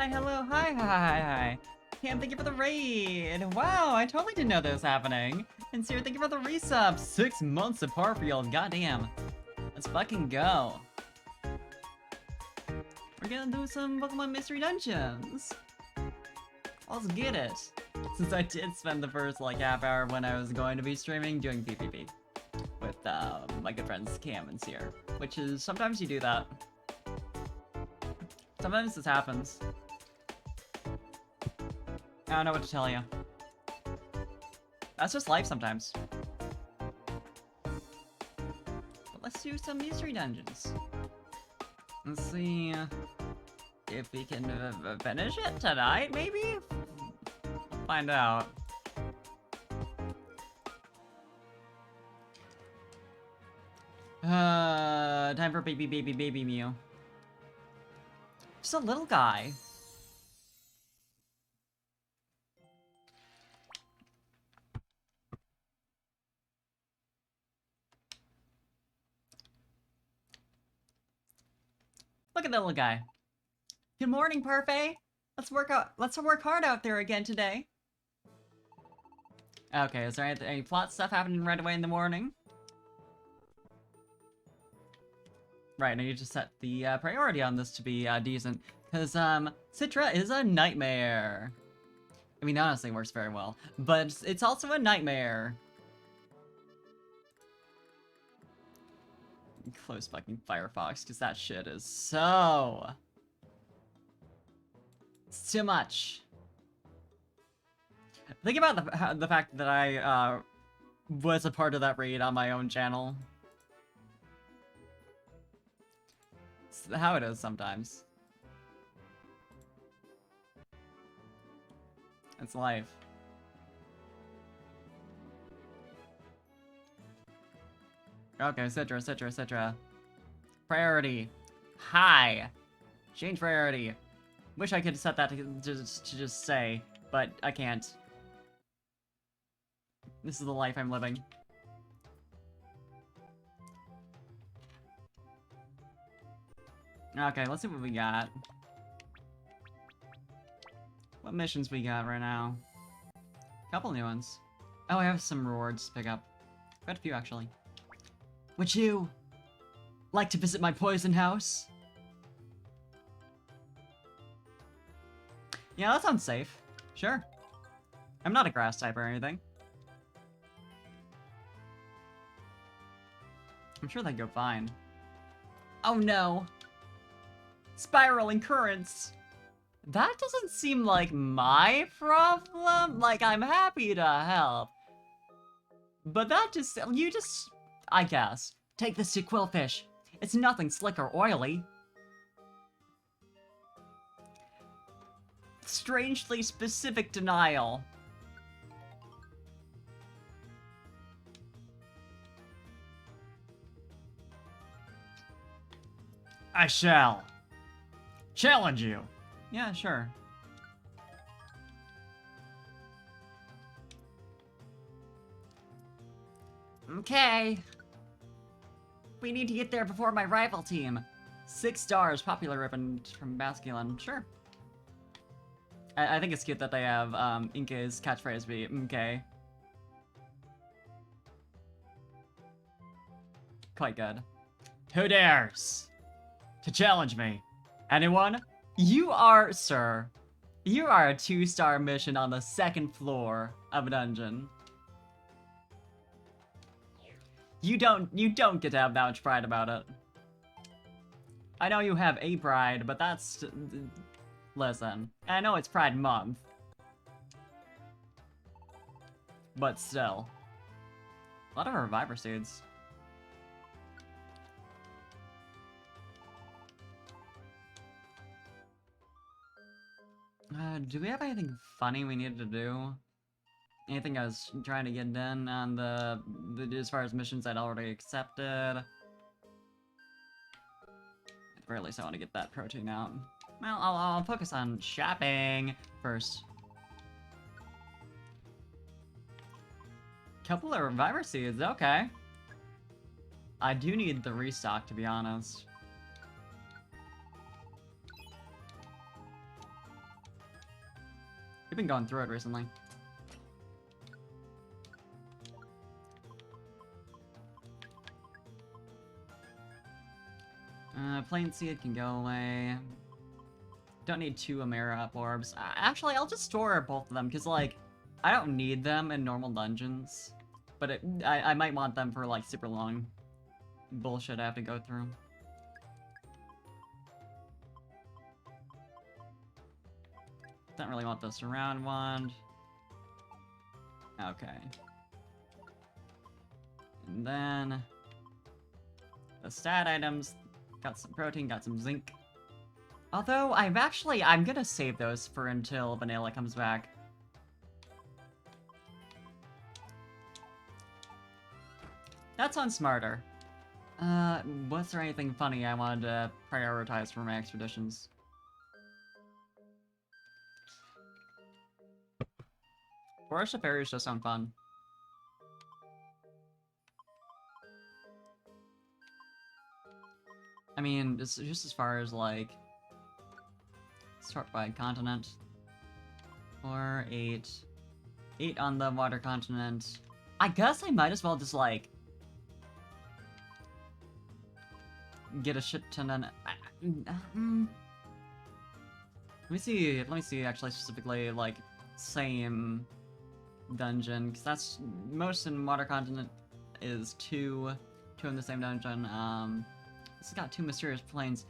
Hi, hello, hi. Cam, thank you for the raid. Wow, I totally didn't know that was happening. And Sierra, thank you for the resub. 6 months apart for y'all, goddamn. Let's fucking go. We're gonna do some Pokemon Mystery Dungeons. Let's get it. Since I did spend the first like half hour when I was going to be streaming doing PvP with my good friends Cam and Sierra, which is sometimes you do that. Sometimes this happens. I don't know what to tell you. That's just life sometimes. But let's do some mystery dungeons. Let's see if we can finish it tonight, maybe? We'll find out. Time for baby Mew. Just a little guy. Look at that little guy. Good morning, Parfait. Let's work hard out there again today. Okay, is there any plot stuff happening right away in the morning? Right, I need to set the priority on this to be decent, because Citra is a nightmare. I mean, honestly, it works very well, but it's also a nightmare. Close fucking Firefox, because that shit is so... It's too much. Think about the fact that I was a part of that raid on my own channel. It's how it is sometimes. It's life. Okay, Citra. Priority. High. Change priority. Wish I could set that to just say, but I can't. This is the life I'm living. Okay, let's see what we got. What missions we got right now? Couple new ones. Oh, I have some rewards to pick up. Got a few, actually. Would you like to visit my poison house? Yeah, that sounds safe. Sure. I'm not a grass type or anything. I'm sure that'd go fine. Oh no! Spiraling currents! That doesn't seem like my problem. Like, I'm happy to help. But that just, I guess. Take this to Quillfish. It's nothing slick or oily. Strangely specific denial. I shall challenge you. Yeah, sure. Okay. We need to get there before my rival team. 6 stars, popular ribbon from Basculin. Sure. I think it's cute that they have Inkay's catchphrase be okay. Quite good. Who dares to challenge me? Anyone? You are, sir. You are a 2-star mission on the 2nd floor of a dungeon. You don't get to have that much pride about it. I know you have a pride, but that's... Listen, I know it's Pride Month. But still. A lot of Reviver Seeds. Do we have anything funny we needed to do? Anything I was trying to get done on the as far as missions I'd already accepted? At very least I want to get that protein out. Well, I'll focus on shopping first. Couple of Reviver Seeds, okay. I do need the restock, to be honest. We've been going through it recently. Plain Seed can go away. Don't need 2 Amara Up Orbs. Actually, I'll just store both of them, because, like, I don't need them in normal dungeons. But I might want them for, like, super long bullshit I have to go through. Don't really want the Surround Wand. Okay. And then... the stat items. Got some protein, got some zinc. Although, I'm gonna save those for until Vanilla comes back. That sounds smarter. Was there anything funny I wanted to prioritize for my expeditions? Forest of Fairies just sound fun. I mean, just as far as, like, sort by continent. 4, 8. 8 on the water continent. I guess I might as well just, like, get a shit ton of... let me see, actually, specifically, like, same dungeon, because that's... most in water continent is 2 in the same dungeon. This has got 2 mysterious planes.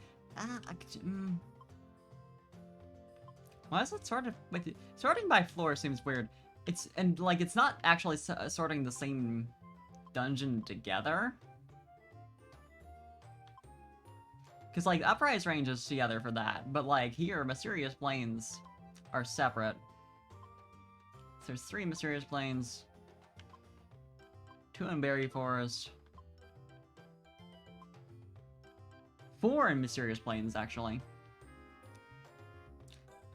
Why is it sorted with sorting by floor seems weird. It's not actually sorting the same dungeon together. Because like Uprise range is together for that, but like here mysterious planes are separate. So there's 3 mysterious planes, 2 in Berry Forest. 4 in Mysterious Plains, actually.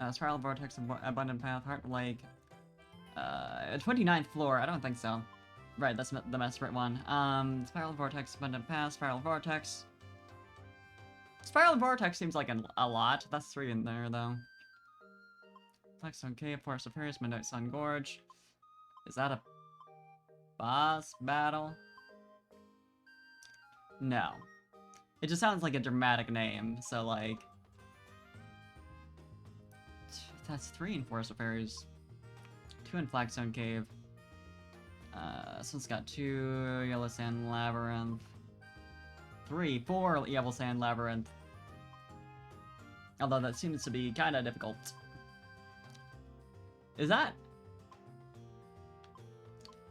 Spiral Vortex, Abundant Path, Heart Lake. 29th floor, I don't think so. Right, that's the Mesperate one. Spiral Vortex, Abundant Path, Spiral Vortex. Spiral Vortex seems like a lot. That's 3 in there, though. Blackstone Cave, Forest of Fairies, Midnight Sun Gorge. Is that a boss battle? No. It just sounds like a dramatic name, so like... that's 3 in Forest of Fairies. 2 in Flagstone Cave. So it's got 2 Yellow Sand Labyrinth. 4 Yellow Sand Labyrinth. Although that seems to be kinda difficult. Is that...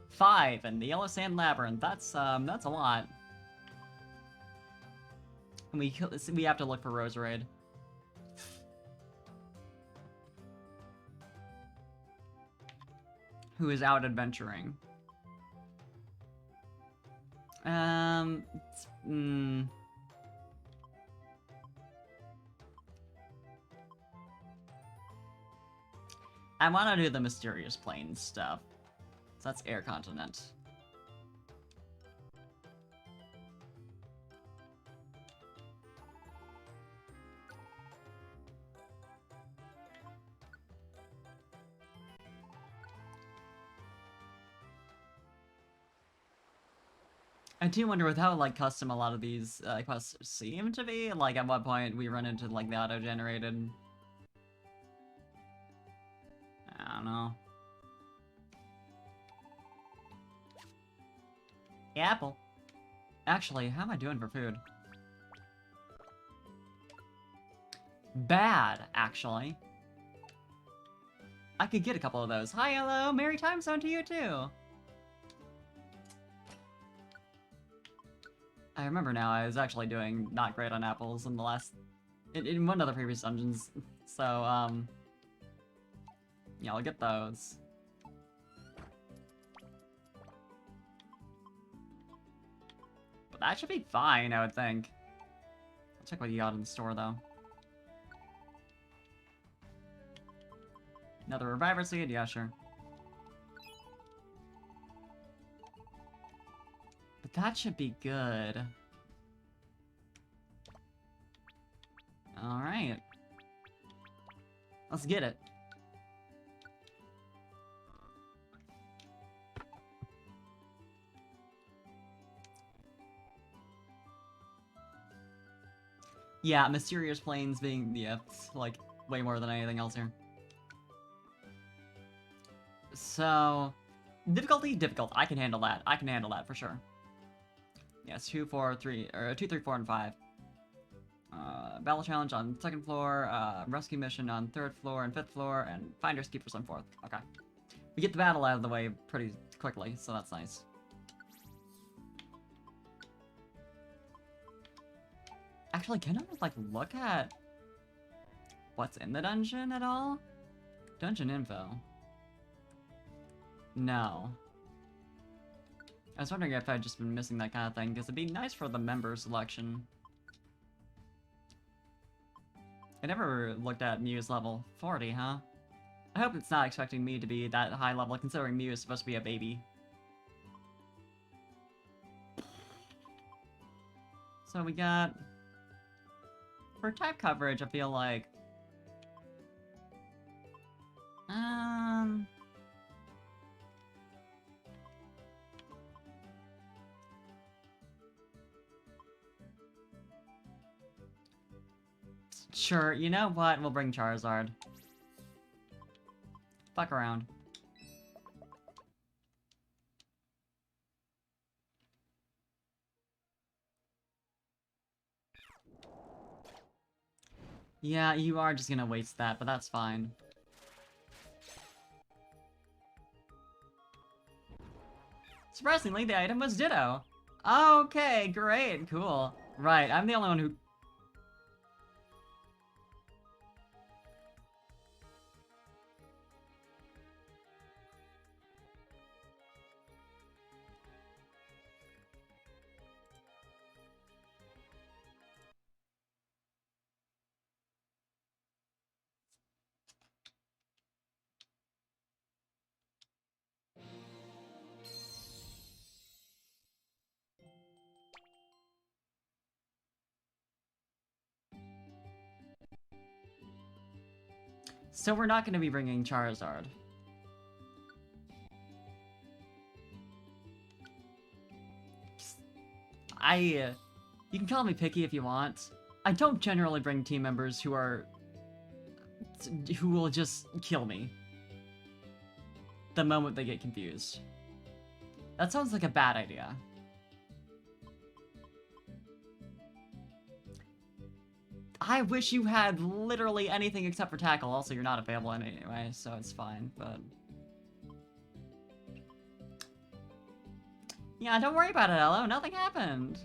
5 in the Yellow Sand Labyrinth. That's a lot. And we have to look for Roserade. Who is out adventuring. I want to do the Mysterious Plains stuff. So that's Air Continent. I do wonder with how, like, custom a lot of these quests seem to be. Like, at what point we run into, like, the auto-generated... I don't know. Apple. Actually, how am I doing for food? Bad, actually. I could get a couple of those. Hi, hello, Merry Time Zone to you, too! I remember now, I was actually doing not great on apples in the last... in one of the previous dungeons. So, yeah, I'll get those. But that should be fine, I would think. I'll check what you got in the store, though. Another Reviver Seed? Yeah, sure. But that should be good. Alright. Let's get it. Yeah, mysterious planes being, yeah, like, way more than anything else here. So, difficulty, difficult. I can handle that. I can handle that for sure. Yes, 2, 4, 3, or 2, 3, 4, and 5. Battle challenge on 2nd floor, rescue mission on 3rd floor and 5th floor, and finders keepers on 4th. Okay. We get the battle out of the way pretty quickly, so that's nice. Actually, can I, like, look at what's in the dungeon at all? Dungeon info. No. I was wondering if I'd just been missing that kind of thing, because it'd be nice for the member selection. I never looked at Muse level 40, huh? I hope it's not expecting me to be that high level, considering Mew is supposed to be a baby. So we got... For type coverage, I feel like... Sure, you know what? We'll bring Charizard. Fuck around. Yeah, you are just gonna waste that, but that's fine. Surprisingly, the item was Ditto. Okay, great, cool. Right, I'm the only one who... So we're not gonna be bringing Charizard. You can call me picky if you want. I don't generally bring team members who will just kill me the moment they get confused. That sounds like a bad idea. I wish you had literally anything except for tackle. Also, you're not available anyway, so it's fine, but... Yeah, don't worry about it, Elo. Nothing happened.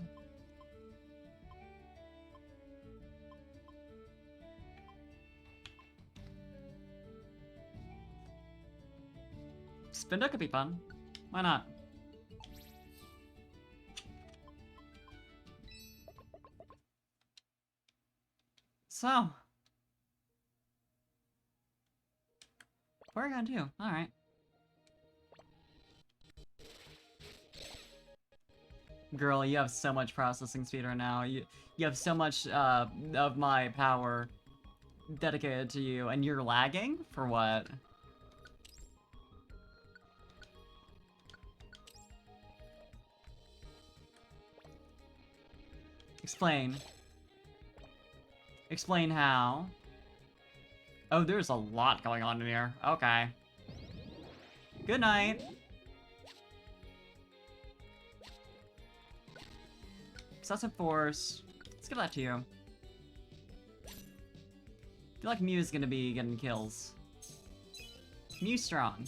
Spinda could be fun. Why not? So. Porygon too. Alright. Girl, you have so much processing speed right now. You have so much of my power dedicated to you, and you're lagging? For what? Explain. Explain how. Oh, there's a lot going on in here. Okay. Good night. Excessive force. Let's give that to you. I feel like Mew is gonna be getting kills. Mew strong.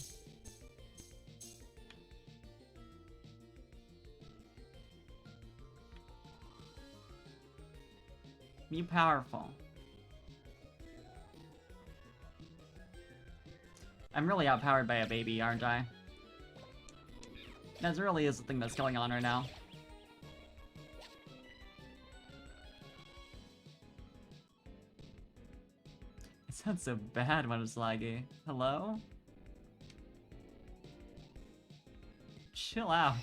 Mew powerful. I'm really outpowered by a baby, aren't I? That really is the thing that's going on right now. It sounds so bad when it's laggy. Hello? Chill out.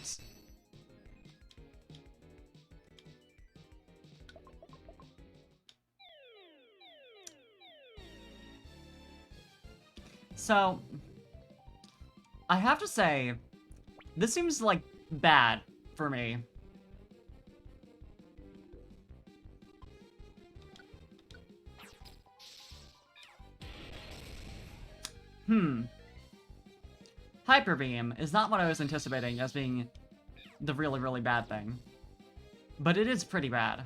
So, I have to say, this seems like bad for me. Hyper Beam is not what I was anticipating as being the really, really bad thing. But it is pretty bad.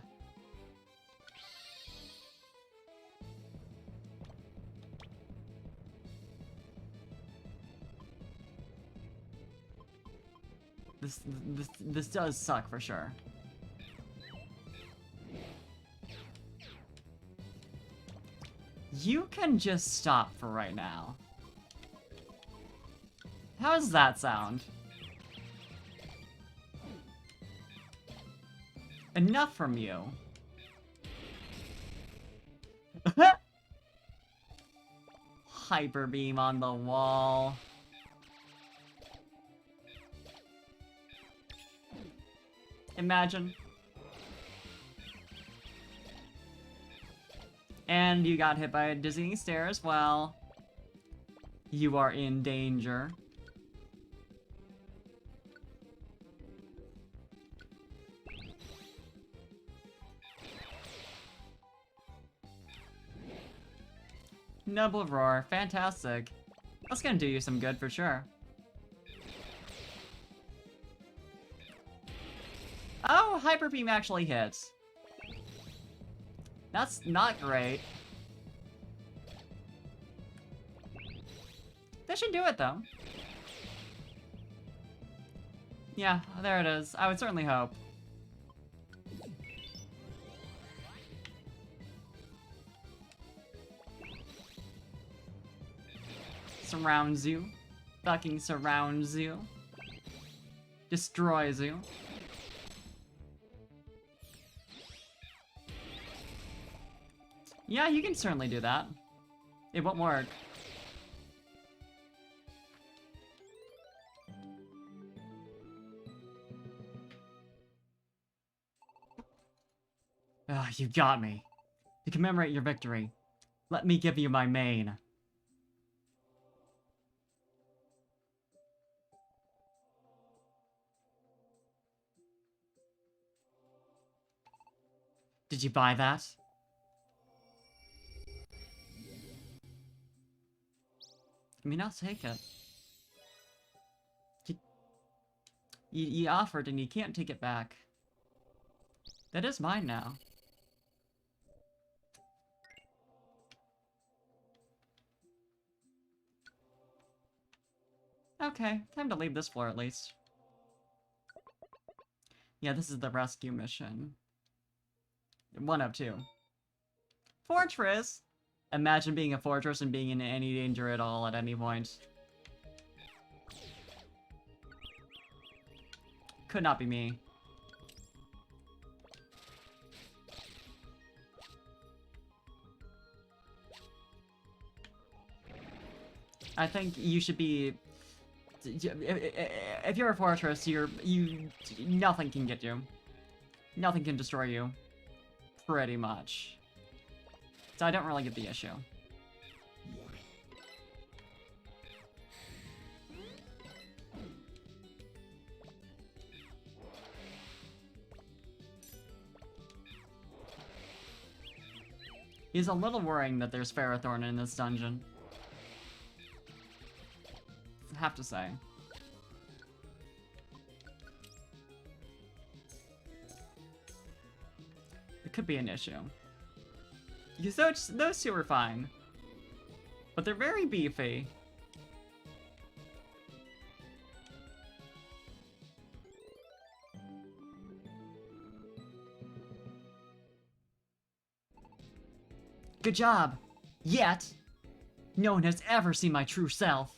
This does suck for sure. You can just stop for right now. How does that sound? Enough from you. Hyper Beam on the wall. Imagine. And you got hit by a dizzying stare as well. You are in danger. Noble Roar, fantastic. That's gonna do you some good for sure. Oh, Hyper Beam actually hits. That's not great. That should do it, though. Yeah, there it is. I would certainly hope. Surrounds you. Fucking surrounds you. Destroys you. Yeah, you can certainly do that. It won't work. Ah, you got me. To commemorate your victory, let me give you my mane. Did you buy that? I mean, I'll take it. You offered and you can't take it back. That is mine now. Okay, time to leave this floor at least. Yeah, this is the rescue mission. One of two. Fortress! Imagine being a fortress and being in any danger at all at any point. Could not be me. I think you should be... If you're a fortress, nothing can get you. Nothing can destroy you. Pretty much. So I don't really get the issue. He's a little worrying that there's Ferrothorn in this dungeon. I have to say. It could be an issue. Because those two are fine. But they're very beefy. Good job! Yet, no one has ever seen my true self.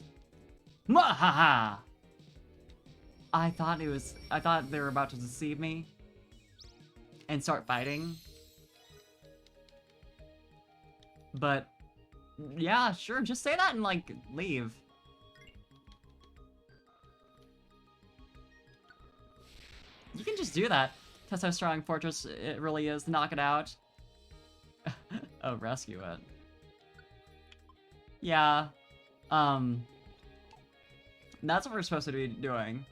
Mwahaha! I thought they were about to deceive me. And start fighting. But, yeah, sure, just say that and, like, leave. You can just do that. That's how strong Fortress it really is. Knock it out. Oh, rescue it. Yeah. That's what we're supposed to be doing.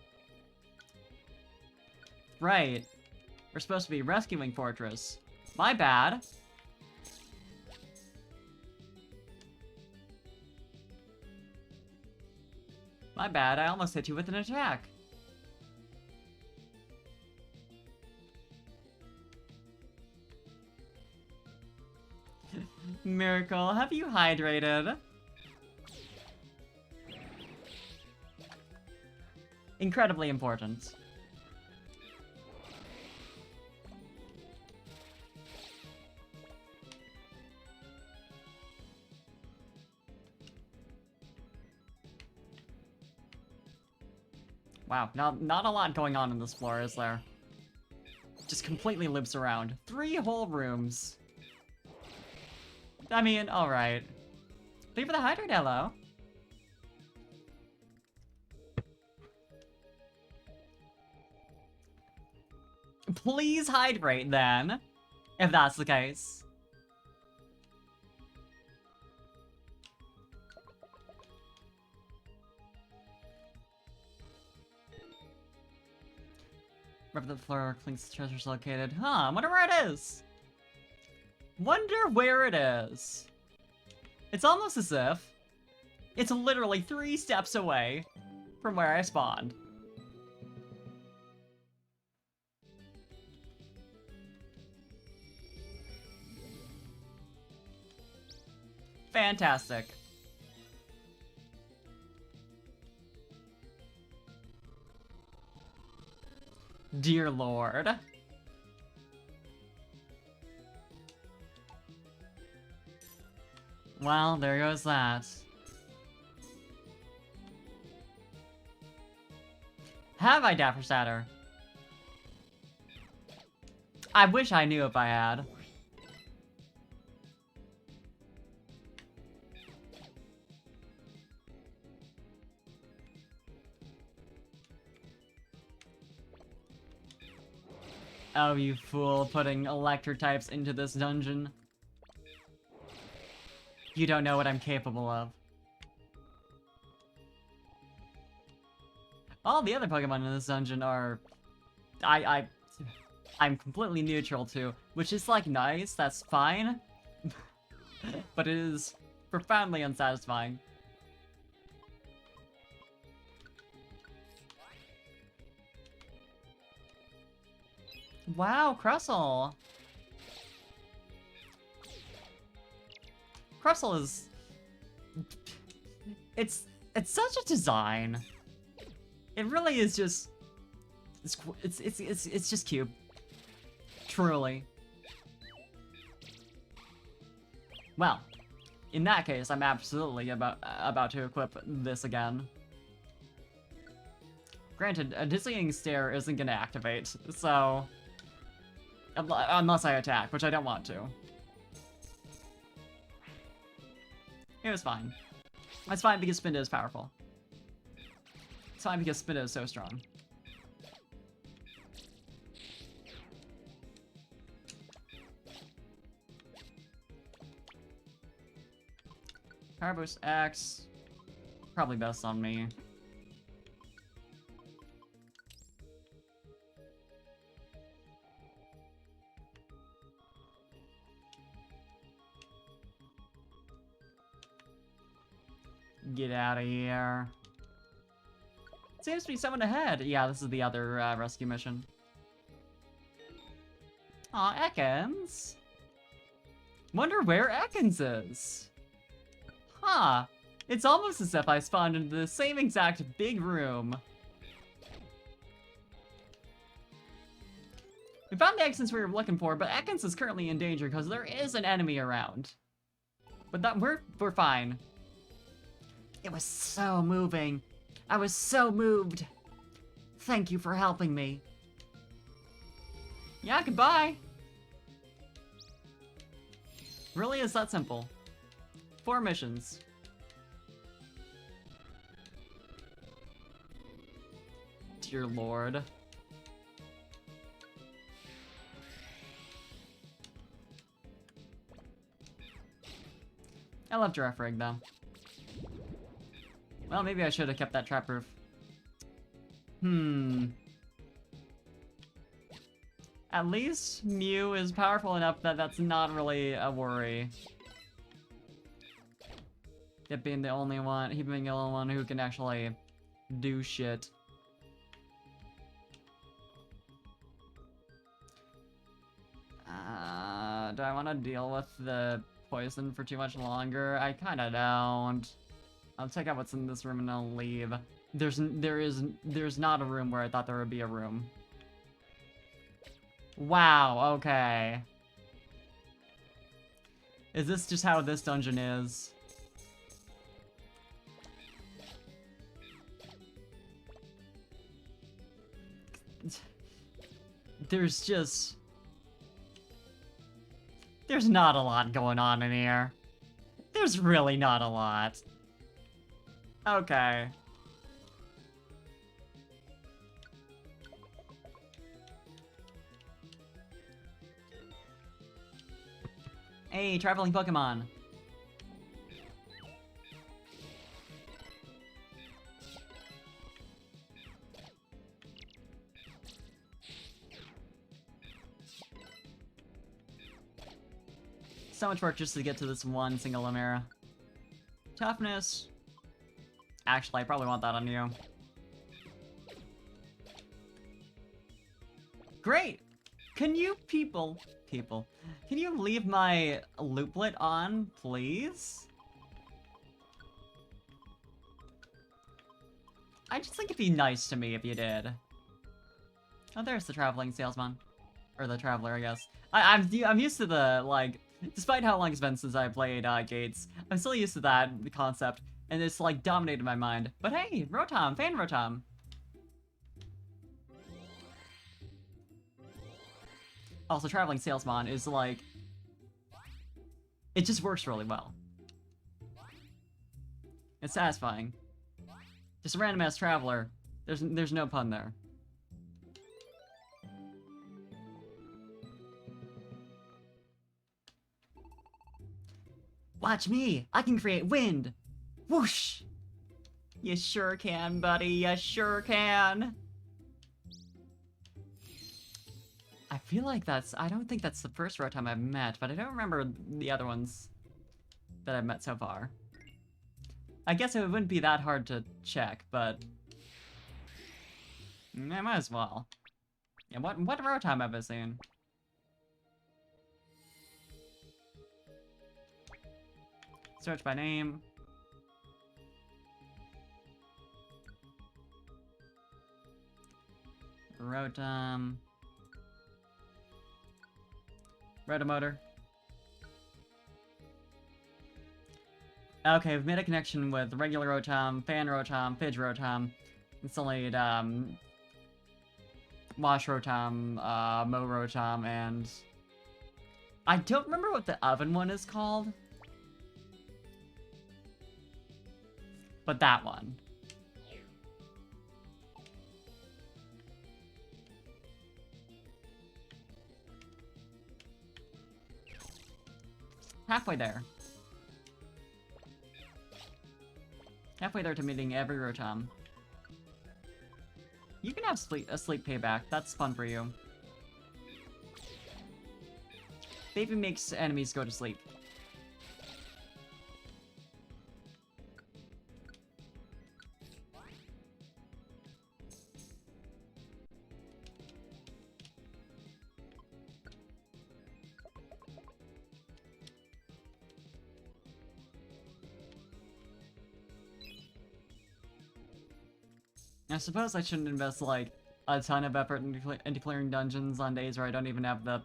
Right. We're supposed to be rescuing Fortress. My bad. My bad, I almost hit you with an attack. Miracle, have you hydrated? Incredibly important. Wow, not a lot going on in this floor, is there? Just completely loops around. 3 whole rooms. I mean, alright. Thank you for the hydrate, hello. Please hydrate, then. If that's the case. Wherever the floor clinks, the treasure's located. Huh, I wonder where it is. Wonder where it is. It's almost as if it's literally 3 steps away from where I spawned. Fantastic. Dear Lord. Well, there goes that. Have I, Dapper Satyr? I wish I knew if I had. Oh, you fool, putting electric types into this dungeon. You don't know what I'm capable of. All the other Pokemon in this dungeon are... I'm completely neutral to, which is, like, nice, that's fine. But it is profoundly unsatisfying. Wow, Crustle! Crustle is... It's such a design. It really is just... It's just cute. Truly. Well, in that case, I'm absolutely about to equip this again. Granted, a dizzying stare isn't gonna activate, so... Unless I attack, which I don't want to. It was fine. It's fine because Spinda is powerful. It's fine because Spinda is so strong. Power Boost X. Probably best on me. Get out of here. Seems to be someone ahead. Yeah, this is the other rescue mission. Aw, Ekans. Wonder where Ekans is. Huh. It's almost as if I spawned into the same exact big room. We found the Ekans we were looking for, but Ekans is currently in danger because there is an enemy around. But that we're fine. It was so moving. I was so moved. Thank you for helping me. Yeah, goodbye. Really is that simple. 4 missions. Dear Lord. I love Giraffe Rig, though. Well, maybe I should have kept that trap proof. At least Mew is powerful enough that that's not really a worry. It being the only one, he being the only one who can actually do shit. Do I want to deal with the poison for too much longer? I kind of don't. I'll check out what's in this room and I'll leave. There's not a room where I thought there would be a room. Wow, okay. Is this just how this dungeon is? There's not a lot going on in here. There's really not a lot. Okay. Hey, traveling Pokemon. So much work just to get to this one single Lamera. Toughness. Actually, I probably want that on you. Great! Can you people, can you leave my looplet on, please? I just think it'd be nice to me if you did. Oh, there's the traveling salesman. Or the traveler, I guess. I'm used to the, like, despite how long it's been since I played Gates, I'm still used to that concept, and it's, like, dominated my mind. But hey, Rotom, fan Rotom. Also, traveling salesman is, like, it just works really well. It's satisfying. Just a random-ass traveler. There's no pun there. Watch me! I can create wind! Whoosh! You sure can, buddy. You sure can. I feel like I don't think that's the first Rotom I've met, but I don't remember the other ones that I've met so far. I guess it wouldn't be that hard to check, but I might as well. Yeah, what Rotom have I seen? Search by name. Rotom. Rotomotor. Okay, we've made a connection with regular Rotom, Fan Rotom, Pidge Rotom, Sullied, Wash Rotom, Mo Rotom, and I don't remember what the oven one is called. But that one. Halfway there. Halfway there to meeting every Rotom. You can have a sleep payback. That's fun for you. Baby makes enemies go to sleep. I suppose I shouldn't invest, like, a ton of effort into clearing dungeons on days where I don't even have the...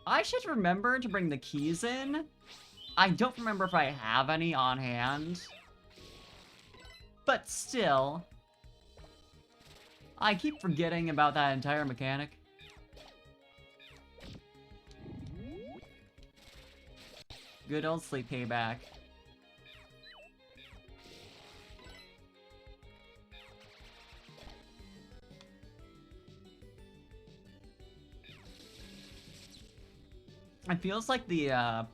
I should remember to bring the keys in. I don't remember if I have any on hand. But still. I keep forgetting about that entire mechanic. Good old sleep payback. It feels like the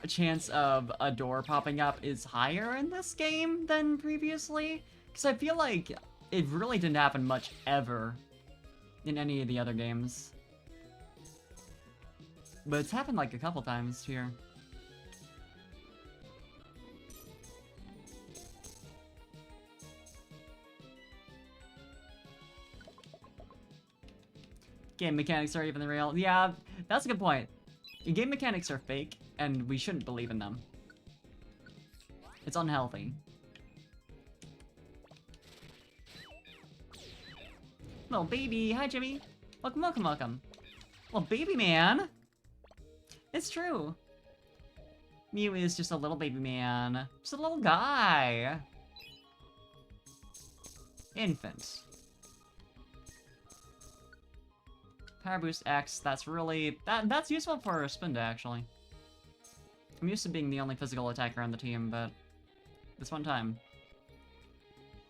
chance of a door popping up is higher in this game than previously. Because I feel like it really didn't happen much ever in any of the other games. But it's happened like a couple times here. Game mechanics are even real. Yeah, that's a good point. Game mechanics are fake, and we shouldn't believe in them. It's unhealthy. Little baby, hi Jimmy. Welcome, welcome, welcome. Little baby man. It's true. Mew is just a little baby man. Just a little guy. Infant. Power Boost X, that's really... That's useful for Spinda, actually. I'm used to being the only physical attacker on the team, but... this one time.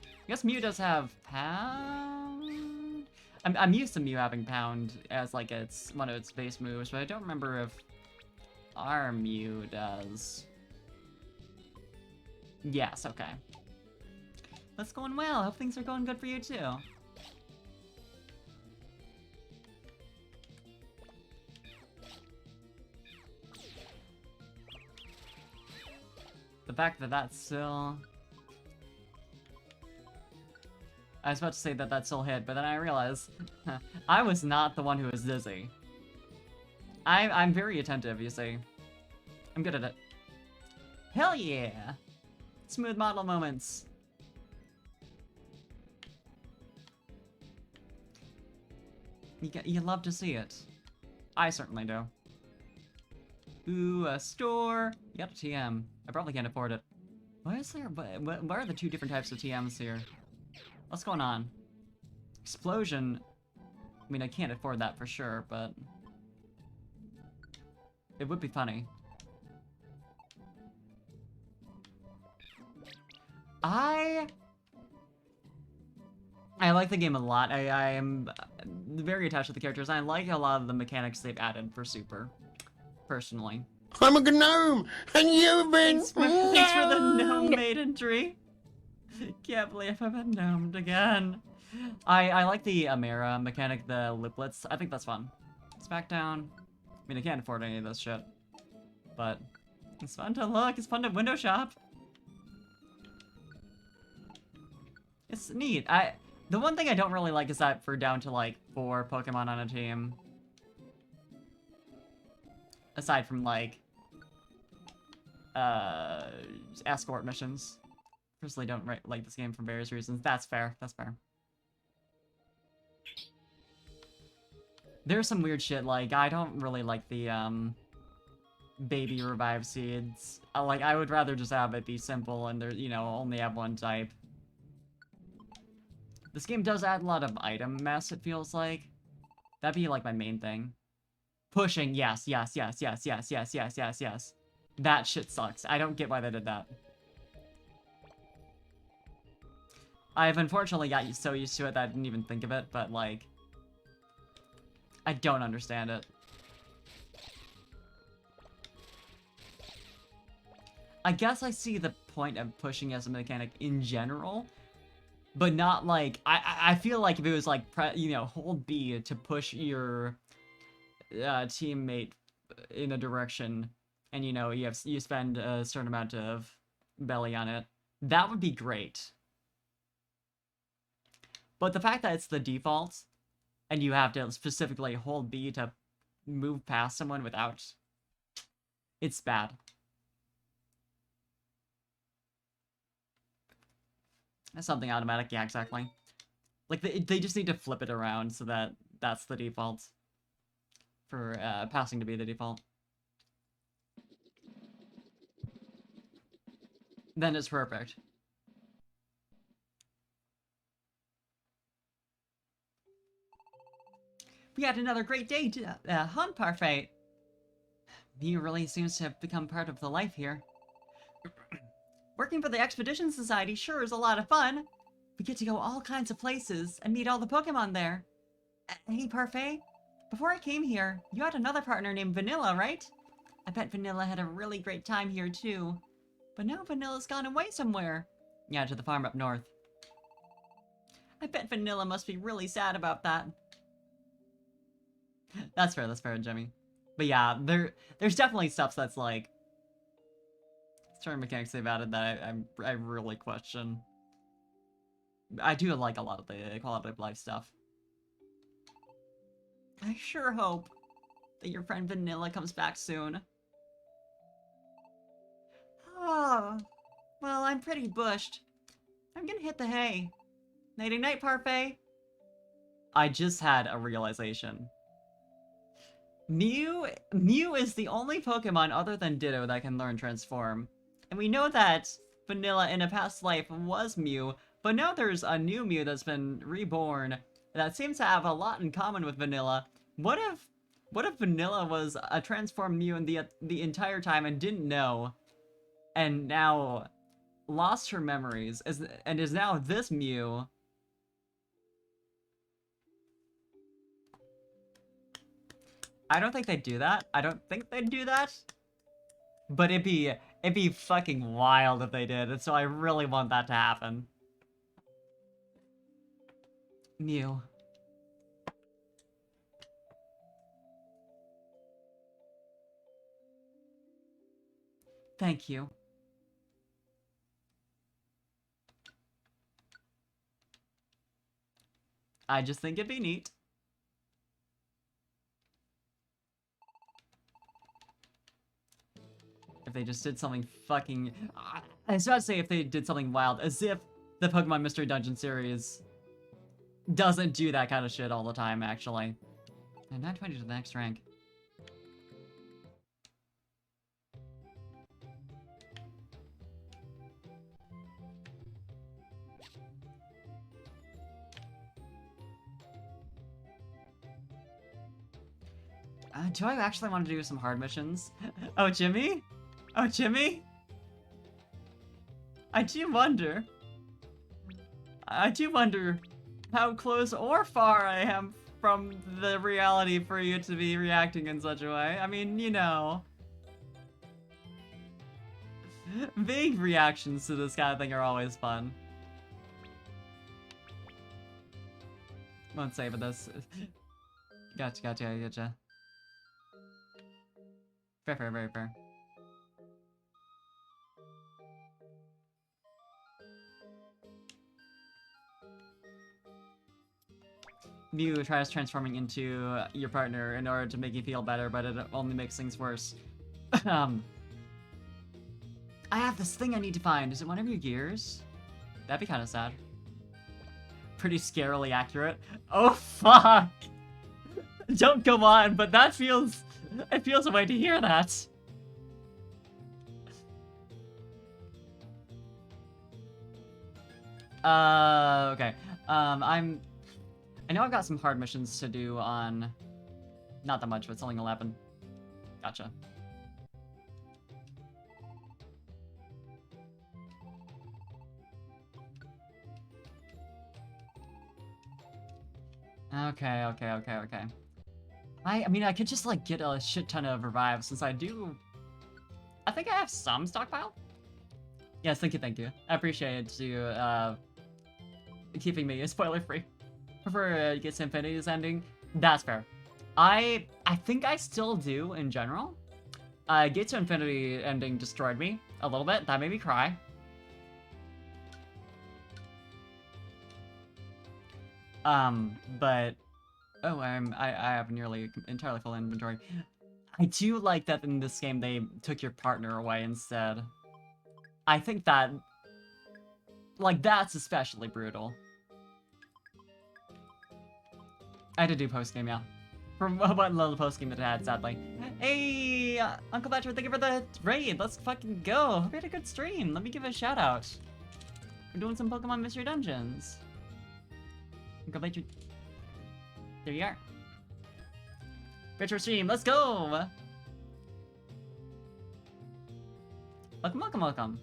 I guess Mew does have Pound? I'm used to Mew having Pound as, like, it's one of its base moves, but I don't remember if our Mew does. Yes, okay. That's going well. Hope things are going good for you, too. The fact that that's still... I was about to say that that still hit, but then I realized I was not the one who was dizzy. I'm very attentive, you see. I'm good at it. Hell yeah! Smooth model moments. You love to see it. I certainly do. Ooh, a store. You got a TM. I probably can't afford it. Why is there? What are the two different types of TMs here? What's going on? Explosion. I mean, I can't afford that for sure, but it would be funny. I like the game a lot. I am very attached to the characters. I like a lot of the mechanics they've added for Super, personally. I'm a gnome, and you've been... Thanks for the gnome maidentry. Can't believe I've been gnomed again. I like the Amira mechanic, the liplets. I think that's fun. Smackdown. I mean, I can't afford any of this shit. But it's fun to look. It's fun to window shop. It's neat. The one thing I don't really like is that for down to like 4 Pokemon on a team. Aside from like escort missions. Personally don't like this game for various reasons. That's fair. That's fair. There's some weird shit, like, I don't really like the, baby revive seeds. Like, I would rather just have it be simple and there, you know, only have one type. This game does add a lot of item mess, it feels like. That'd be, like, my main thing. Pushing, yes, yes, yes, yes, yes, yes, yes, yes, yes. That shit sucks. I don't get why they did that. I've unfortunately got so used to it that I didn't even think of it, but, like, I don't understand it. I guess I see the point of pushing as a mechanic in general, but not like, I feel like if it was like, you know, hold B to push your teammate in a direction, and you know, you spend a certain amount of belly on it, that would be great. But the fact that it's the default, and you have to specifically hold B to move past someone without... It's bad. That's something automatic, yeah, exactly. Like, they just need to flip it around so that that's the default. For passing to be the default. Then it's perfect. We had another great day to hunt Parfait. He really seems to have become part of the life here. Working for the Expedition Society sure is a lot of fun. We get to go all kinds of places and meet all the Pokemon there. Hey Parfait, before I came here, you had another partner named Vanilla, right? I bet Vanilla had a really great time here too. But now Vanilla's gone away somewhere. Yeah, to the farm up north. I bet Vanilla must be really sad about that. That's fair, Jimmy. But yeah, there's definitely stuff that's like... certain mechanics they've added that I really question. I do like a lot of the quality of life stuff. I sure hope that your friend Vanilla comes back soon. Oh, well, I'm pretty bushed. I'm gonna hit the hay. Nighty-night, Parfait. I just had a realization. Mew is the only Pokemon other than Ditto that can learn Transform. And we know that Vanilla in a past life was Mew, but now there's a new Mew that's been reborn that seems to have a lot in common with Vanilla. What if Vanilla was a transformed Mew in the entire time and didn't know, and now lost her memories and is now this Mew? I don't think they'd do that. I don't think they'd do that. But it'd be fucking wild if they did, and so I really want that to happen. Mew. Thank you. I just think it'd be neat. If they just did something fucking... I was about to say if they did something wild, as if the Pokemon Mystery Dungeon series doesn't do that kind of shit all the time, actually. And 920 to the next rank. Do I actually want to do some hard missions? Oh, Jimmy? Oh, Jimmy? I do wonder how close or far I am from the reality for you to be reacting in such a way. I mean, you know. Vague reactions to this kind of thing are always fun. Won't say, but this... Gotcha. Fair, very fair. Mew tries transforming into your partner in order to make you feel better, but it only makes things worse. I have this thing I need to find. Is it one of your gears? That'd be kind of sad. Pretty scarily accurate. Oh, fuck! Don't go on, but that feels... It feels a way to hear that. Okay. I know I've got some hard missions to do on... Not that much, but it's only 11. Gotcha. Okay. I mean, I could just, like, get a shit ton of revives, since I do... I think I have some stockpile? Yes, thank you. I appreciate you, keeping me spoiler-free. Prefer Gates to Infinity's ending. That's fair. I think I still do, in general. Gates to Infinity ending destroyed me a little bit. That made me cry. But... Oh, I have nearly entirely full inventory. I do like that in this game they took your partner away instead. I think that... Like, that's especially brutal. I had to do post-game, yeah. From what little post-game it had, sadly. Hey, Uncle Patrick, thank you for the raid. Let's fucking go. Hope you had a good stream. Let me give a shout-out. We're doing some Pokemon Mystery Dungeons. Uncle Patrick... There you are. Retro stream, let's go! Welcome.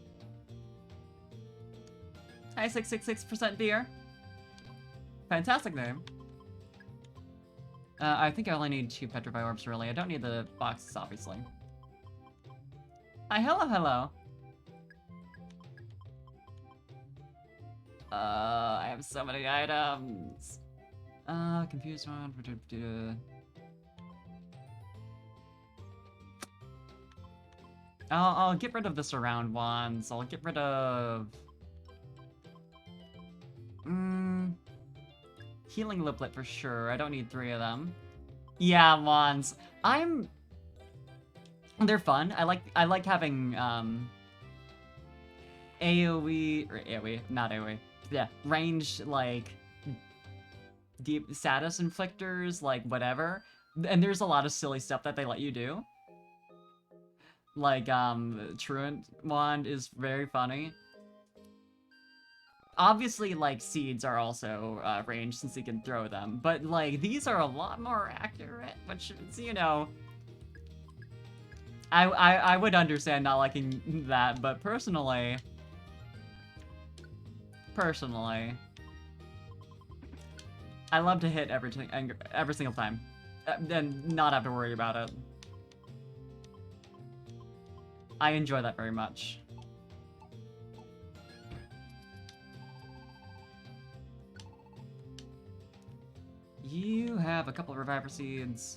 Hi, 666% beer. Fantastic name. I think I only need 2 Petrify Orbs, really. I don't need the boxes, obviously. Hi, hello. I have so many items. Confused one. I'll get rid of the surround ones. I'll get rid of... Healing Liplet for sure. I don't need 3 of them. Yeah, wands. They're fun. I like having AoE or AoE, not AoE. Yeah, range like deep status inflictors, like whatever. And there's a lot of silly stuff that they let you do. Like Truant wand is very funny. Obviously, like, seeds are also ranged since you can throw them, but, like, these are a lot more accurate, which is, you know... I would understand not liking that, but personally... I love to hit every single time, and not have to worry about it. I enjoy that very much. You have a couple of Reviver Seeds.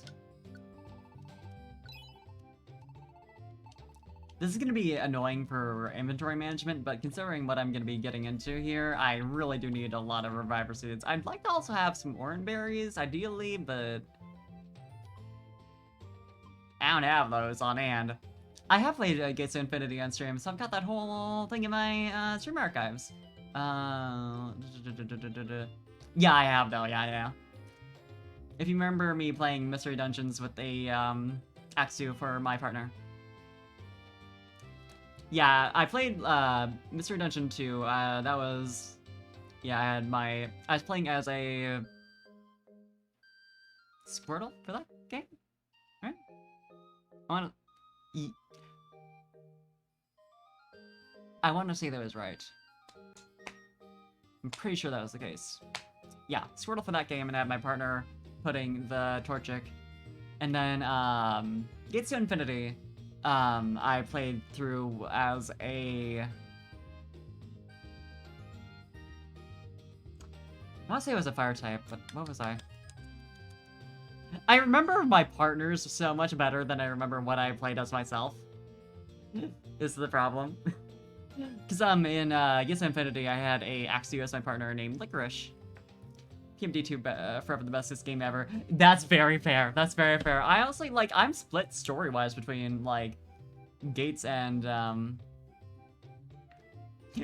This is going to be annoying for inventory management, but considering what I'm going to be getting into here, I really do need a lot of Reviver Seeds. I'd like to also have some Oran Berries, ideally, but... I don't have those on hand. I have played Gates of Infinity on stream, so I've got that whole thing in my stream archives. Yeah, I have though, yeah. If you remember me playing Mystery Dungeons with a Axu for my partner. Yeah, I played Mystery Dungeon 2. That was... Yeah, I was playing as a... Squirtle for that game? Right? I want to say that was right. I'm pretty sure that was the case. Yeah, Squirtle for that game, and I had my partner putting the Torchic. And then, Gates to Infinity, I played through as a... I want to say it was a fire type, but what was I? I remember my partners so much better than I remember what I played as myself. Is the problem. Because in Gates of Infinity, I had a Axu as my partner named Licorice. PMD2 forever the bestest game ever. That's very fair. That's very fair. I honestly, like, I'm split story-wise between, like, Gates and,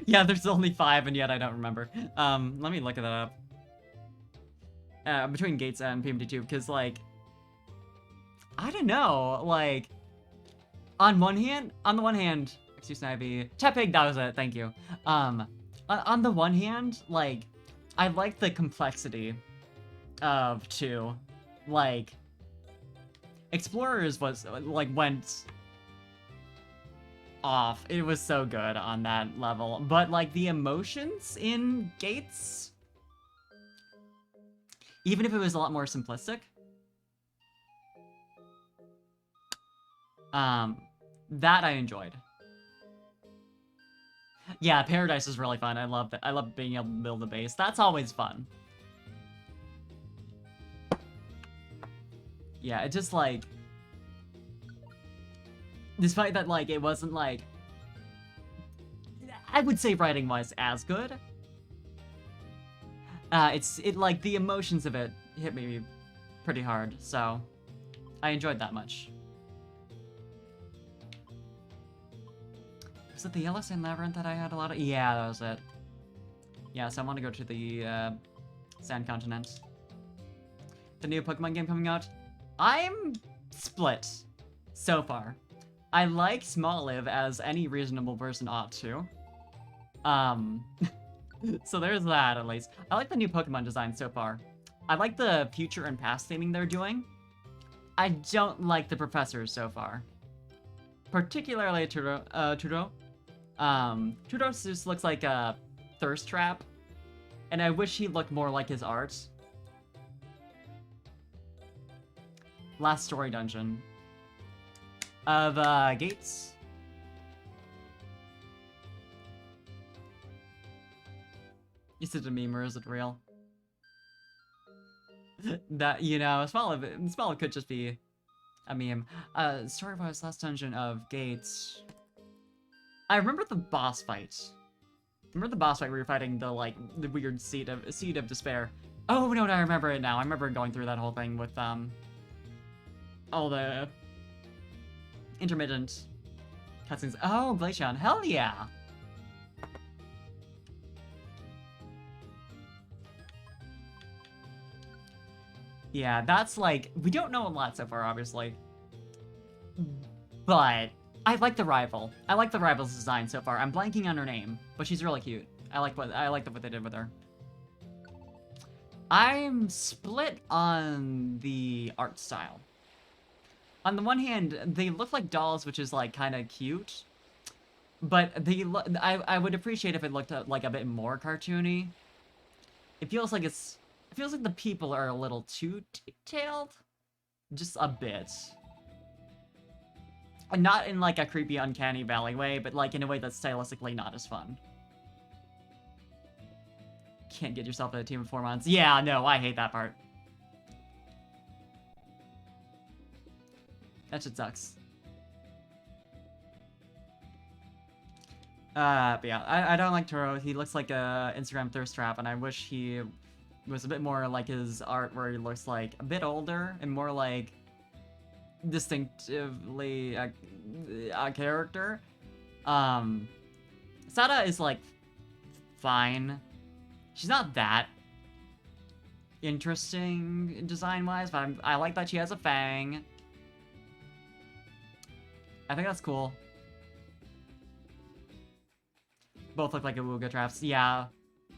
Yeah, there's only 5, and yet I don't remember. Let me look that up. Between Gates and PMD2, because, like... I don't know, like... On the one hand... Excuse me, Ivy. Tepig, that was it, thank you. On the one hand, like... I like the complexity of 2. Like, Explorers was, like, went off. It was so good on that level. But, like, the emotions in Gates, even if it was a lot more simplistic, that I enjoyed. Yeah, Paradise is really fun. I love that. I love being able to build a base. That's always fun. Yeah, it just, like... Despite that, like, it wasn't, like... I would say writing was as good. Like, the emotions of it hit me pretty hard, so... I enjoyed that much. Was it the Yellow Sand Labyrinth that I had a lot of? Yeah, that was it. Yeah, so I want to go to the Sand Continent. The new Pokemon game coming out? I'm split so far. I like Smoliv as any reasonable person ought to. So there's that at least. I like the new Pokemon design so far. I like the future and past theming they're doing. I don't like the professors so far. Particularly Turo. Tudos just looks like a thirst trap, and I wish he looked more like his art. Last story dungeon of Gates. Is it a meme or is it real? That, you know, Smoliv could just be a meme. Story-wise, last dungeon of Gates. I remember the boss fight. Remember the boss fight where you're fighting the, like, the weird seed of despair. Oh, no, I remember it now. I remember going through that whole thing with, all the intermittent cutscenes. Oh, Glaceon, hell yeah! Yeah, that's like, we don't know a lot so far, obviously. But I like the rival. I like the rival's design so far. I'm blanking on her name, but she's really cute. I like what they did with her. I'm split on the art style. On the one hand, they look like dolls, which is like kind of cute. But I would appreciate if it looked like a bit more cartoony. It feels like the people are a little too detailed. Just a bit. And not in like a creepy, uncanny valley way, but like in a way that's stylistically not as fun. Can't get yourself a team of 4 months. Yeah, no, I hate that part. That shit sucks. But yeah, I don't like Turo. He looks like a Instagram thirst trap, and I wish he was a bit more like his art where he looks like a bit older and more like distinctively a character. Sada is like fine. She's not that interesting design-wise, but I like that she has a fang. I think that's cool. Both look like Awuga traps. Yeah.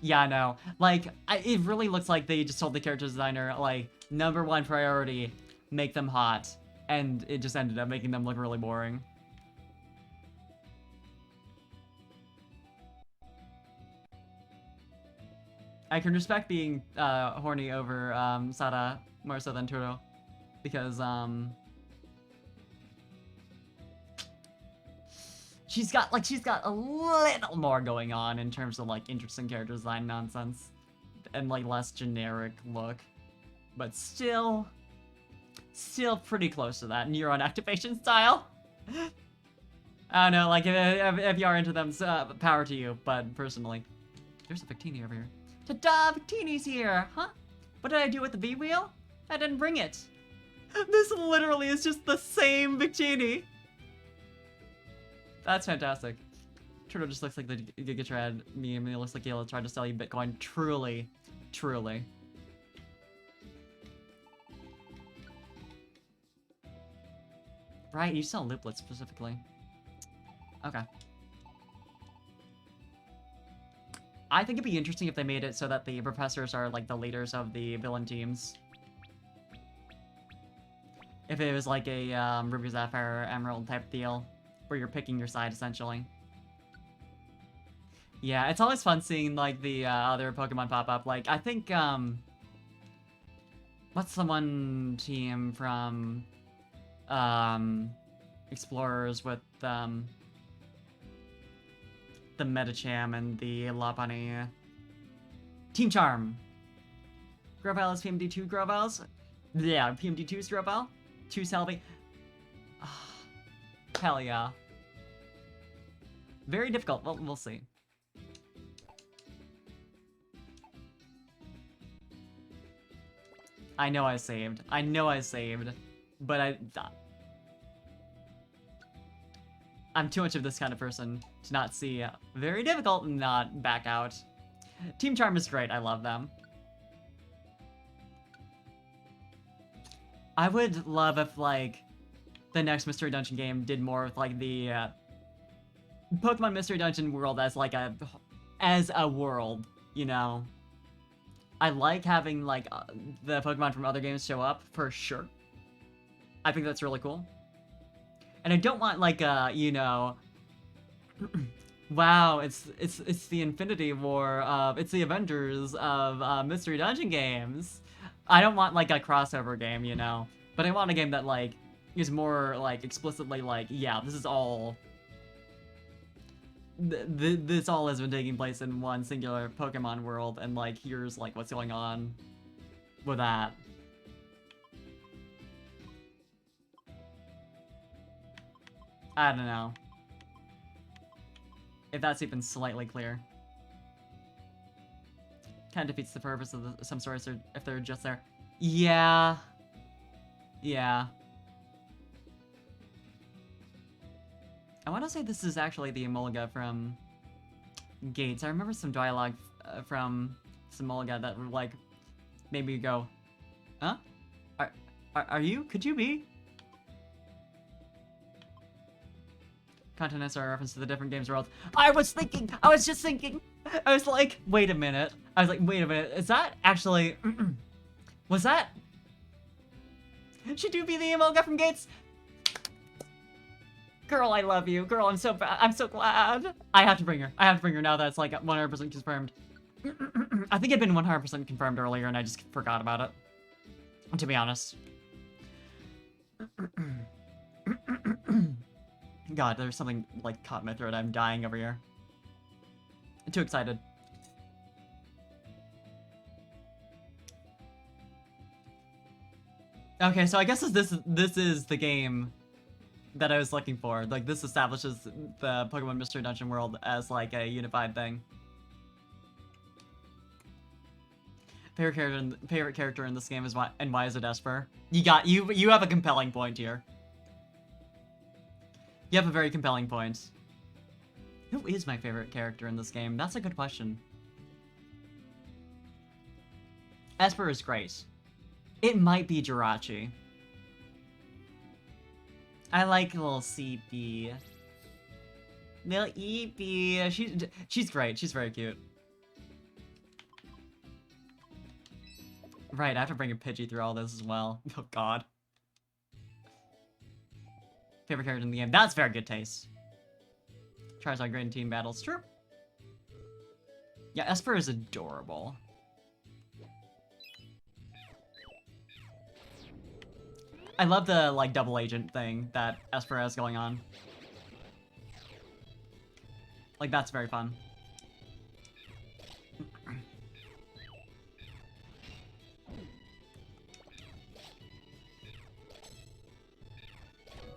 Yeah, no. Like, it really looks like they just told the character designer, like, #1 priority, make them hot. And it just ended up making them look really boring. I can respect being horny over Sada more so than Turo, because she's got a little more going on in terms of like interesting character design nonsense and like less generic look, but still pretty close to that neuron activation style. I don't know, like if you are into them, power to you, but personally, there's a Victini over here. Ta-da! Victini's here! Huh? What did I do with the V-Wheel? I didn't bring it. This literally is just the same Victini. That's fantastic. Turtle just looks like the Gigatrad meme. It looks like he'll try to sell you Bitcoin. Truly. Truly. Right, you sell Looplet specifically. Okay. I think it'd be interesting if they made it so that the professors are like the leaders of the villain teams. If it was like a Ruby Sapphire Emerald type deal, where you're picking your side essentially. Yeah, it's always fun seeing like the other Pokemon pop up. Like I think what's the one team from Explorers with the Medicham and the Lopunny? Team Charm. Grovyle is PMD2 Grovyles? Yeah, PMD2's Grovyle. 2 Salvi. Hell yeah. Very difficult. Well, we'll see. I know I saved. I know I saved. But I'm too much of this kind of person to not see. Very difficult and not back out. Team Charm is great. I love them. I would love if, like, the next Mystery Dungeon game did more with, like, the Pokemon Mystery Dungeon world as, like, as a world, you know? I like having, like, the Pokemon from other games show up, for sure. I think that's really cool. And I don't want, like, you know... wow, it's the Infinity War of... It's the Avengers of Mystery Dungeon games. I don't want, like, a crossover game, you know? But I want a game that, like, is more, like, explicitly, like, yeah, this is all... This all has been taking place in one singular Pokemon world, and, like, here's, like, what's going on with that. I don't know. If that's even slightly clear. Kind of defeats the purpose of some stories if they're just there. Yeah. Yeah. I want to say this is actually the Emolga from Gates. I remember some dialogue from Emolga that like made me go, huh? Are you? Could you be? Continents are a reference to the different games world. I was just thinking. I was like, wait a minute. Is that actually... was that... Should you be the Emolga from Gates? Girl, I love you. Girl, I'm so glad. I have to bring her now that it's like 100% confirmed. I think it'd been 100% confirmed earlier and I just forgot about it. To be honest. God, there's something like caught in my throat. I'm dying over here. I'm too excited. Okay, so I guess this is the game that I was looking for. Like, this establishes the Pokemon Mystery Dungeon world as like a unified thing. Favorite character in this game is why is it Esper? You have a compelling point here. You have a very compelling point. Who is my favorite character in this game? That's a good question. Esper is great. It might be Jirachi. I like little CP. Little Eepee. She's great. She's very cute. Right, I have to bring a Pidgey through all this as well. Oh god. Favorite character in the game. That's very good taste. Charizard great in team battles. True. Yeah, Esper is adorable. I love the, like, double agent thing that Esper has going on. Like, that's very fun.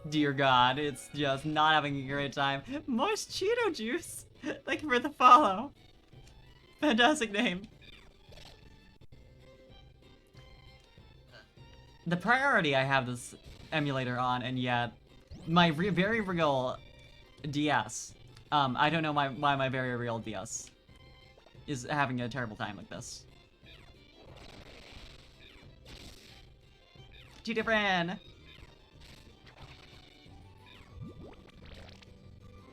Dear God, it's just not having a great time. Moist Cheeto Juice! Thank you for the follow. Fantastic name. The priority I have this emulator on, and yet my very real DS, I don't know why my very real DS is having a terrible time like this. Too different.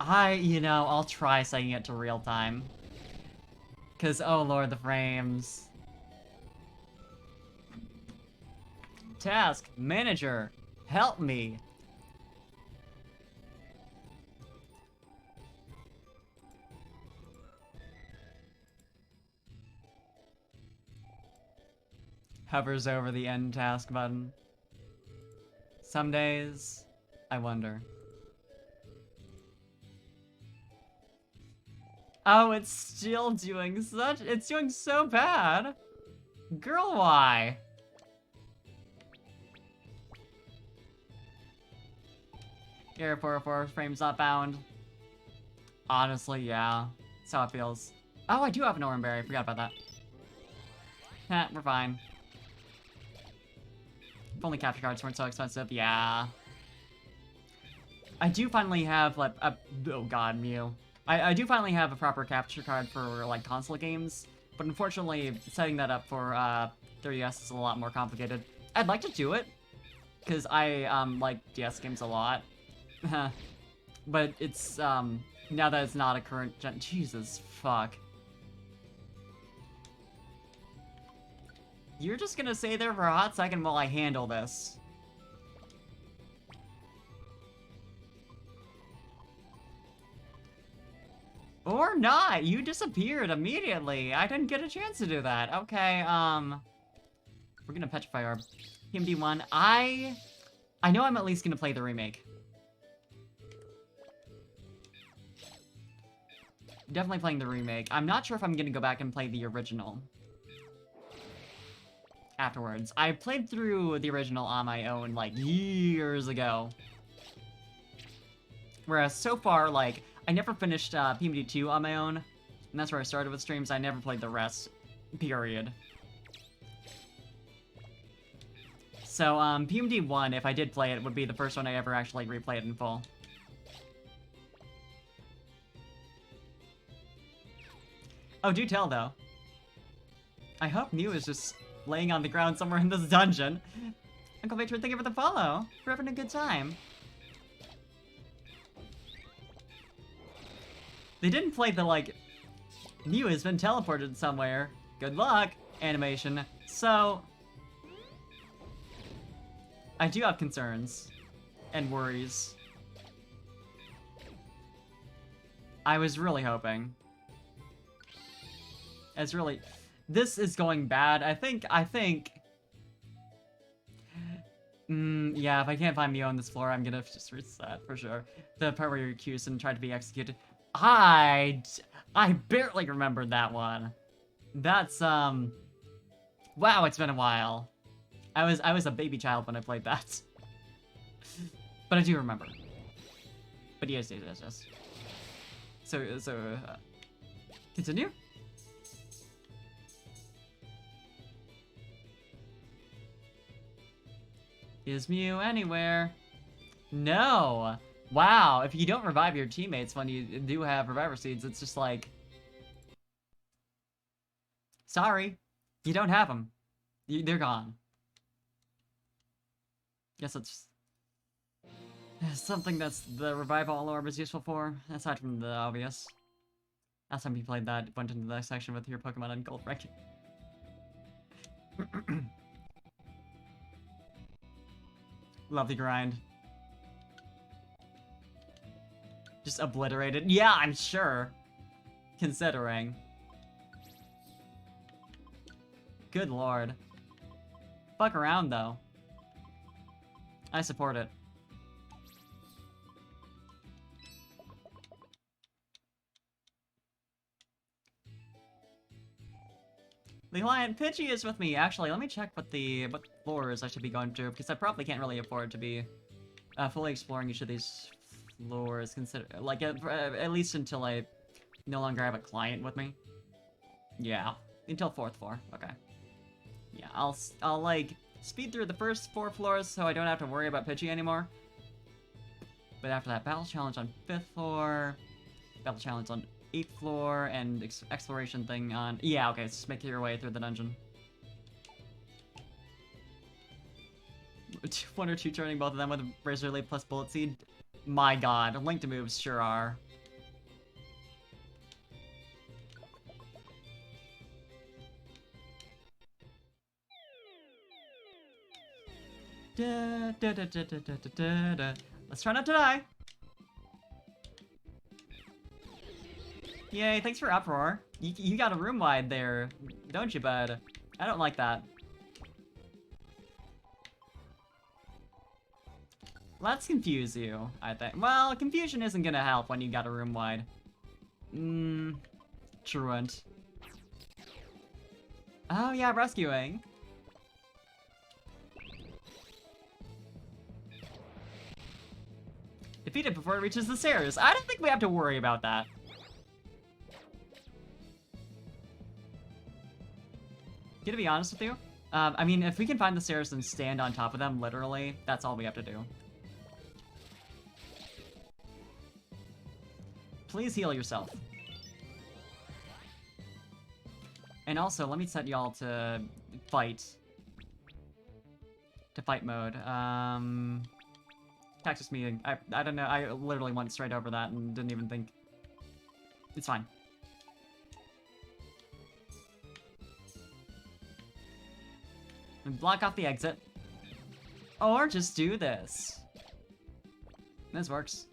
I'll try setting it to real time. Cause, oh lord, the frames. Task manager, help me. Hovers over the end task button. Some days, I wonder. Oh, it's still doing it's doing so bad. Girl, why? Error 404, frames not bound. Honestly, yeah. That's how it feels. Oh, I do have an Oran Berry. I forgot about that. Heh, we're fine. If only capture cards weren't so expensive, yeah. I do finally have, like, oh god, Mew. I do finally have a proper capture card for, like, console games, but unfortunately, setting that up for, 3DS is a lot more complicated. I'd like to do it, because I, like DS games a lot. But it's, now that it's not a current gen- Jesus, fuck. You're just gonna stay there for a hot second while I handle this. Or not! You disappeared immediately! I didn't get a chance to do that. Okay, we're gonna Petrify Orb. PMD1, I know I'm at least gonna play the remake. Definitely playing the remake. I'm not sure if I'm gonna go back and play the original afterwards. I played through the original on my own, like, years ago. Whereas, so far, like, I never finished PMD2 on my own, and that's where I started with streams. I never played the rest, period. So, PMD1, if I did play it, would be the first one I ever actually replayed in full. Oh, do tell, though. I hope Mew is just laying on the ground somewhere in this dungeon. Uncle Victor, thank you for the follow. We're having a good time. They didn't play the, like, Mew has been teleported somewhere. Good luck, animation. So, I do have concerns and worries. I was really hoping. It's really... This is going bad. I think... yeah, if I can't find Mew on this floor, I'm gonna just reset, for sure. The part where you're accused and tried to be executed. I barely remembered that one. That's, wow, it's been a while. I was a baby child when I played that. But I do remember. But yes. So, continue? Is Mew anywhere? No! Wow, if you don't revive your teammates when you do have Reviver Seeds, it's just like... Sorry, you don't have them. They're gone. Guess it's something that's the Revival Orb is useful for, aside from the obvious. Last time you played that, went into that section with your Pokemon on Gold Ranking. Love the grind. Just obliterated. Yeah, I'm sure. Considering. Good lord. Fuck around, though. I support it. The Lion Pidgey is with me. Actually, let me check what floors I should be going through, because I probably can't really afford to be fully exploring each of these floors. Like at least until I no longer have a client with me. Yeah, until 4th floor. Okay. Yeah, I'll like speed through the first 4 floors so I don't have to worry about Pidgey anymore. But after that, battle challenge on 5th floor, battle challenge on 8th floor, and exploration thing on... Yeah, okay, just make your way through the dungeon. 1 or 2 turning both of them with Razor Leaf plus Bullet Seed. My god, linked moves sure are. Let's try not to die. Yay, thanks for Uproar. You got a room wide there, don't you, bud? I don't like that. Let's confuse you, I think. Well, confusion isn't gonna help when you got a room wide. Truant. Oh yeah, rescuing. Defeat it before it reaches the stairs. I don't think we have to worry about that. To be honest with you, I mean, if we can find the stairs and stand on top of them, literally, that's all we have to do. Please heal yourself. And also, let me set y'all to fight. To fight mode. Cactus meeting. I don't know, I literally went straight over that and didn't even think. It's fine. And block off the exit. Or just do this. This works.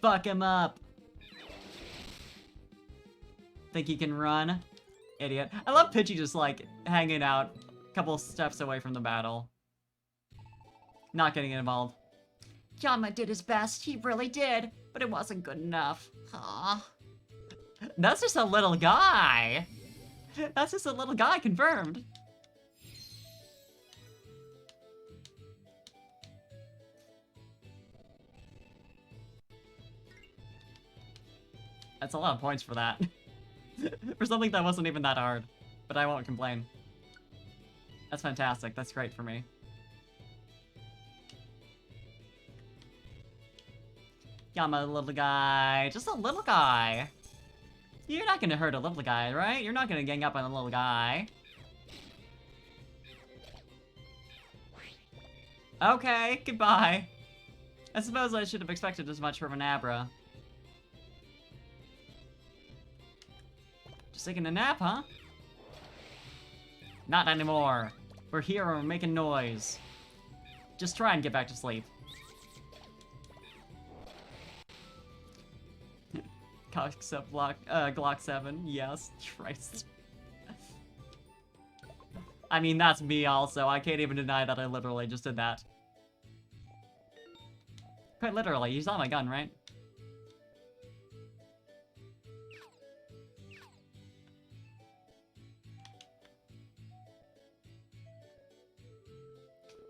Fuck him up. Think he can run? Idiot. I love Pidgey just like hanging out a couple steps away from the battle. Not getting involved. Yanma did his best, he really did, but it wasn't good enough. Aww. That's just a little guy. That's just a little guy, confirmed. That's a lot of points for that. For something that wasn't even that hard. But I won't complain. That's fantastic, that's great for me. Yanma, little guy. Just a little guy. You're not gonna hurt a little guy, right? You're not gonna gang up on a little guy. Okay, goodbye. I suppose I should have expected as much from an Abra. Just taking a nap, huh? Not anymore. We're here and we're making noise. Just try and get back to sleep. Cox up Glock 7, yes, Christ. I mean, that's me also. I can't even deny that I literally just did that. Quite literally, you saw my gun, right?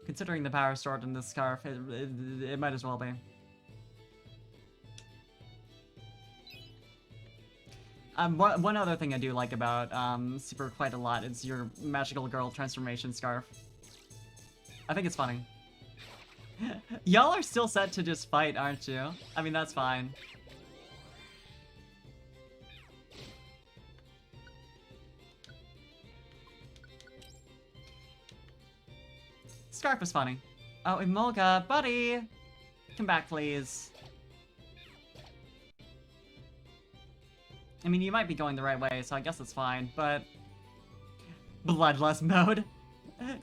Considering the power stored in this scarf, it might as well be. One other thing I do like about Super quite a lot is your magical girl transformation scarf. I think it's funny. Y'all are still set to just fight, aren't you? I mean, that's fine. Scarf is funny. Oh, Emolga, buddy! Come back, please. I mean, you might be going the right way, so I guess it's fine, but... Bloodlust mode?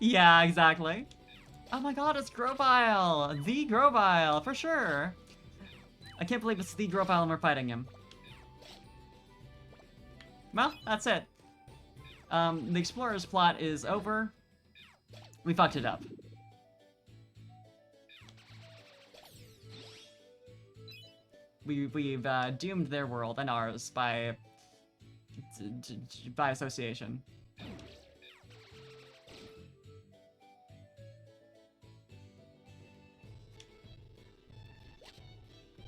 Yeah, exactly. Oh my god, it's Grovyle! The Grovyle, for sure! I can't believe it's the Grovyle and we're fighting him. Well, that's it. The Explorer's plot is over. We fucked it up. We've doomed their world and ours by association.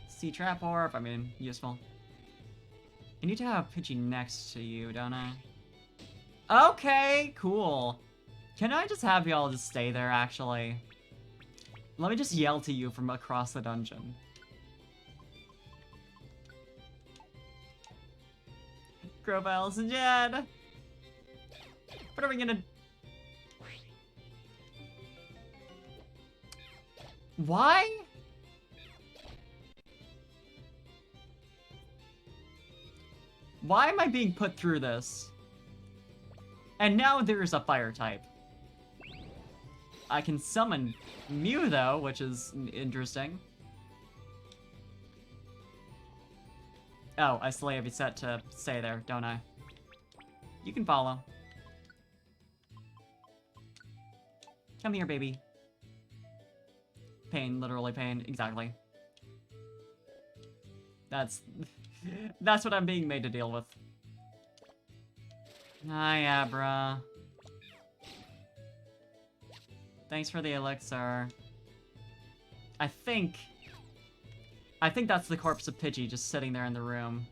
Sea Trap Orb, I mean, useful. I need to have Pidgey next to you, don't I? Okay, cool. Can I just have y'all just stay there, actually? Let me just yell to you from across the dungeon. Grovyle's dead! What are we gonna... Why? Why am I being put through this? And now there's a fire type. I can summon Mew though, which is interesting. Oh, I still have you set to stay there, don't I? You can follow. Come here, baby. Pain, literally pain, exactly. That's what I'm being made to deal with. Hi, Abra. Thanks for the elixir. I think that's the corpse of Pidgey just sitting there in the room.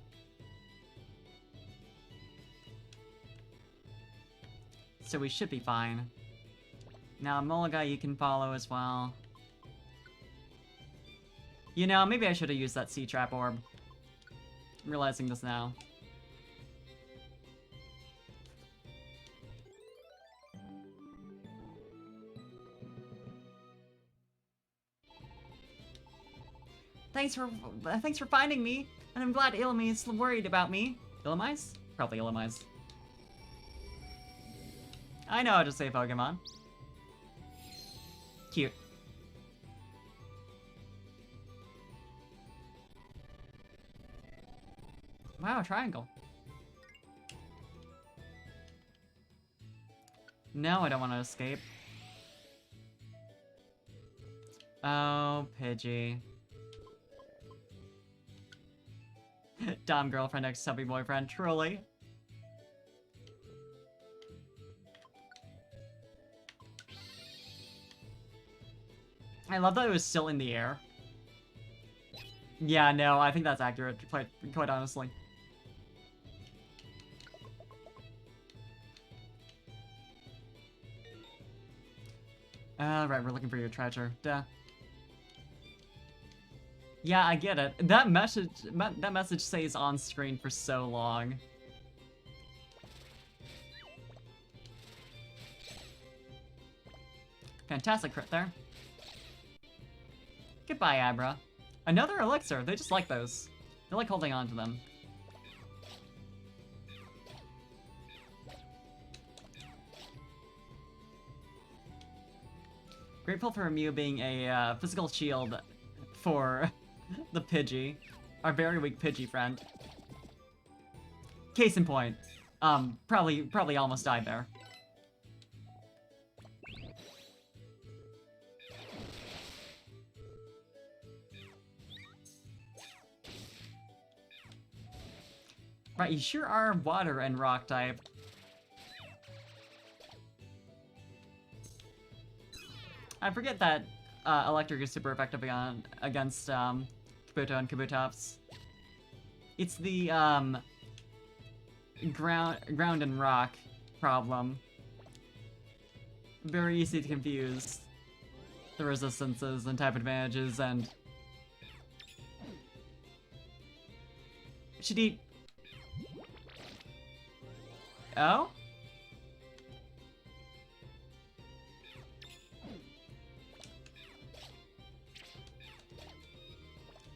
So we should be fine. Now, Molga, you can follow as well. You know, maybe I should have used that Sea Trap Orb. I'm realizing this now. Thanks for finding me, and I'm glad Illumise is worried about me. Illumise? Probably Illumise. I know how to say Pokemon. Cute. Wow, a triangle. No, I don't want to escape. Oh, Pidgey. Dom girlfriend, ex-subby boyfriend, truly. I love that it was still in the air. Yeah, no, I think that's accurate, quite honestly. Right, we're looking for your treasure. Duh. Yeah, I get it. That message stays on screen for so long. Fantastic crit there. Goodbye, Abra. Another elixir. They just like those. They like holding on to them. Grateful for Mew being a physical shield for the Pidgey. Our very weak Pidgey friend. Case in point. Probably almost died there. Right, you sure are water and rock type. I forget that electric is super effective against Kabuto and Kabutops. It's the ground and rock problem. Very easy to confuse the resistances and type advantages, and should eat. Oh?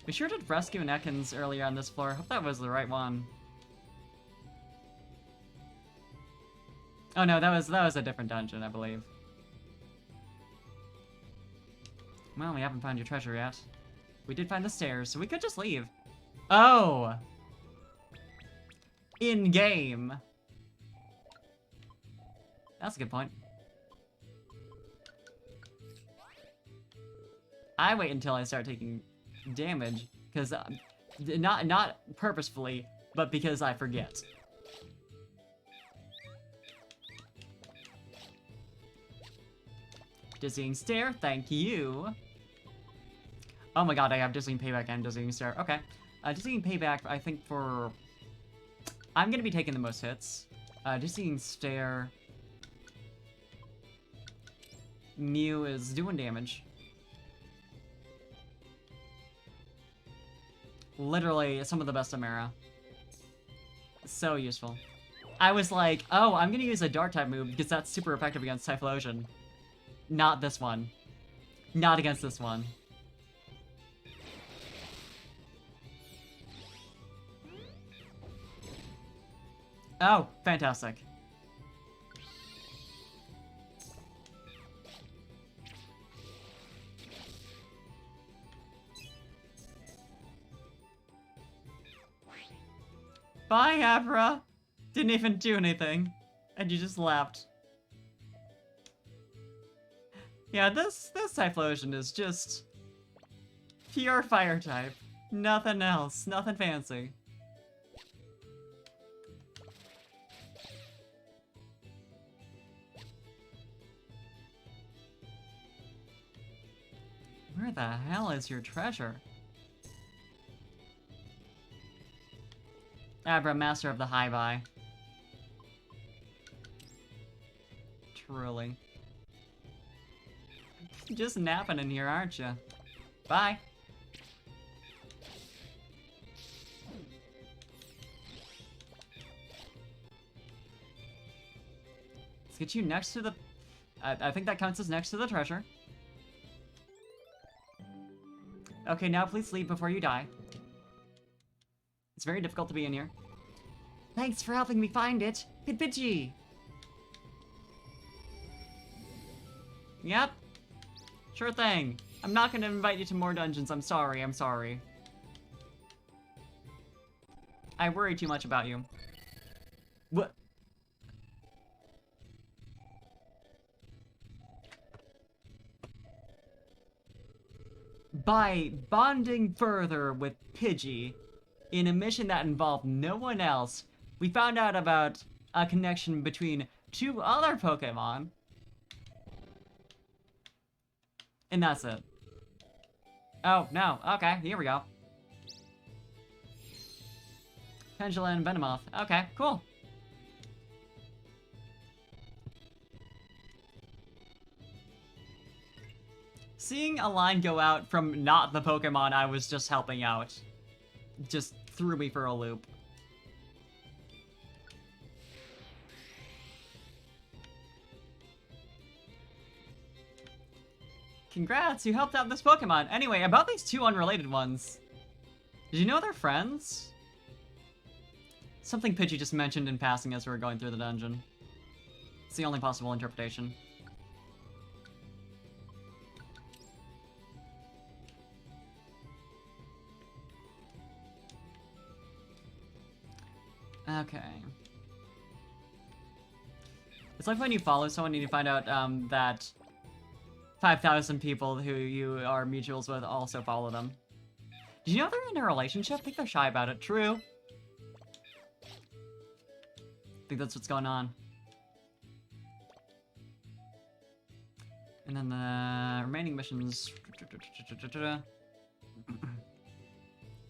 We sure did rescue an Ekans earlier on this floor. Hope that was the right one. Oh no, that was a different dungeon, I believe. Well, we haven't found your treasure yet. We did find the stairs, so we could just leave. Oh! In-game. That's a good point. I wait until I start taking damage, because not purposefully, but because I forget. Dizzying Stare, thank you. Oh my god, I have Dizzying Payback and Dizzying Stare. Okay. Dizzying Payback, I think for... I'm gonna be taking the most hits. Dizzying Stare... Mew is doing damage. Literally, some of the best Amara. So useful. I was like, oh, I'm gonna use a Dark-type move because that's super effective against Typhlosion. Not this one. Not against this one. Oh, fantastic. Bye, Abra! Didn't even do anything. And you just left. Yeah, this Typhlosion is just... pure fire type. Nothing else. Nothing fancy. Where the hell is your treasure? Abra, master of the high-buy. Truly. Just napping in here, aren't you? Bye. Let's get you next to the... I think that counts as next to the treasure. Okay, now please leave before you die. It's very difficult to be in here. Thanks for helping me find it, Pidgey. Yep. Sure thing. I'm not gonna invite you to more dungeons. I'm sorry. I'm sorry. I worry too much about you. What? By bonding further with Pidgey in a mission that involved no one else, we found out about a connection between two other Pokemon. And that's it. Oh, no. Okay, here we go. Pendula and Venomoth. Okay, cool. Seeing a line go out from not the Pokemon I was just helping out just threw me for a loop. Congrats, you helped out this Pokemon. Anyway, about these two unrelated ones. Did you know they're friends? Something Pidgey just mentioned in passing as we were going through the dungeon. It's the only possible interpretation. Okay. It's like when you follow someone and you find out that 5,000 people who you are mutuals with also follow them. Did you know they're in a relationship? I think they're shy about it. True. I think that's what's going on. And then the remaining missions.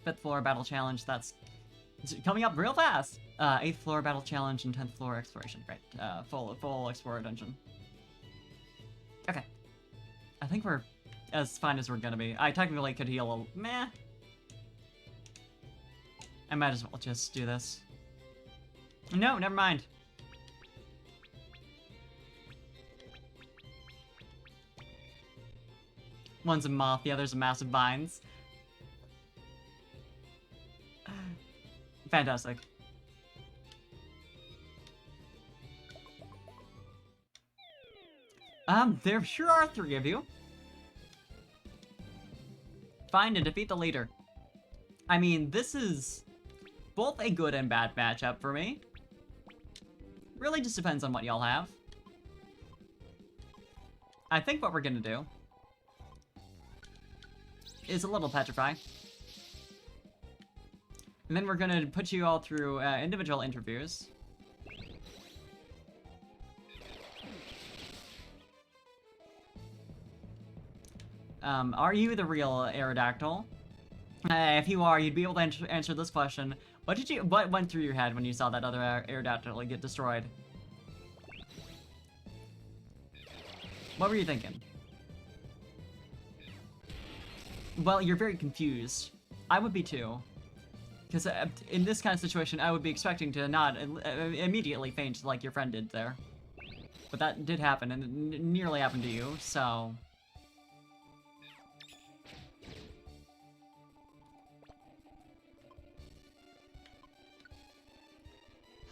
5th floor battle challenge. That's coming up real fast. 8th floor battle challenge and 10th floor exploration. Right. Full explorer dungeon. Okay. I think we're as fine as we're gonna be. I technically could heal a... meh. I might as well just do this. No, never mind. One's a moth, the other's a massive vines. Fantastic. There sure are 3 of you. Find and defeat the leader. I mean, this is both a good and bad matchup for me. Really just depends on what y'all have. I think what we're gonna do is a little petrify. And then we're gonna put you all through individual interviews. Are you the real Aerodactyl? If you are, you'd be able to answer this question. What went through your head when you saw that other Aerodactyl get destroyed? What were you thinking? Well, you're very confused. I would be too. Because in this kind of situation, I would be expecting to not immediately faint like your friend did there. But that did happen, and it nearly happened to you, so...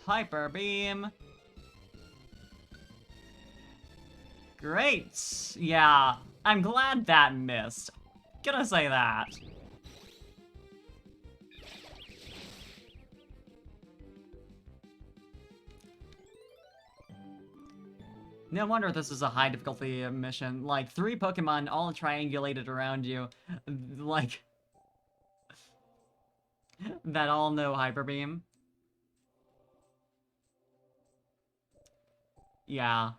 Hyper Beam! Great! Yeah, I'm glad that missed. Gonna say that. No wonder this is a high difficulty mission. Like, 3 Pokemon all triangulated around you. Like... that all know Hyper Beam. Yeah.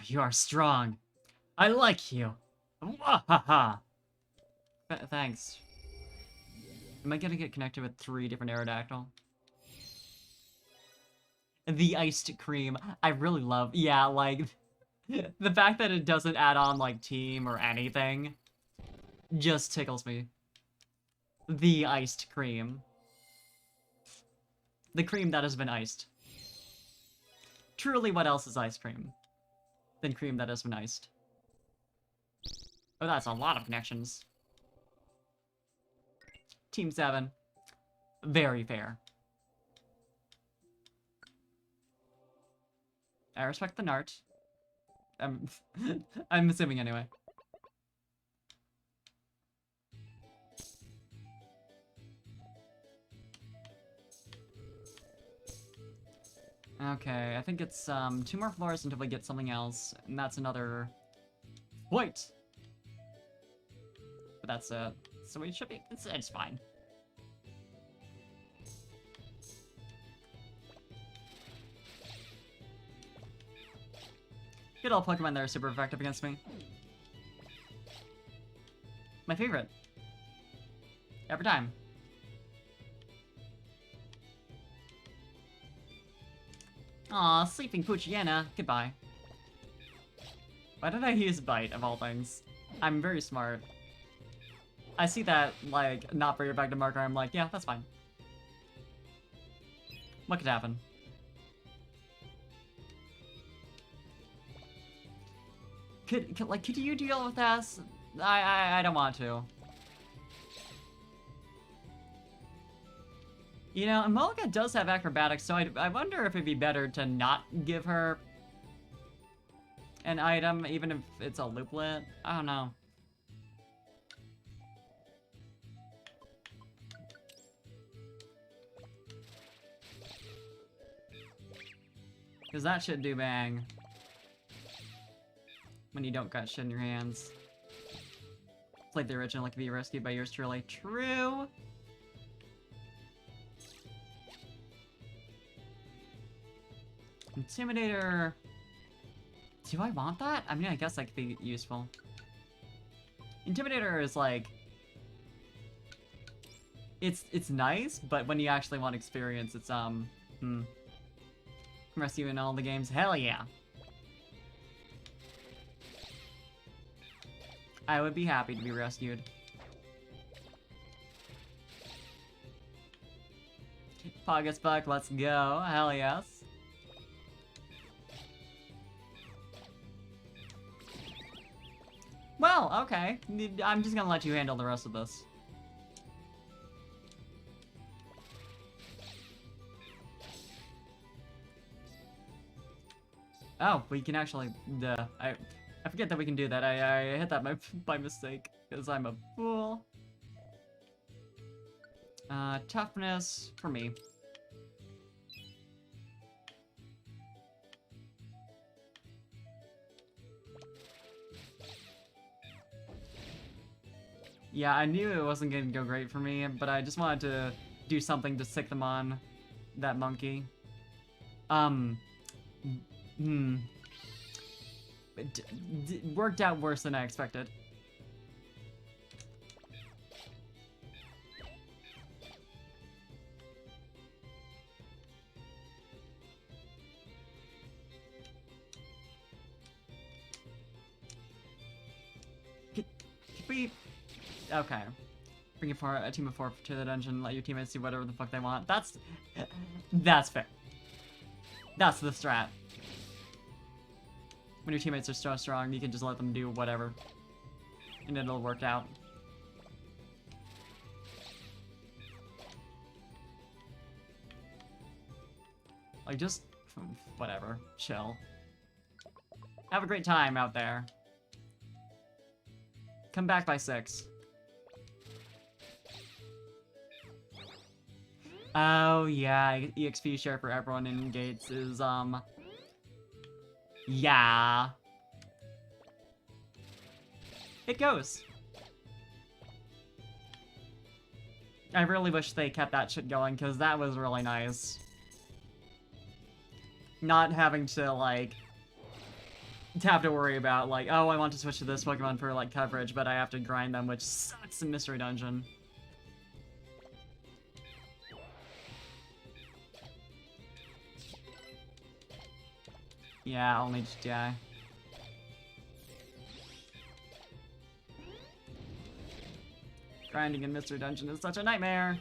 You are strong. I like you. Wahaha. Thanks. Am I gonna get connected with 3 different Aerodactyl? The iced cream. I really love... yeah, like... the fact that it doesn't add on, like, team or anything just tickles me. The iced cream. The cream that has been iced. Truly, what else is ice cream than cream that has been iced? Oh, that's a lot of connections. Team 7. Very fair. I respect the Nart. I'm assuming anyway. Okay, I think it's 2 more floors until we get something else, and that's another... wait! But that's it. So we should be... it's fine. Good old Pokemon that are super effective against me. My favorite. Every time. Aw, sleeping Poochyena. Goodbye. Why did I use bite, of all things? I'm very smart. I see that, like, not very effective marker, I'm like, yeah, that's fine. What could happen? Could you deal with this? I don't want to. You know, Emolga does have acrobatics, so I wonder if it'd be better to not give her an item, even if it's a looplet. I don't know. Because that should do bang. When you don't got shit in your hands. It's like the original, like, be rescued by yours truly. True! Intimidator... Do I want that? I mean, I guess that could be useful. Intimidator is like... It's nice, but when you actually want experience, it's, Rescue in all the games? Hell yeah! I would be happy to be rescued. Pogus Buck, let's go. Hell yes. Well, okay. I'm just gonna let you handle the rest of this. Oh, we can actually... I forget that we can do that. I hit that by mistake, because I'm a fool. Toughness for me. Yeah, I knew it wasn't going to go great for me, but I just wanted to do something to sick them on that monkey. It worked out worse than I expected. Could we... Okay. Bring a team of 4 to the dungeon, let your teammates do whatever the fuck they want. That's fair. That's the strat. When your teammates are so strong, you can just let them do whatever. And it'll work out. Like, just... whatever. Chill. Have a great time out there. Come back by 6. Oh, yeah. EXP share for everyone in Gates is, yeah. It goes. I really wish they kept that shit going, because that was really nice. Not having to, like, have to worry about, like, oh, I want to switch to this Pokemon for, like, coverage, but I have to grind them, which sucks in Mystery Dungeon. Yeah, only GTI. Grinding in Mystery Dungeon is such a nightmare.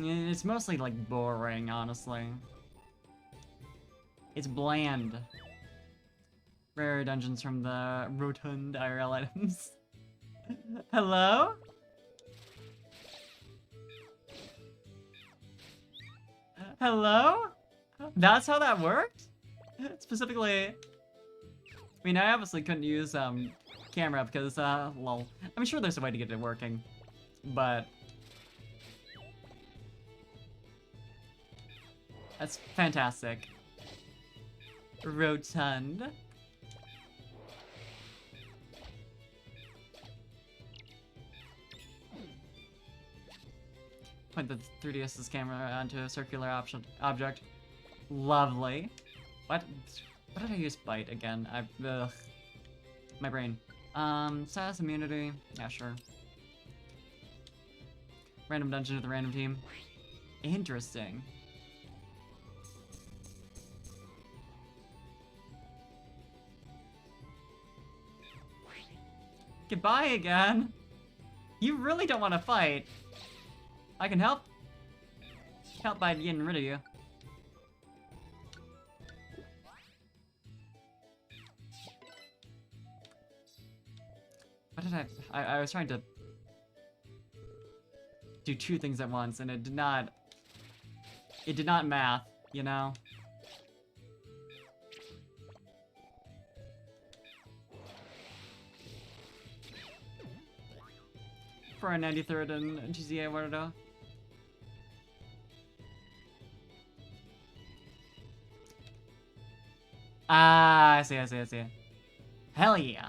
It's mostly, like, boring, honestly. It's bland. Rare dungeons from the Rotund IRL items. Hello? Hello? That's how that worked? Specifically... I mean, I obviously couldn't use, camera because, lol. I'm sure there's a way to get it working. But... that's fantastic. Rotund. Point the 3DS's camera onto a circular object. Lovely. What did I use bite again? Ugh. My brain. Status immunity. Yeah, sure. Random dungeon with a random team. Interesting. Goodbye again. You really don't want to fight. I can help. Help by getting rid of you. What did I was trying to do two things at once, and it did not math, you know? For a 93rd in GTA Waterdo. Ah, I see. Hell yeah.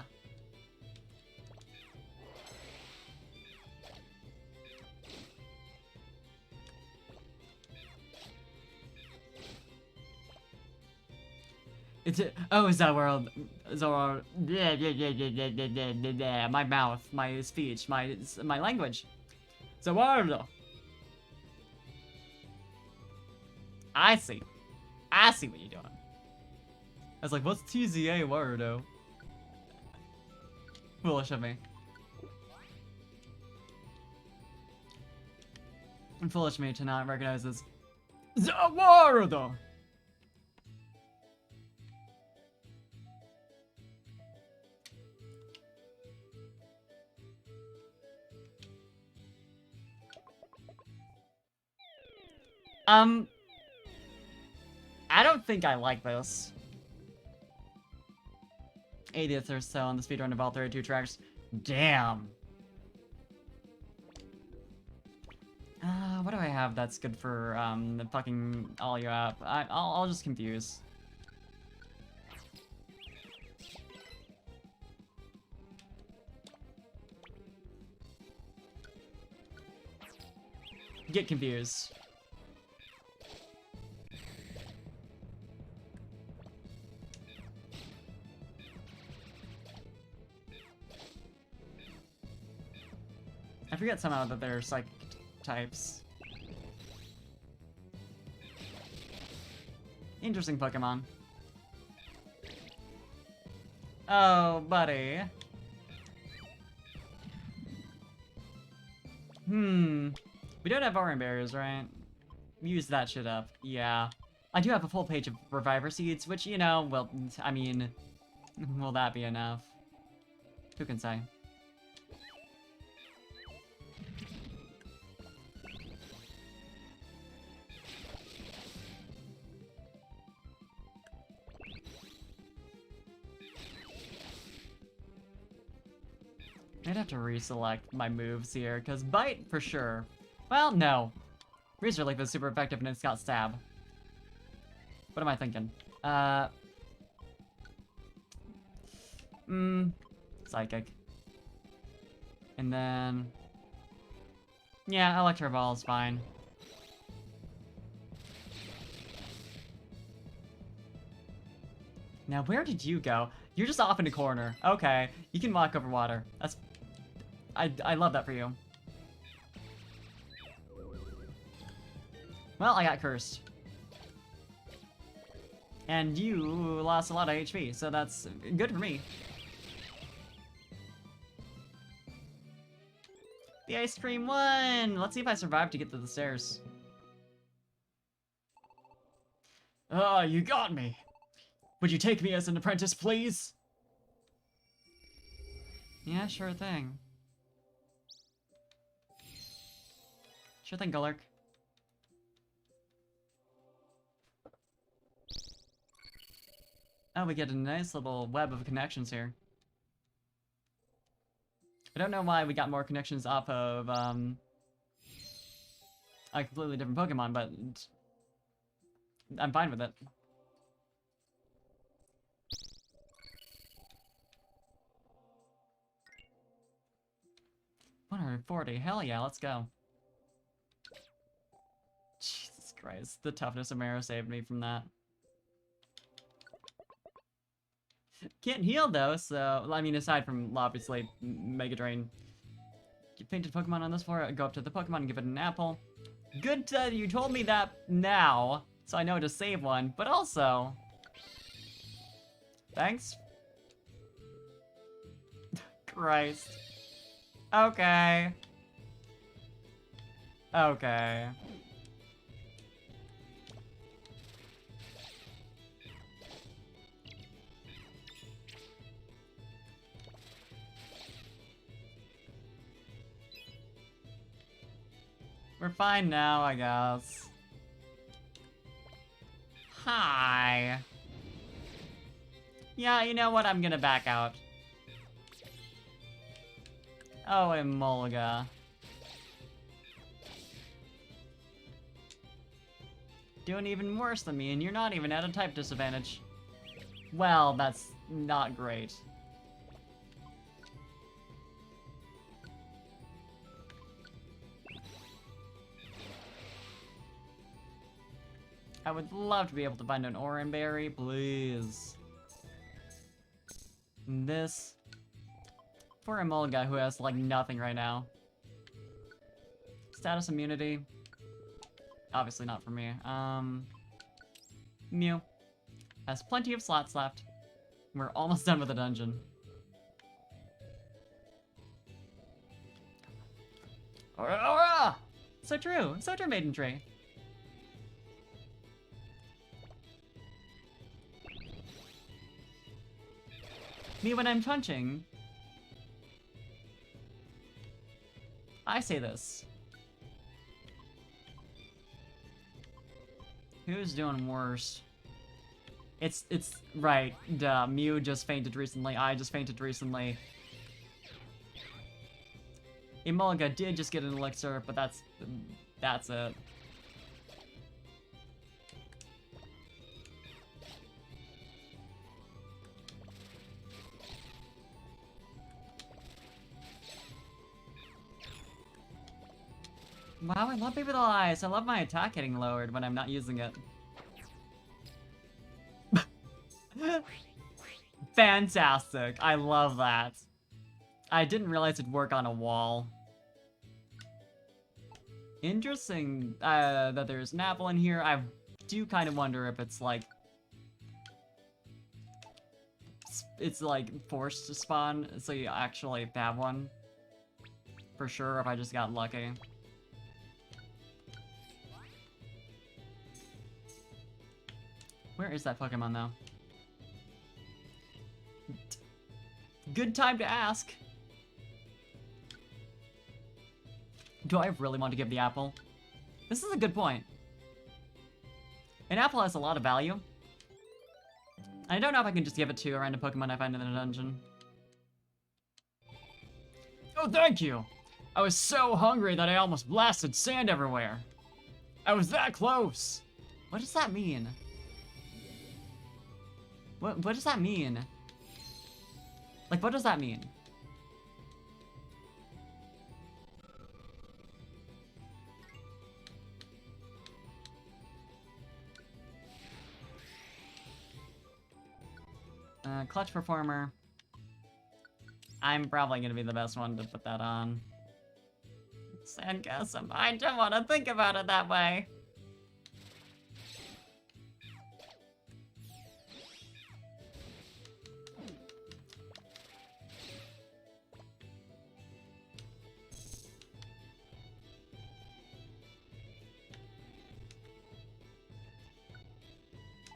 Oh, Zoroark. My mouth, my speech, my language. Zoroark. I see what you're doing. I was like, what's TZA Warudo? Foolish of me. And foolish of me to not recognize this. Warudo! I don't think I like this. 80th or so on the speedrun of all 32 tracks. Damn. What do I have that's good for, the fucking all you up? I'll just confuse. Get confused. I forget somehow that they're psychic types. Interesting Pokemon. Oh, buddy. We don't have Aurian Barriers, right? Use that shit up. Yeah. I do have a full page of Reviver Seeds, which, you know, well, I mean, will that be enough? Who can say? I'd have to reselect my moves here, because Bite for sure. Well, no. Razor Leaf is super effective and it's got Stab. What am I thinking? Psychic. And then... yeah, Electro Ball is fine. Now, where did you go? You're just off in a corner. Okay, you can walk over water. That's... I love that for you. Well, I got cursed. And you lost a lot of HP, so that's good for me. The ice cream won! Let's see if I survive to get to the stairs. Ah, you got me! Would you take me as an apprentice, please? Yeah, sure thing. Sure thing, Gullark. Oh, we get a nice little web of connections here. I don't know why we got more connections off of, a completely different Pokemon, but I'm fine with it. $140, hell yeah, let's go. Jesus Christ, the toughness of Marrow saved me from that. Can't heal though, so I mean, aside from obviously Mega Drain. Get fainted Pokemon on this floor. Go up to the Pokemon and give it an apple. Good that you told me that now, so I know to save one. But also, thanks. Christ. Okay. Okay. We're fine now, I guess. Hi. Yeah, you know what? I'm gonna back out. Oh, Emolga. Doing even worse than me, and you're not even at a type disadvantage. Well, that's not great. I would love to be able to find an Oran Berry, please. And this for Emolga, who has like nothing right now. Status immunity. Obviously not for me. Mew has plenty of slots left. We're almost done with the dungeon. Aura! So true, Maiden Tree. Me when I'm punching. I say this. Who's doing worse? It's right. Duh. Mew just fainted recently. I just fainted recently. Emolga did just get an elixir, but that's it. Wow, I love Baby Little Eyes. I love my attack getting lowered when I'm not using it. Fantastic. I love that. I didn't realize it'd work on a wall. Interesting that there's an apple in here. I do kind of wonder if it's like... It's like forced to spawn, so you actually have one. For sure, if I just got lucky. Where is that Pokemon, though? Good time to ask. Do I really want to give the apple? This is a good point. An apple has a lot of value. I don't know if I can just give it to a random Pokemon I find in the dungeon. Oh, thank you! I was so hungry that I almost blasted sand everywhere. I was that close! What does that mean? What does that mean? Like, what does that mean? Clutch Performer. I'm probably gonna be the best one to put that on. Sandgasm. I don't want to think about it that way.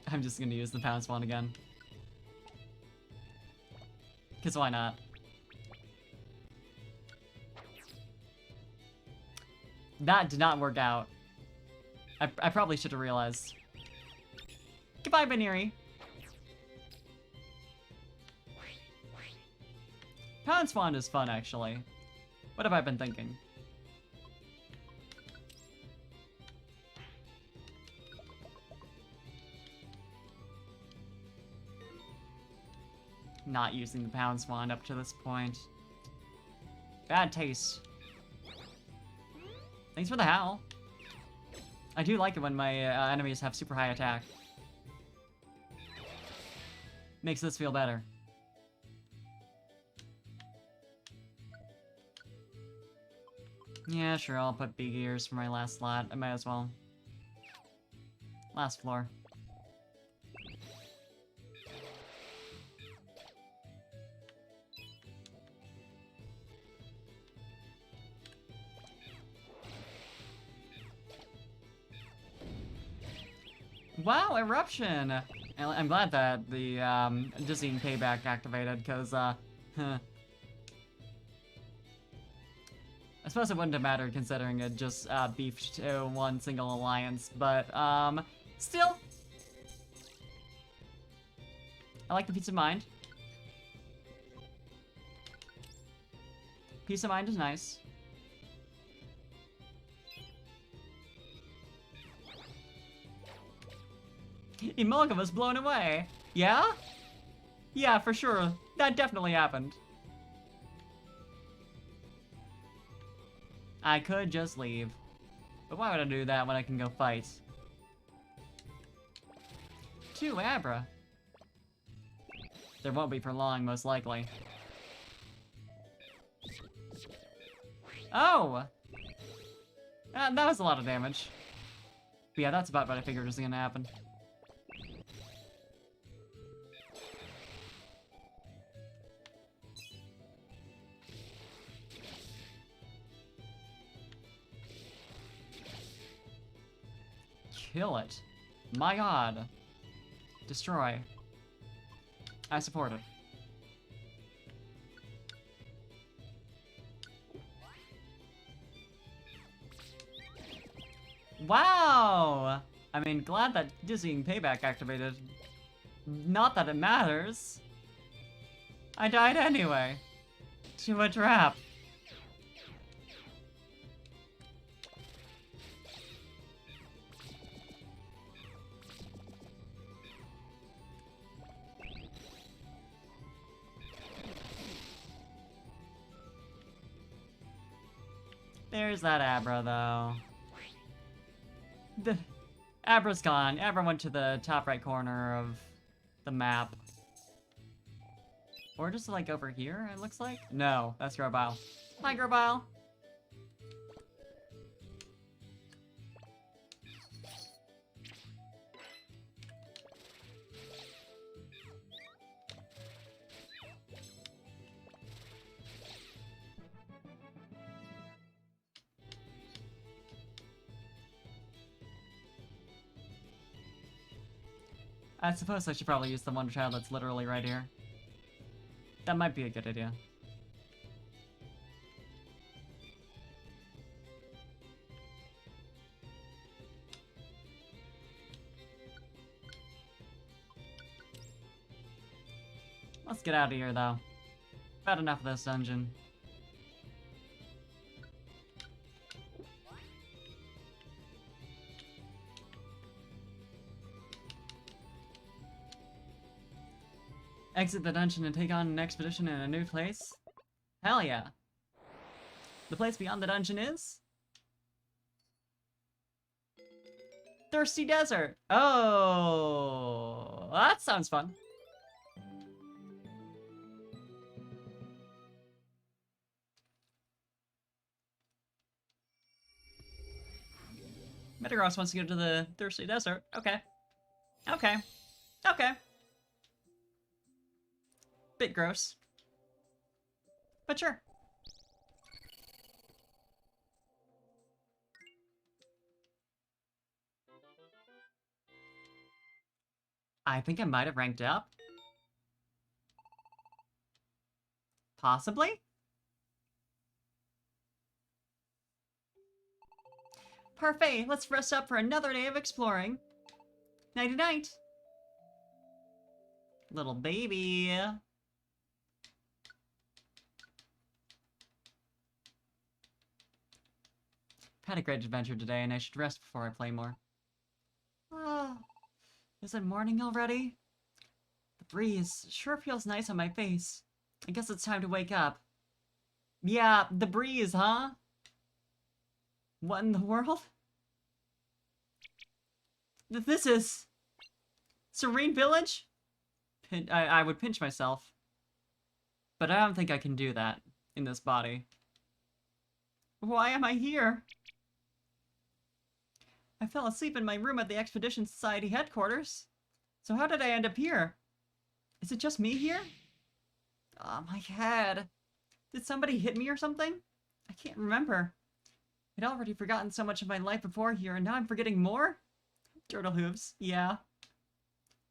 I'm just gonna use the Pounce Wand again. Because why not? That did not work out. I probably should have realized. Goodbye, Baneri. Pounce Wand is fun, actually. What have I been thinking? Not using the Pounce Wand up to this point. Bad taste. Thanks for the howl. I do like it when my enemies have super high attack. Makes this feel better. Yeah, sure, I'll put big ears for my last slot. I might as well. Last floor. Wow, eruption! I'm glad that the dizzying payback activated, because I suppose it wouldn't have mattered considering it just beefed to one single alliance, but still, I like the peace of mind. Peace of mind is nice. Emolga was blown away. Yeah? Yeah, for sure. That definitely happened. I could just leave. But why would I do that when I can go fight? 2 Abra. There won't be for long, most likely. Oh! That was a lot of damage. But yeah, that's about what I figured was gonna happen. Kill it. My god. Destroy. I support it. Wow! I mean, glad that dizzying payback activated. Not that it matters. I died anyway. To a trap. There's that Abra, though. The Abra's gone. Abra went to the top right corner of the map. Or just like over here, it looks like? No, that's Grobile. Hi, Grobile. I suppose I should probably use the Wonder Child that's literally right here. That might be a good idea. Let's get out of here, though. About enough of this dungeon. Exit the dungeon and take on an expedition in a new place? Hell yeah. The place beyond the dungeon is? Thirsty Desert! Oh, that sounds fun. Metagross wants to go to the Thirsty Desert. Okay. Okay. Okay. Bit gross. But sure. I think I might have ranked up. Possibly? Parfait, let's rest up for another day of exploring. Nighty-night. Little baby. Had a great adventure today, and I should rest before I play more. Oh, is it morning already? The breeze sure feels nice on my face. I guess it's time to wake up. Yeah, the breeze, huh? What in the world? This is... Serene Village? I would pinch myself. But I don't think I can do that in this body. Why am I here? I fell asleep in my room at the Expedition Society headquarters. So how did I end up here? Is it just me here? Oh, my head. Did somebody hit me or something? I can't remember. I'd already forgotten so much of my life before here, and now I'm forgetting more? Turtle hooves, yeah.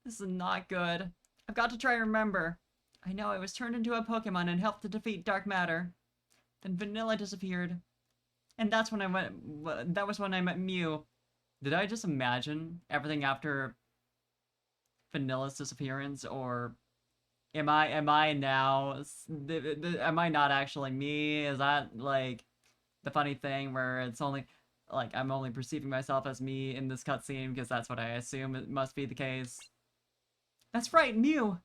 This is not good. I've got to try and remember. I know I was turned into a Pokemon and helped to defeat Dark Matter. Then Vanilla disappeared. And that was when I met Mew. Did I just imagine everything after Vanilla's disappearance, or am I now, am I not actually me? Is that, like, the funny thing where it's only, like, I'm only perceiving myself as me in this cutscene because that's what I assume it must be the case. That's right, Mew!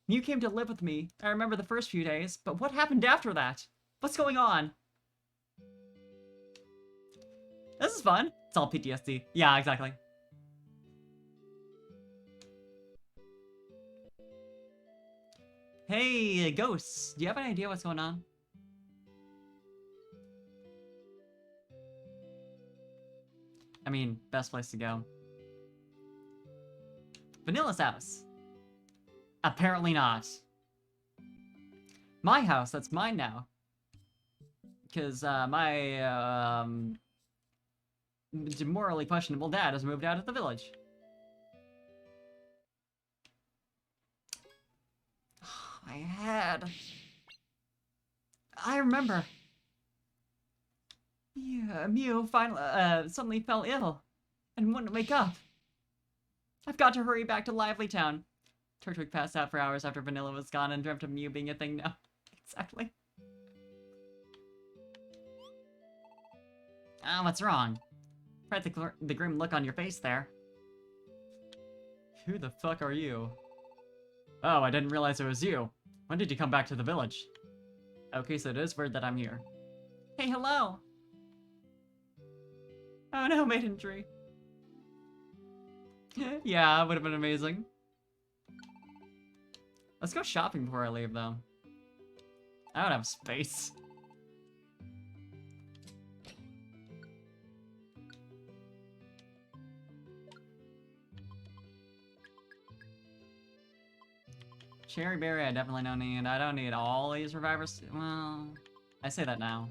Mew came to live with me. I remember the first few days, but what happened after that? What's going on? This is fun. It's all PTSD. Yeah, exactly. Hey, ghosts. Do you have any idea what's going on? I mean, best place to go. Vanilla's house. Apparently not. My house, that's mine now. Because, my, morally questionable dad has moved out of the village. My head. I remember. Yeah, Mew finally, suddenly fell ill and wouldn't wake up. I've got to hurry back to Lively Town. Turtwig passed out for hours after Vanilla was gone and dreamt of Mew being a thing now. Exactly. Ah, what's wrong? Right, the grim look on your face there. Who the fuck are you? Oh, I didn't realize it was you. When did you come back to the village? Okay, so it is weird that I'm here. Hey, hello! Oh no, Maiden Tree. Yeah, it would have been amazing. Let's go shopping before I leave, though. I don't have space. Cherry Berry I definitely don't need. I don't need all these revivers. Well, I say that now.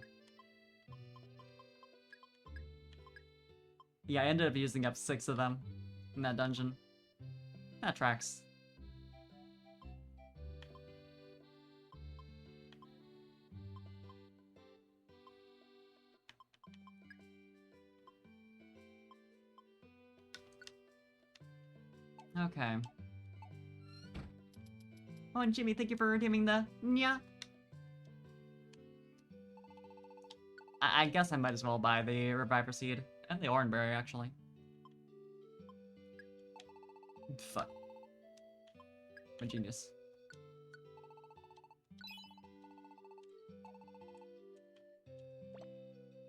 Yeah, I ended up using up 6 of them in that dungeon. That tracks. Okay. Oh, and Jimmy, thank you for redeeming the nya. I guess I might as well buy the Reviver Seed. And the Oranberry, actually. Fuck. I'm a genius.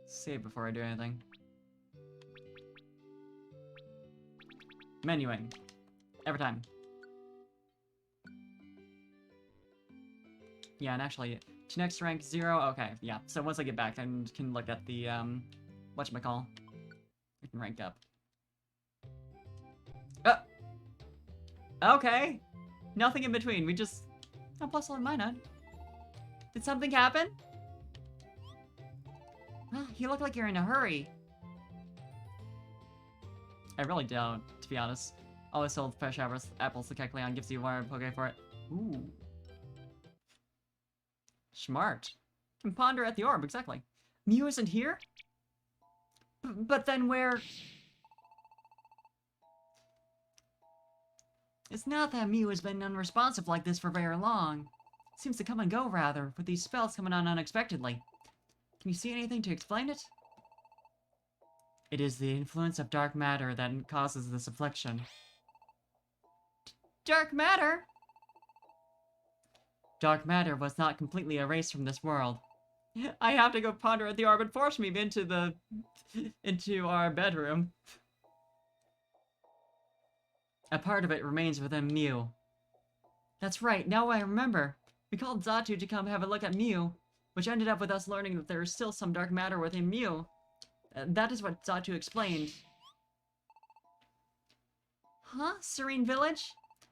Save before I do anything. Menuing. Every time. Yeah, and actually, to next rank 0, okay, yeah. So once I get back, I can look at the, whatchamacall. I can rank up. Okay! Nothing in between, we just... Oh, plus 1 minor. Did something happen? You look like you're in a hurry. I really don't, to be honest. Always sold fresh apples to Kecleon, gives you 1 Poke for it. Ooh. Smart. Can ponder at the orb, exactly. Mew isn't here? But then where... It's not that Mew has been unresponsive like this for very long. Seems to come and go, rather, with these spells coming on unexpectedly. Can you see anything to explain it? It is the influence of dark matter that causes this affliction. Dark matter? Dark matter was not completely erased from this world. I have to go ponder at the orb and force me into our bedroom. A part of it remains within Mew. That's right, now I remember. We called Xatu to come have a look at Mew, which ended up with us learning that there is still some dark matter within Mew. That is what Xatu explained. Huh? Serene Village?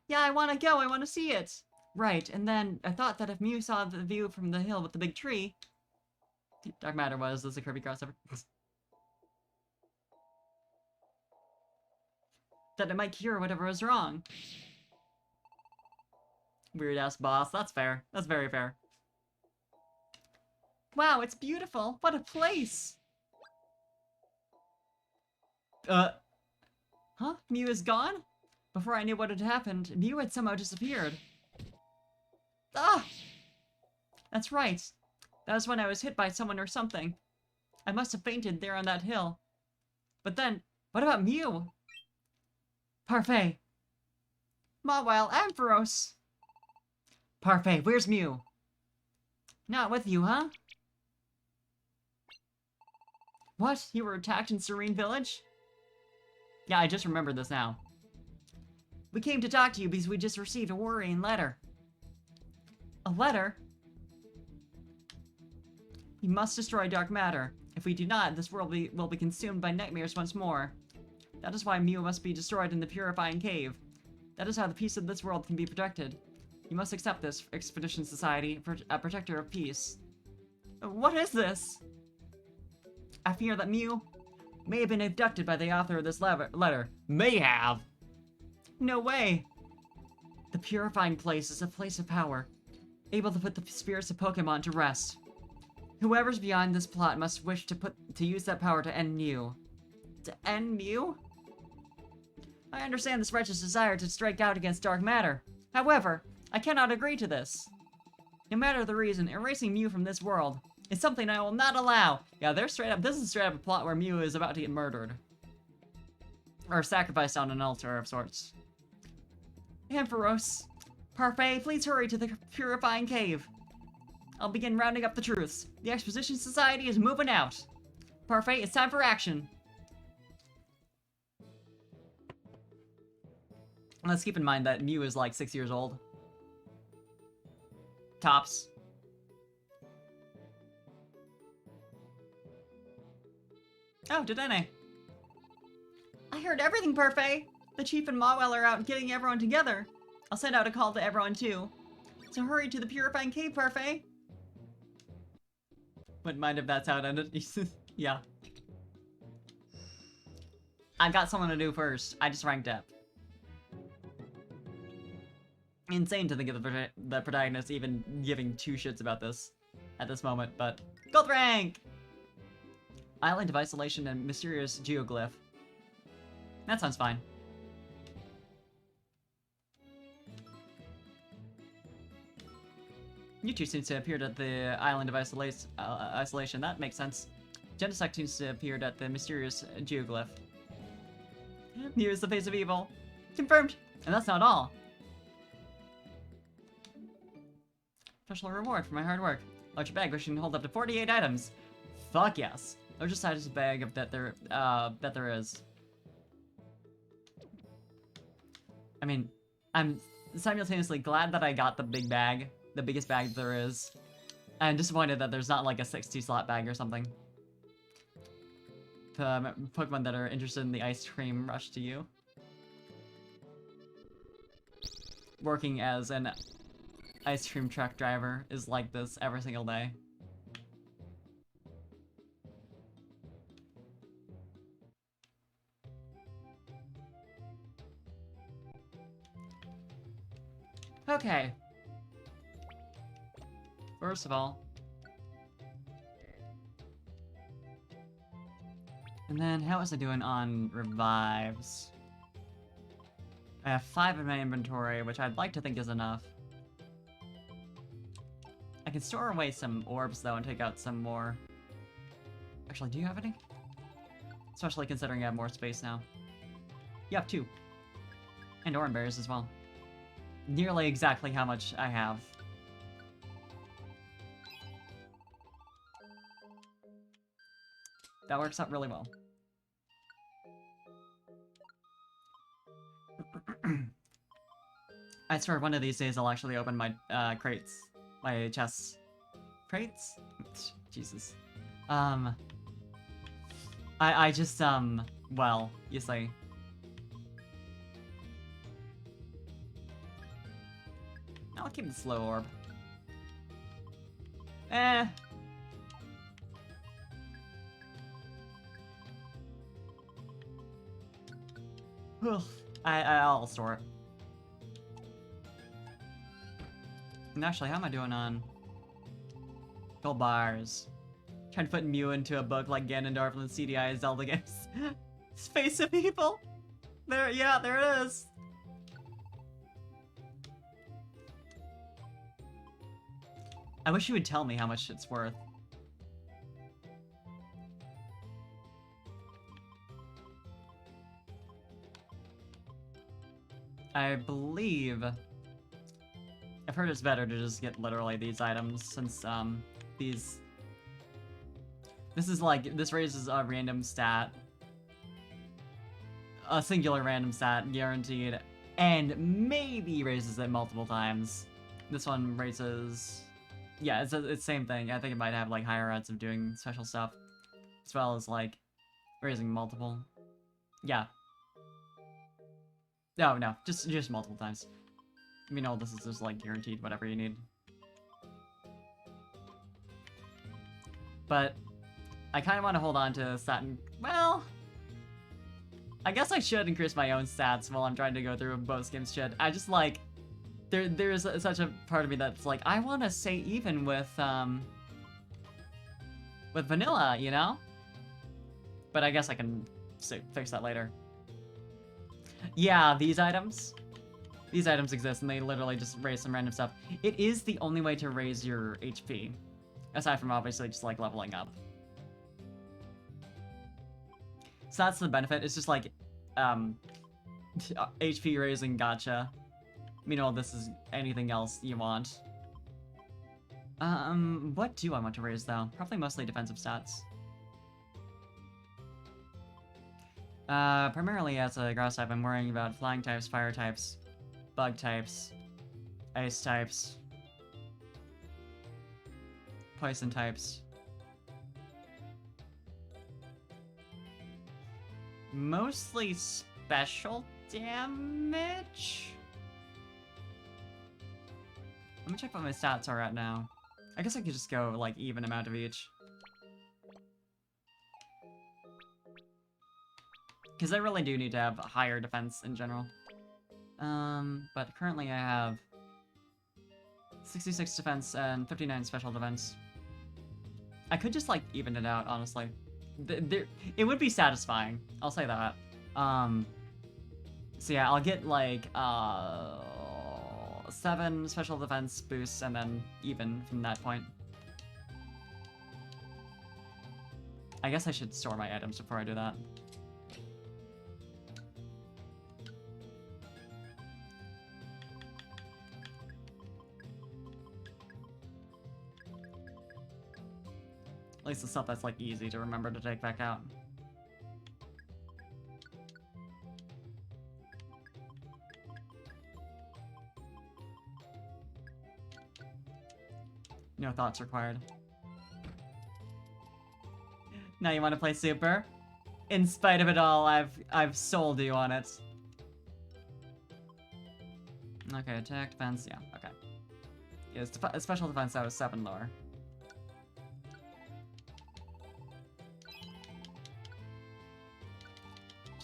Yeah, I want to go. I want to see it. Right, and then I thought that if Mew saw the view from the hill with the big tree... Dark matter was this a Kirby crossover? that it might cure whatever was wrong. Weird-ass boss. That's fair. That's very fair. Wow, it's beautiful. What a place! Huh? Mew is gone? Before I knew what had happened, Mew had somehow disappeared. Ah! That's right. That was when I was hit by someone or something. I must have fainted there on that hill. But then, what about Mew? Parfait. Mawile, Ampharos. Parfait, where's Mew? Not with you, huh? What? You were attacked in Serene Village? Yeah, I just remembered this now. We came to talk to you because we just received a worrying letter. A letter? We must destroy dark matter. If we do not, this world will be consumed by nightmares once more. That is why Mew must be destroyed in the Purifying Cave. That is how the peace of this world can be protected. You must accept this, Expedition Society, a protector of peace. What is this? I fear that Mew may have been abducted by the author of this letter. May have? No way! The Purifying Place is a place of power, able to put the spirits of Pokemon to rest. Whoever's behind this plot must wish to use that power to end Mew. To end Mew? I understand this wretch's desire to strike out against dark matter. However, I cannot agree to this. No matter the reason, erasing Mew from this world is something I will not allow. Yeah, they're straight up. This is straight up a plot where Mew is about to get murdered. Or sacrificed on an altar of sorts. Ampharos. Parfait, please hurry to the Purifying Cave. I'll begin rounding up the truths. The Exposition Society is moving out. Parfait, it's time for action. Let's keep in mind that Mew is like 6 years old. Tops. Oh, Dedenne. I heard everything, Parfait. The Chief and Mawile are out getting everyone together. I'll send out a call to everyone too. So hurry to the Purifying Cave, Parfait. Wouldn't mind if that's how it ended. Yeah. I've got something to do first. I just ranked up. Insane to think of the protagonist even giving two shits about this at this moment, but gold rank! Island of Isolation and Mysterious Geoglyph. That sounds fine. Mewtwo seems to have appeared at the Island of Isolation. That makes sense. Genesect seems to have appeared at the Mysterious Geoglyph. Mew is the face of evil. Confirmed! And that's not all. Special reward for my hard work. Large bag which can hold up to 48 items. Fuck yes. Largest size bag of that there is. I mean, I'm simultaneously glad that I got the big bag, the biggest bag there is. I'm disappointed that there's not like a 60 slot bag or something. Pokemon that are interested in the ice cream rush to you. Working as an ice cream truck driver is like this every single day. Okay. First of all. And then, how was I doing on revives? I have 5 in my inventory, which I'd like to think is enough. I can store away some orbs, though, and take out some more. Actually, do you have any? Especially considering I have more space now. You have 2. And orange berries as well. Nearly exactly how much I have. That works out really well. I swear one of these days I'll actually open my crates. My chests. crates? Jesus. I just, well, you see. I'll keep the slow orb. Eh. Ugh. I'll store it. And actually, how am I doing on gold bars? Trying to put Mew into a book like Ganondorf and the CDI Zelda games. Face of people. There, yeah, there it is. I wish you would tell me how much it's worth. I believe I've heard it's better to just get literally these items since this is like this raises a random stat, a singular random stat guaranteed, and maybe raises it multiple times. This one raises, yeah, it's the same thing. I think it might have like higher odds of doing special stuff, as well as like raising multiple. Yeah. No, just multiple times. I mean, all this is just like guaranteed whatever you need. But I kind of want to hold on to stat and, well, I guess I should increase my own stats while I'm trying to go through both games shit. I just like there's such a part of me that's like I want to stay even with vanilla, you know? But I guess I can fix that later. Yeah, these items exist and they literally just raise some random stuff. It is the only way to raise your HP, aside from obviously just like leveling up. So that's the benefit. It's just like HP raising gacha. Meanwhile, this is anything else you want. What do I want to raise though? Probably mostly defensive stats. Primarily as a grass type, I'm worrying about flying types, fire types, bug types, ice types, poison types. Mostly special damage? Let me check what my stats are at now. I guess I could just go, like, even amount of each. Because I really do need to have higher defense in general. But currently I have 66 defense and 59 special defense. I could just, like, even it out, honestly. It would be satisfying, I'll say that. So yeah, I'll get, like, 7 special defense boosts and then even from that point. I guess I should store my items before I do that. At least the stuff that's like easy to remember to take back out. No thoughts required. Now you want to play Super? In spite of it all, I've sold you on it. Okay, attack, defense, yeah, okay. Yeah, special defense, that was 7 lower.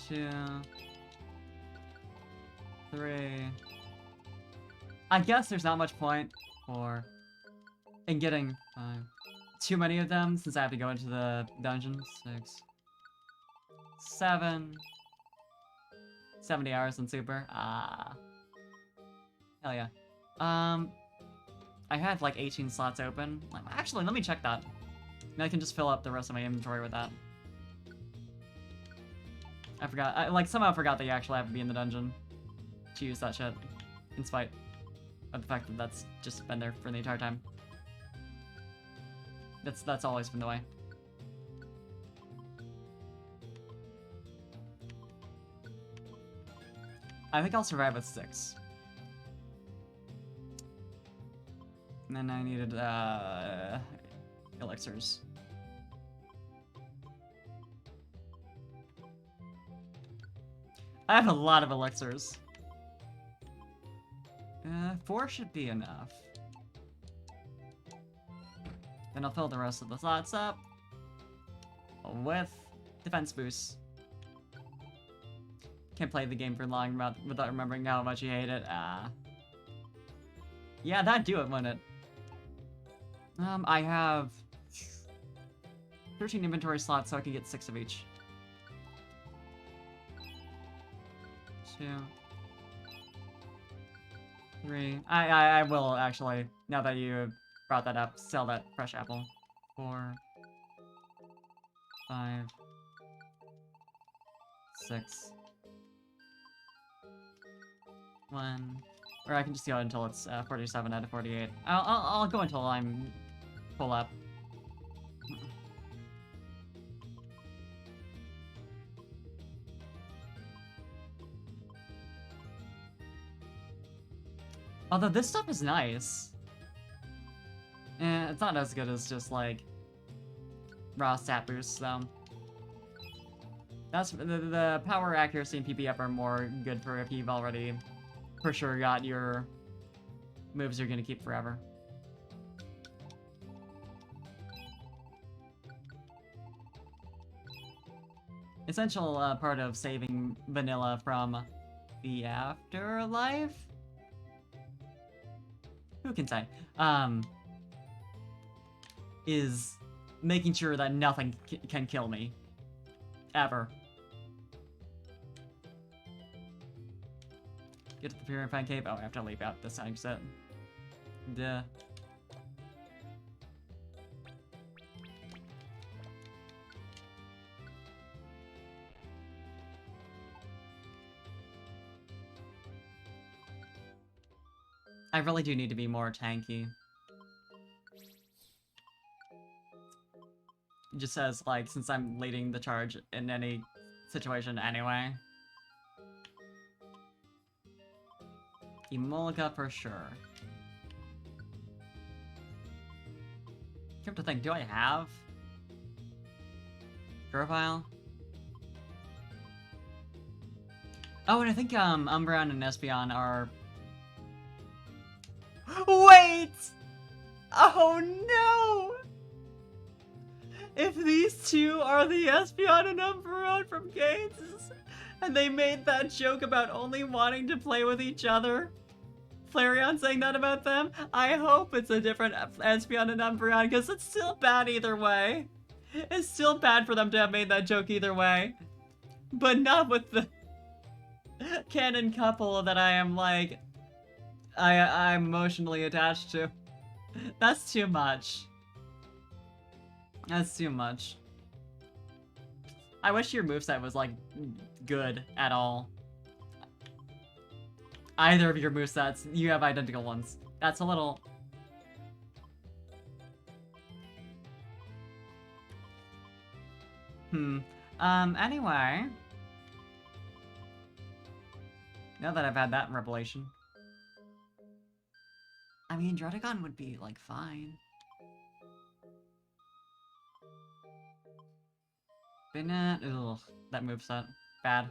Two, 3. I guess there's not much point for in getting 5. Too many of them since I have to go into the dungeon. 6, 7. 70 hours in Super. Ah. Hell yeah. I had like 18 slots open. Actually, let me check that. Now I can just fill up the rest of my inventory with that. I forgot. I like somehow forgot that you actually have to be in the dungeon to use that shit, in spite of the fact that that's just been there for the entire time. That's always been the way. I think I'll survive with 6. And then I needed, elixirs. I have a lot of elixirs. 4 should be enough. Then I'll fill the rest of the slots up with defense boosts. Can't play the game for long without remembering how much you hate it. Yeah, that'd do it, wouldn't it? I have 13 inventory slots, so I can get 6 of each. 2, 3. I will actually, now that you brought that up, sell that fresh apple. 4, 5, 6, 1. Or I can just go until it's 47 out of 48. I'll go until I'm full up. Although this stuff is nice. It's not as good as just like raw stat boosts, though. That's the power, accuracy, and PPF are more good for if you've already for sure got your moves you're gonna keep forever. Essential part of saving vanilla from the afterlife? Who can say? Is making sure that nothing can kill me. Ever. Get to the Purifying Cave. Oh, I have to leave out this exit. Duh. I really do need to be more tanky. It just says, like, since I'm leading the charge in any situation anyway. Emolica for sure. You have to think, do I have Grovyle? Oh, and I think Umbreon and Espeon are... Wait! Oh no! If these two are the Espeon and Umbreon from Kansas, and they made that joke about only wanting to play with each other, Flareon saying that about them, I hope it's a different Espeon and Umbreon, because it's still bad either way. It's still bad for them to have made that joke either way. But not with the canon couple that I am, like, I'm emotionally attached to. That's too much. That's too much. I wish your moveset was, like, good at all. Either of your movesets, you have identical ones. That's a little... Anyway. Now that I've had that revelation. I mean, Druddigon would be, like, fine. Banette, ugh, that moveset. Bad.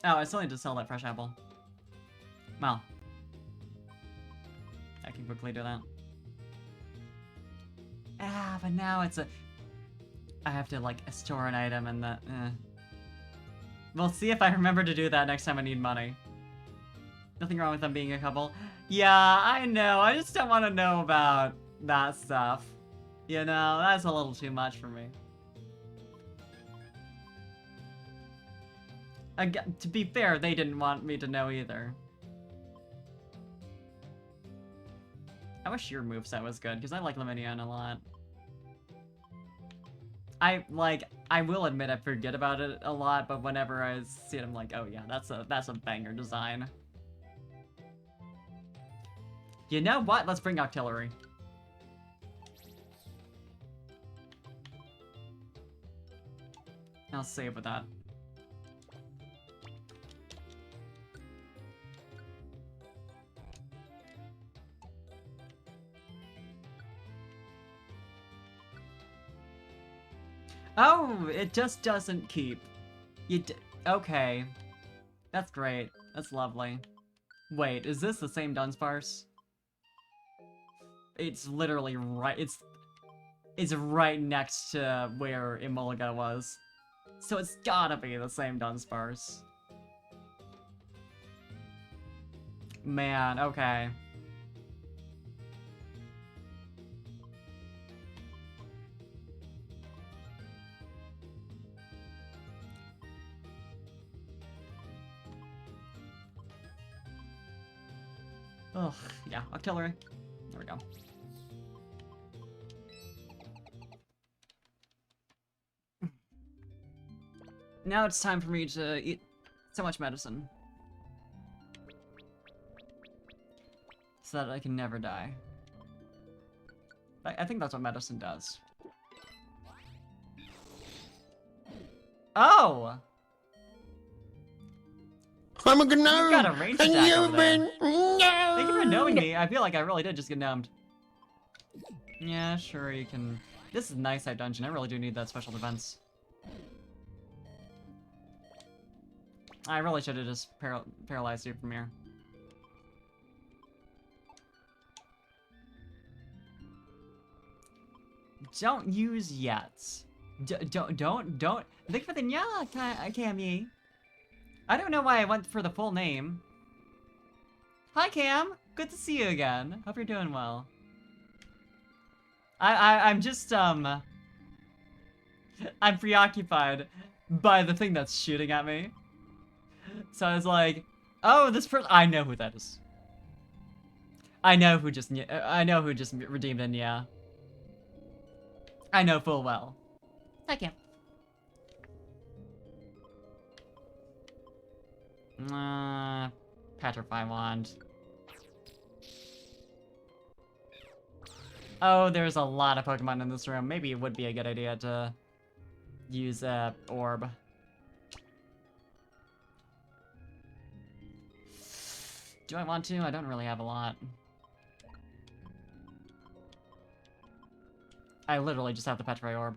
Oh, I still need to sell that fresh apple. Well. I can quickly do that. But now it's a... I have to, like, store an item and that, We'll see if I remember to do that next time I need money. Nothing wrong with them being a couple. Yeah, I know. I just don't want to know about that stuff. You know, that's a little too much for me. Again, to be fair, they didn't want me to know either. I wish your moveset was good, because I like Lumineon a lot. I will admit I forget about it a lot, but whenever I see it, I'm like, oh yeah, that's a banger design. You know what? Let's bring Octillery. I'll save with that. Oh, it just doesn't keep. Okay. That's great. That's lovely. Wait, is this the same Dunsparce? It's literally right. It's right next to where Emolga was. So it's gotta be the same Dunsparce. Man, okay. Ugh, yeah, Octillery. There we go. Now it's time for me to eat so much medicine. So that I can never die. I think that's what medicine does. Oh! I'm a gnome. You've got a range and attack you've over there. been gnomed. Thank you for knowing me. I feel like I really did just get gnomed. Yeah, sure, you can... This is a nice type dungeon. I really do need that special defense. I really should have just paralyzed you from here. Don't use yet. Don't. Thank you for the nya, Cammy. I don't know why I went for the full name. Hi, Cam. Good to see you again. Hope you're doing well. I'm just, I'm preoccupied by the thing that's shooting at me. So I was like, oh, this person, I know who that is. I know who just redeemed in, yeah. I know full well. Hi, Cam. Petrify Wand. Oh, there's a lot of Pokemon in this room. Maybe it would be a good idea to use Orb. Do I want to? I don't really have a lot. I literally just have the Petrify Orb.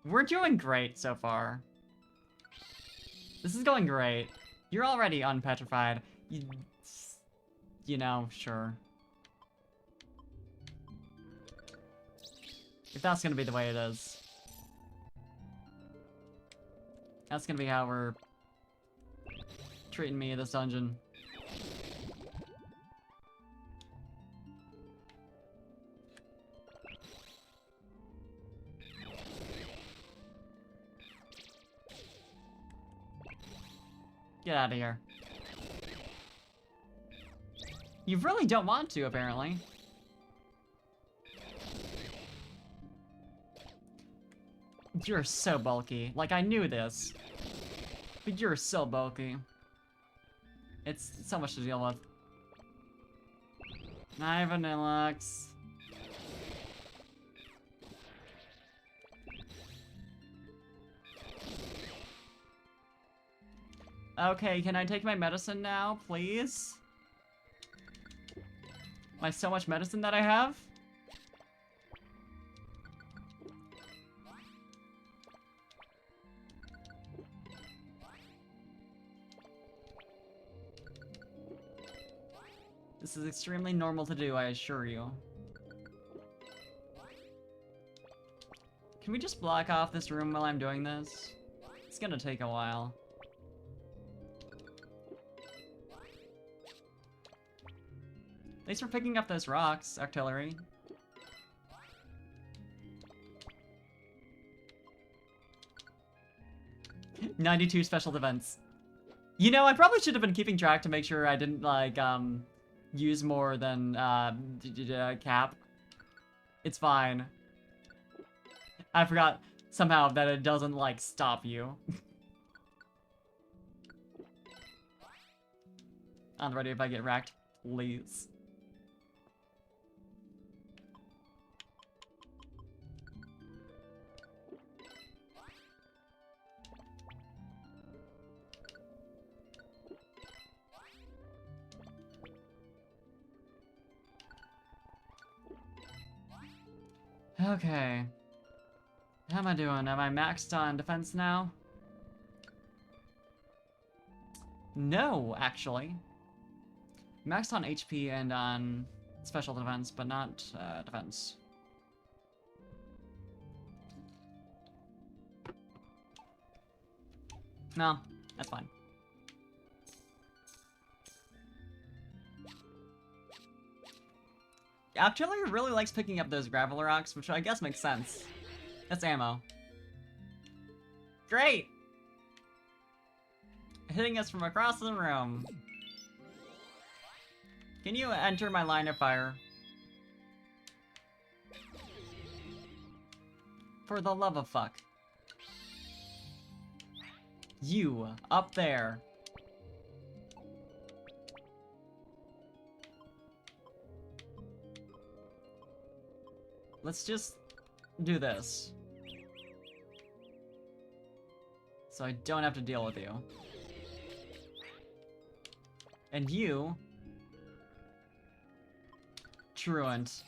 We're doing great so far. This is going great. You're already unpetrified. You know, sure. If that's gonna be the way it is. That's gonna be how we're treating me in this dungeon. Get out of here. You really don't want to, apparently. You're so bulky. Like, I knew this. But you're so bulky. It's so much to deal with. Hi, Vanillux. Okay, can I take my medicine now, please? My so much medicine that I have? This is extremely normal to do, I assure you. Can we just block off this room while I'm doing this? It's gonna take a while. Thanks for picking up those rocks, Octillery. "92 special defense." You know, I probably should have been keeping track to make sure I didn't, like, use more than, cap. It's fine. I forgot somehow that it doesn't, like, stop you. I'm ready if I get wrecked, please. Okay. How am I doing? Am I maxed on defense now? No, actually. Maxed on HP and on special defense, but not defense. No, that's fine. Actually, really likes picking up those gravel rocks, which I guess makes sense. That's ammo. Great! Hitting us from across the room. Can you enter my line of fire? For the love of fuck. You, up there. Let's just do this. So I don't have to deal with you. And you... Truant.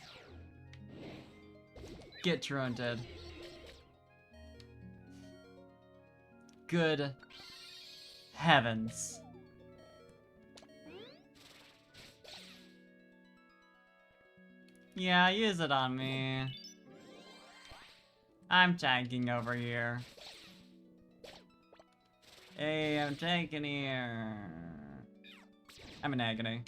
Get truanted. Good heavens. Yeah, use it on me. I'm tanking over here. Hey, I'm tanking here. I'm in agony.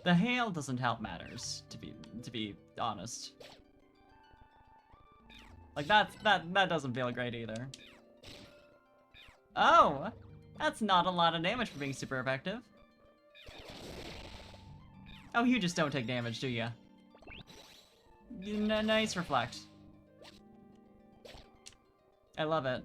The hail doesn't help matters, to be honest. Like that doesn't feel great either. Oh, that's not a lot of damage for being super effective. Oh, you just don't take damage, do ya? Nice reflect. I love it.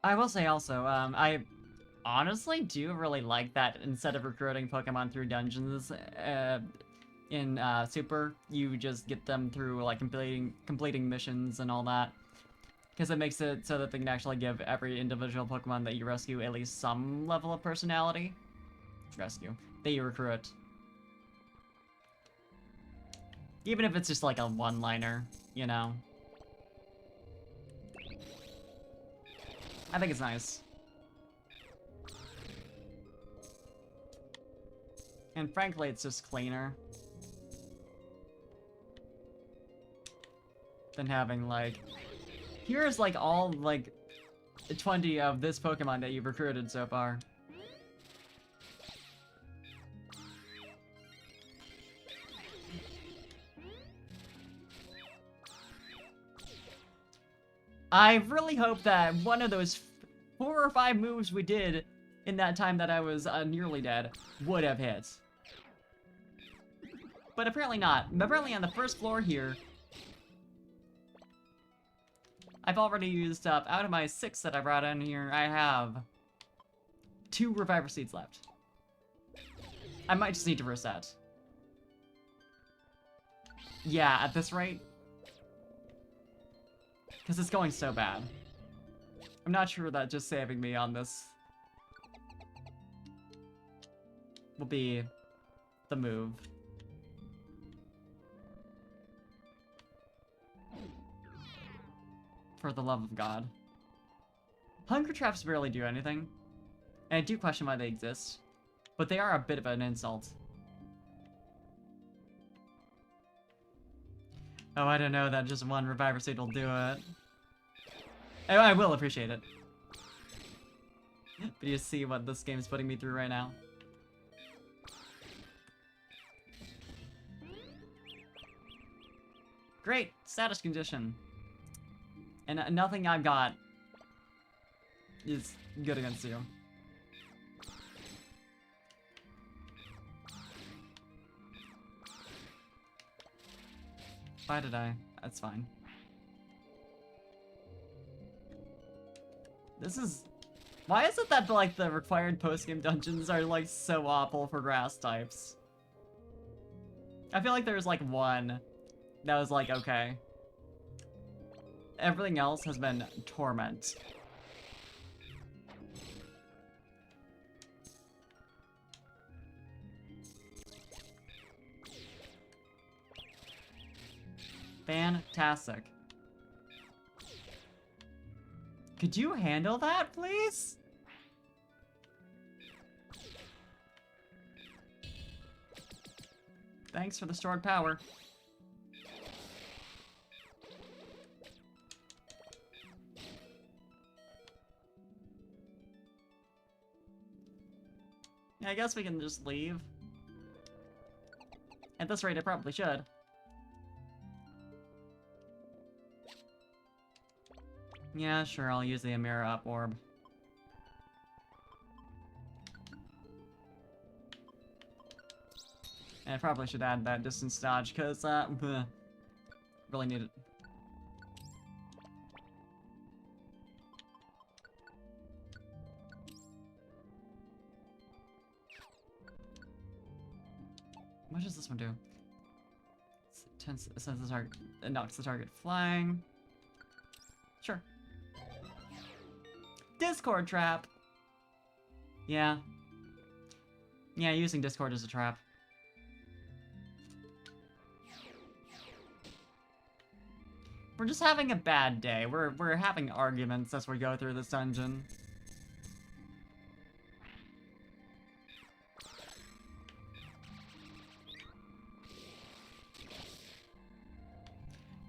I will say also, I honestly do really like that instead of recruiting Pokemon through dungeons, in Super, you just get them through like completing missions and all that. Because it makes it so that they can actually give every individual Pokemon that you rescue at least some level of personality. That you recruit. Even if it's just like a one-liner, you know? I think it's nice. And frankly, it's just cleaner than having, like... Here's, like, all, like, 20 of this Pokemon that you've recruited so far. I really hope that one of those 4 or 5 moves we did in that time that I was nearly dead would have hit. But apparently not. Apparently on the first floor here, I've already used up, out of my 6 that I brought in here, I have 2 Reviver Seeds left. I might just need to reset. Yeah, at this rate. Because it's going so bad. I'm not sure that just saving me on this will be the move. For the love of God. Hunger traps barely do anything. And I do question why they exist. But they are a bit of an insult. Oh, I don't know that just one Reviver Seed will do it. I will appreciate it. But you see what this game is putting me through right now. Great! Status condition. And nothing I've got is good against you. Why did I? That's fine. This is... Why is it that, like, the required post-game dungeons are, like, so awful for grass types? I feel like there's like one that was like, okay. Everything else has been torment. Fantastic. Could you handle that, please? Thanks for the stored power. Yeah, I guess we can just leave. At this rate, I probably should. Yeah, sure, I'll use the Amira Up Orb. And I probably should add that distance dodge, because, really need it. What does this one do? It says the target, it knocks the target flying. Sure. Discord trap! Yeah. Yeah, using Discord as a trap. We're just having a bad day. We're having arguments as we go through this dungeon.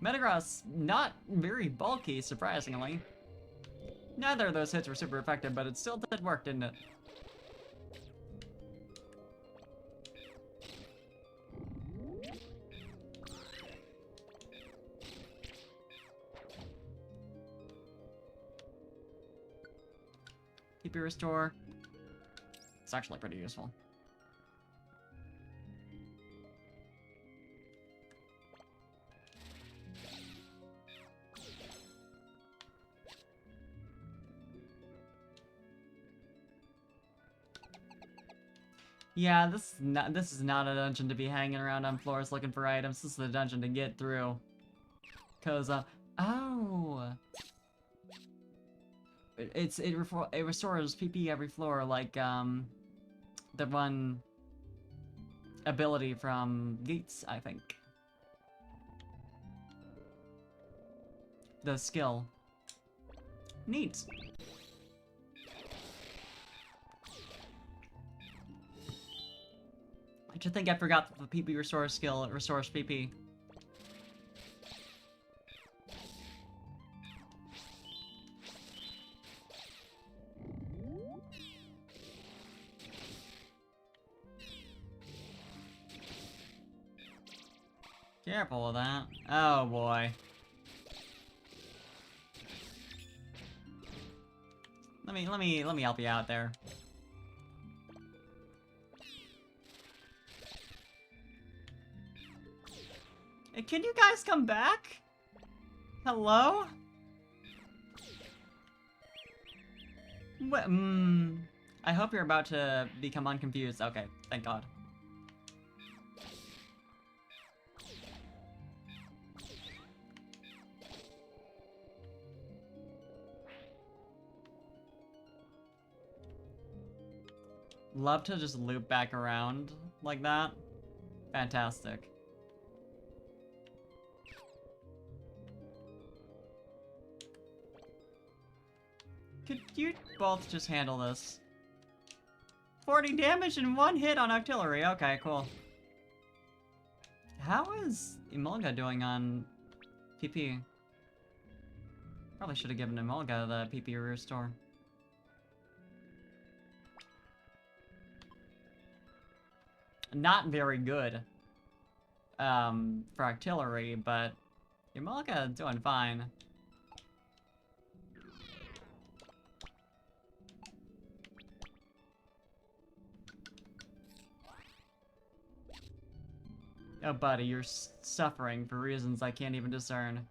Metagross, not very bulky, surprisingly. Neither of those hits were super effective, but it still did work, didn't it? PP Restore. It's actually pretty useful. Yeah, this is not a dungeon to be hanging around on floors looking for items. This is a dungeon to get through. Cause oh, it restores PP every floor like the one ability from Gates, I think. The skill. Neat. I just think I forgot that the PP restore skill restores PP. Careful with that. Oh boy. Let me help you out there. Hey, can you guys come back? Hello? What? I hope you're about to become unconfused. Okay, thank God. Love to just loop back around like that. Fantastic. Could you both just handle this? 40 damage in one hit on Octillery. Okay, cool. How is Emolga doing on PP? Probably should have given Emolga the PP restore. Not very good for Octillery, but Emolga doing fine. Oh, buddy, you're suffering for reasons I can't even discern.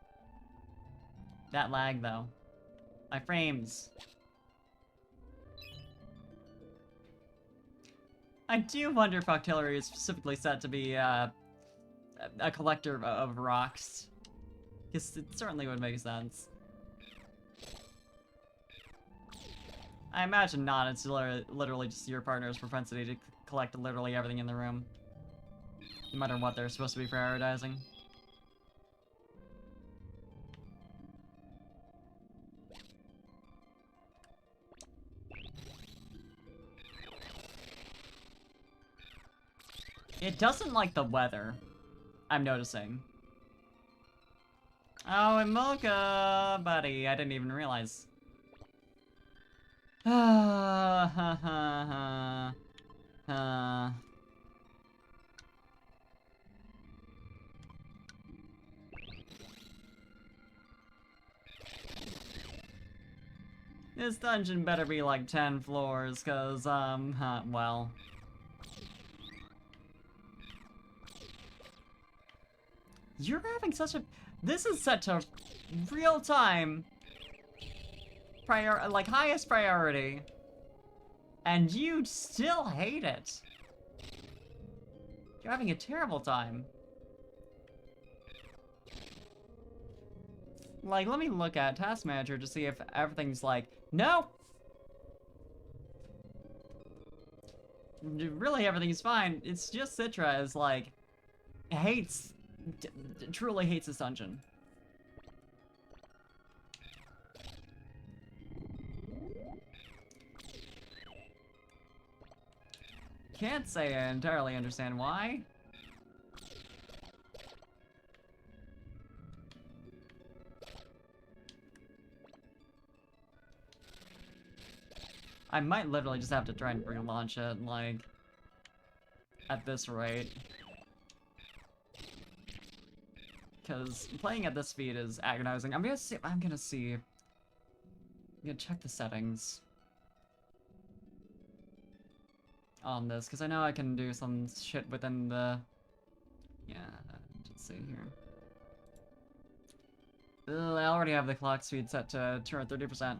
That lag, though. My frames. I do wonder if Octillery is specifically set to be, a collector of rocks. Because it certainly would make sense. I imagine not. It's literally just your partner's propensity to collect literally everything in the room. No matter what they're supposed to be prioritizing. It doesn't like the weather, I'm noticing. Oh, and Mocha, buddy, I didn't even realize. Ha ha ha ha. This dungeon better be like 10 floors, cause, well. You're having such a... This is such a real-time... like, highest priority. And you still hate it. You're having a terrible time. Like, let me look at Task Manager to see if everything's like... No! Really, everything's fine. It's just Citra is like... hates... truly hates this dungeon. Can't say I entirely understand why. I might literally just have to try and relaunch it, like, at this rate. Because playing at this speed is agonizing. I'm gonna check the settings on this, because I know I can do some shit within the... Yeah, let's see here. Ugh, I already have the clock speed set to 230%.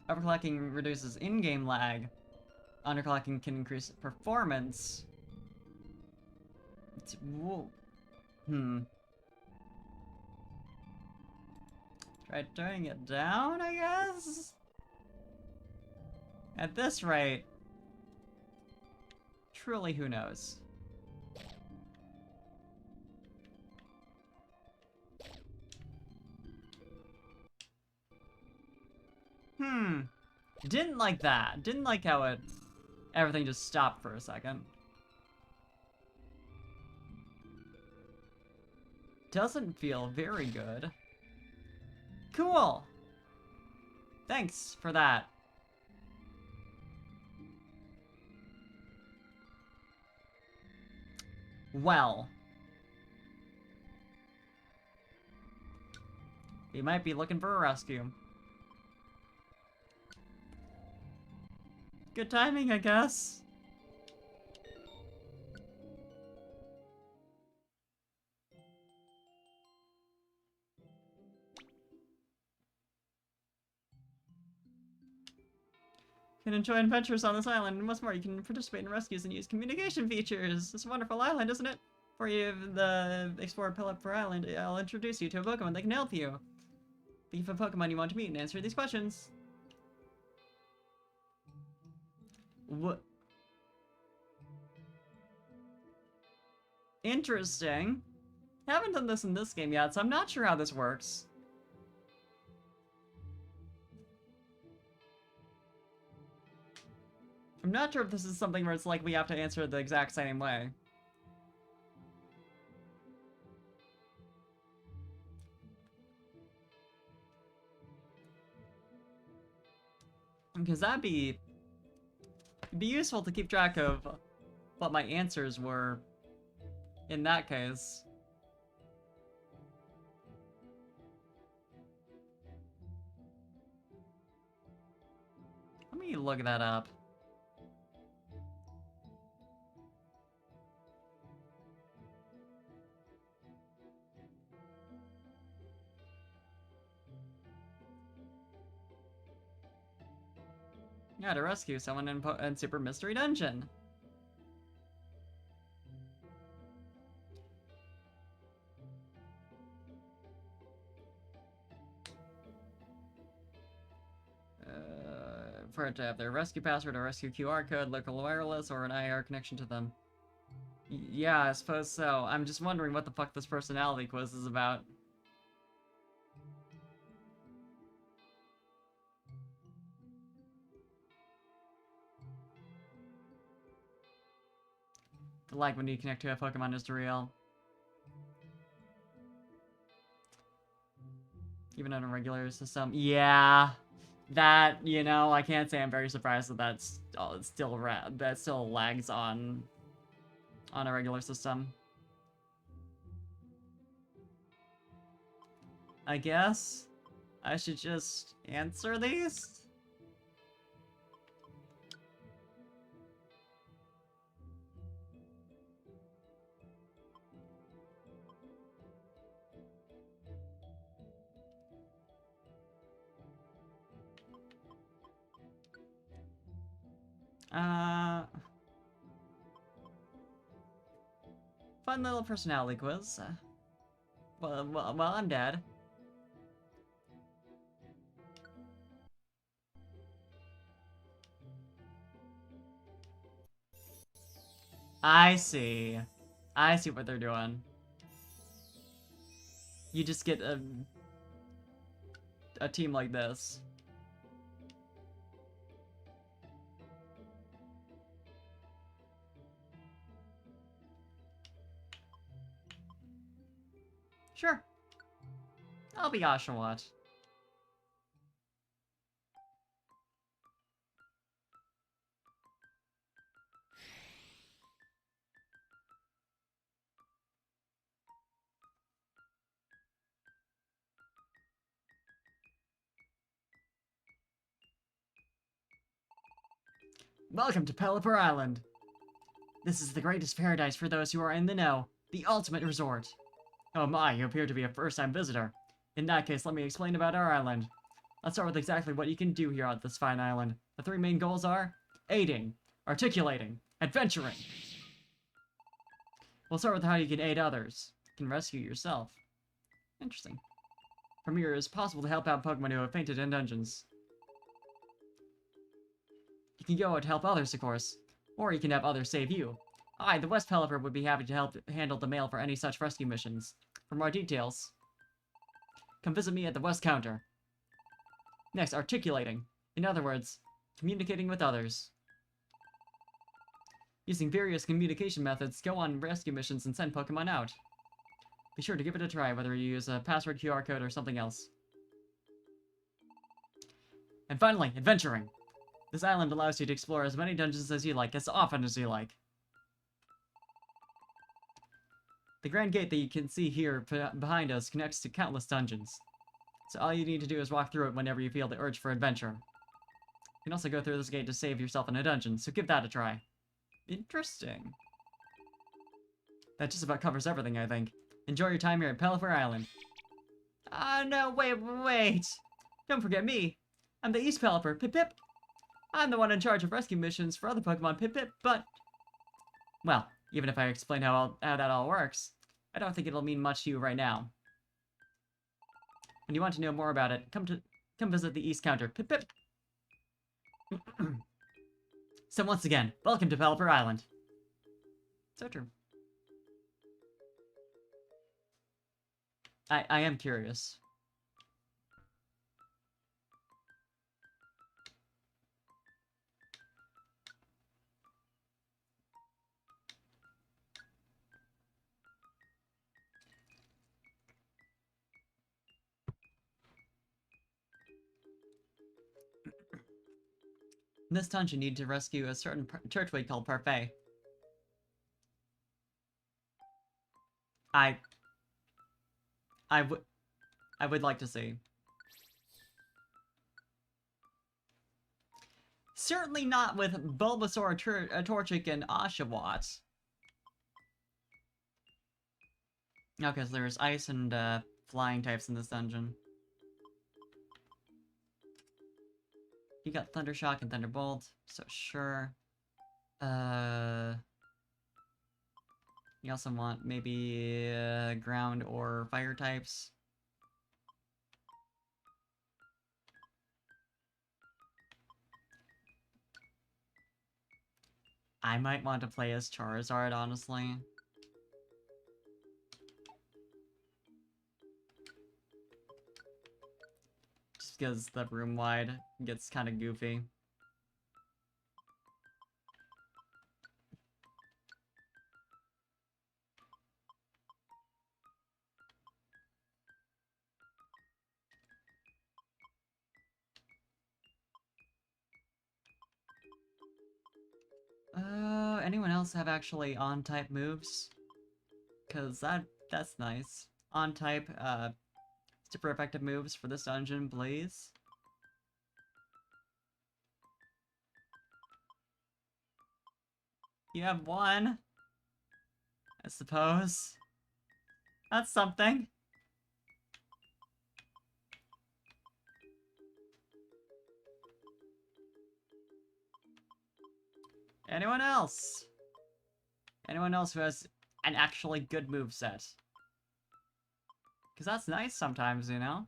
Overclocking reduces in-game lag. Underclocking can increase performance. Whoa. Try turning it down, I guess? At this rate, truly who knows? Didn't like that. Didn't like how everything just stopped for a second. Doesn't feel very good. Cool. Thanks for that. Well. We might be looking for a rescue. Good timing, I guess. You can enjoy adventures on this island, and what's more, you can participate in rescues and use communication features. It's a wonderful island, isn't it? For you, the Explorer Pelipper Island, I'll introduce you to a Pokemon that can help you. Think of a Pokemon you want to meet and answer these questions. What? Interesting. Haven't done this in this game yet, so I'm not sure how this works. I'm not sure if this is something where it's like we have to answer the exact same way. Because it'd be useful to keep track of what my answers were in that case. Let me look that up. Yeah, to rescue someone in Super Mystery Dungeon. For it to have their rescue password, a rescue QR code, local wireless, or an IR connection to them. Yeah, I suppose so. I'm just wondering what the fuck this personality quiz is about. Like when you connect to a Pokemon is real. Even in a regular system. Yeah. That, you know, I can't say I'm very surprised that that's that still lags on a regular system. I guess I should just answer these? Fun little personality quiz. Well, I'm dead. I see. I see what they're doing. You just get a team like this. Sure. I'll be Oshawott. Welcome to Pelipper Island. This is the greatest paradise for those who are in the know. The ultimate resort. Oh my, you appear to be a first-time visitor. In that case, let me explain about our island. Let's start with exactly what you can do here on this fine island. The three main goals are aiding, articulating, adventuring. We'll start with how you can aid others. You can rescue yourself. Interesting. From here, it is possible to help out Pokemon who have fainted in dungeons. You can go out to help others, of course. Or you can have others save you. I, the West Pelipper, would be happy to help handle the mail for any such rescue missions. For more details, come visit me at the West Counter. Next, articulating. In other words, communicating with others. Using various communication methods, go on rescue missions and send Pokemon out. Be sure to give it a try, whether you use a password, QR code, or something else. And finally, adventuring. This island allows you to explore as many dungeons as you like, as often as you like. The Grand Gate that you can see here behind us connects to countless dungeons. So all you need to do is walk through it whenever you feel the urge for adventure. You can also go through this gate to save yourself in a dungeon, so give that a try. Interesting. That just about covers everything, I think. Enjoy your time here at Pelipper Island. No, wait. Don't forget me. I'm the East Pelipper, Pip Pip. I'm the one in charge of rescue missions for other Pokemon, Pip Pip, but... Well, even if I explain how that all works, I don't think it'll mean much to you right now. When you want to know more about it, come visit the East Counter, Pip Pip. So once again, welcome to Pelipper Island. So true. I am curious. In this dungeon, you need to rescue a certain churchway called Parfait. I would like to see. Certainly not with Bulbasaur, Torchic, and Oshawott. Okay, so there's ice and flying types in this dungeon. You got Thunder Shock and Thunderbolt, so sure. You also want maybe ground or fire types. I might want to play as Charizard, honestly. Just because the room wide gets kind of goofy. Anyone else have actually on-type moves? Cause that's nice. On-type, super effective moves for this dungeon, please. You have one, I suppose. That's something. Anyone else? Anyone else who has an actually good moveset? Because that's nice sometimes, you know?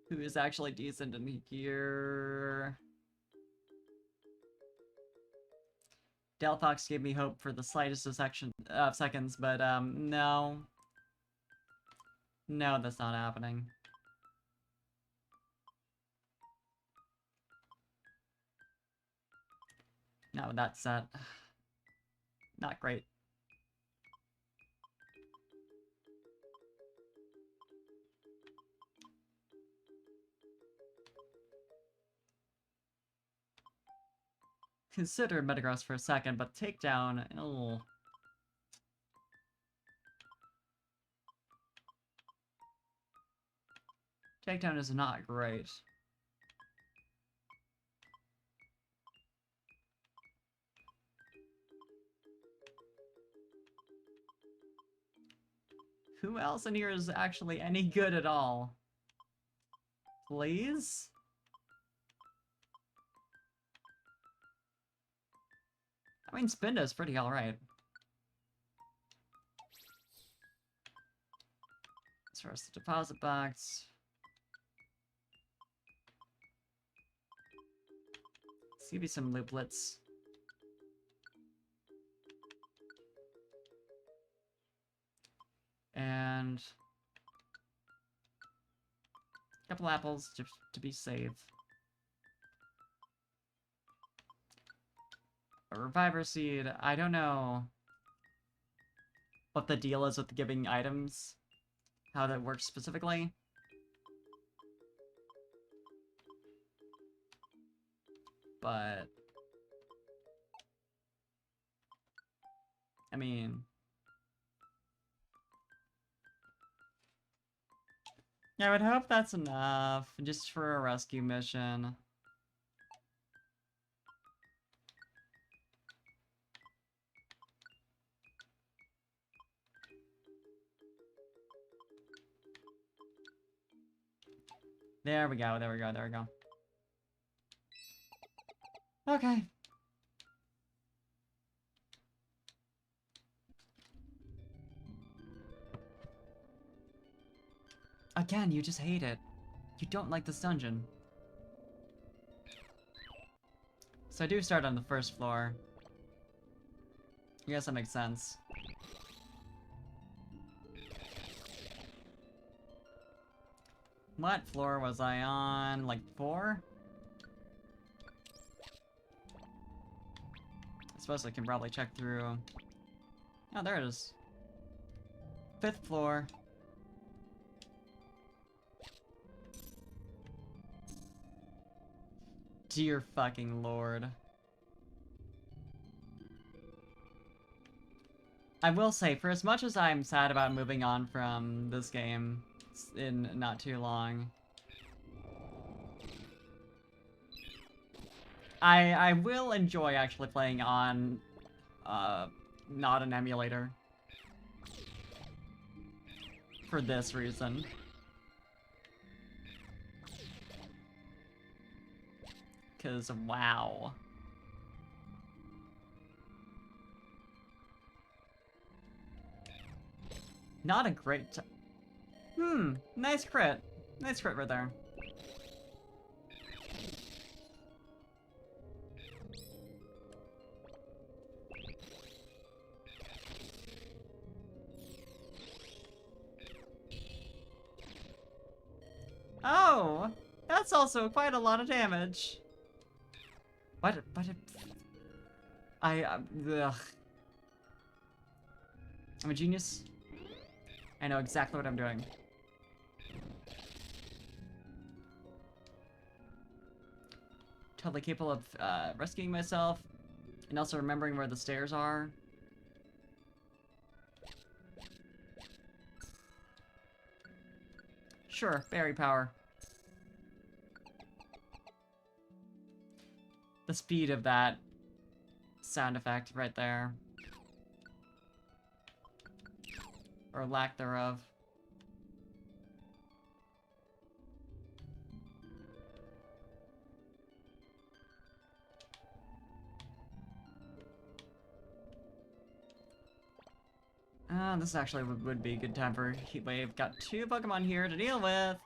Who is actually decent in here? Delphox gave me hope for the slightest of seconds, but no. No, that's not happening. Not with that set. Not great. Consider Metagross for a second, but Takedown, oh. Takedown is not great. Who else in here is actually any good at all? Please? I mean, Spinda's pretty alright. As far as the deposit box. Let's give you some looplets. And a couple apples to be safe. A Reviver Seed, I don't know what the deal is with giving items, how that works specifically. But I mean, I would hope that's enough, just for a rescue mission. There we go, there we go, there we go. Okay. Again, you just hate it. You don't like this dungeon. So I do start on the first floor. I guess that makes sense. What floor was I on? Like 4? I suppose I can probably check through. Oh, there it is. 5th floor. Dear fucking lord. I will say, for as much as I'm sad about moving on from this game in not too long, I will enjoy actually playing on, not an emulator. For this reason. Cause wow. Not a great nice crit. Nice crit right there. Oh, that's also quite a lot of damage. But ugh. I'm a genius. I know exactly what I'm doing. Totally capable of rescuing myself, and also remembering where the stairs are. Sure, fairy power. The speed of that sound effect right there. Or lack thereof. This actually would be a good time for Heat Wave. Got 2 Pokemon here to deal with.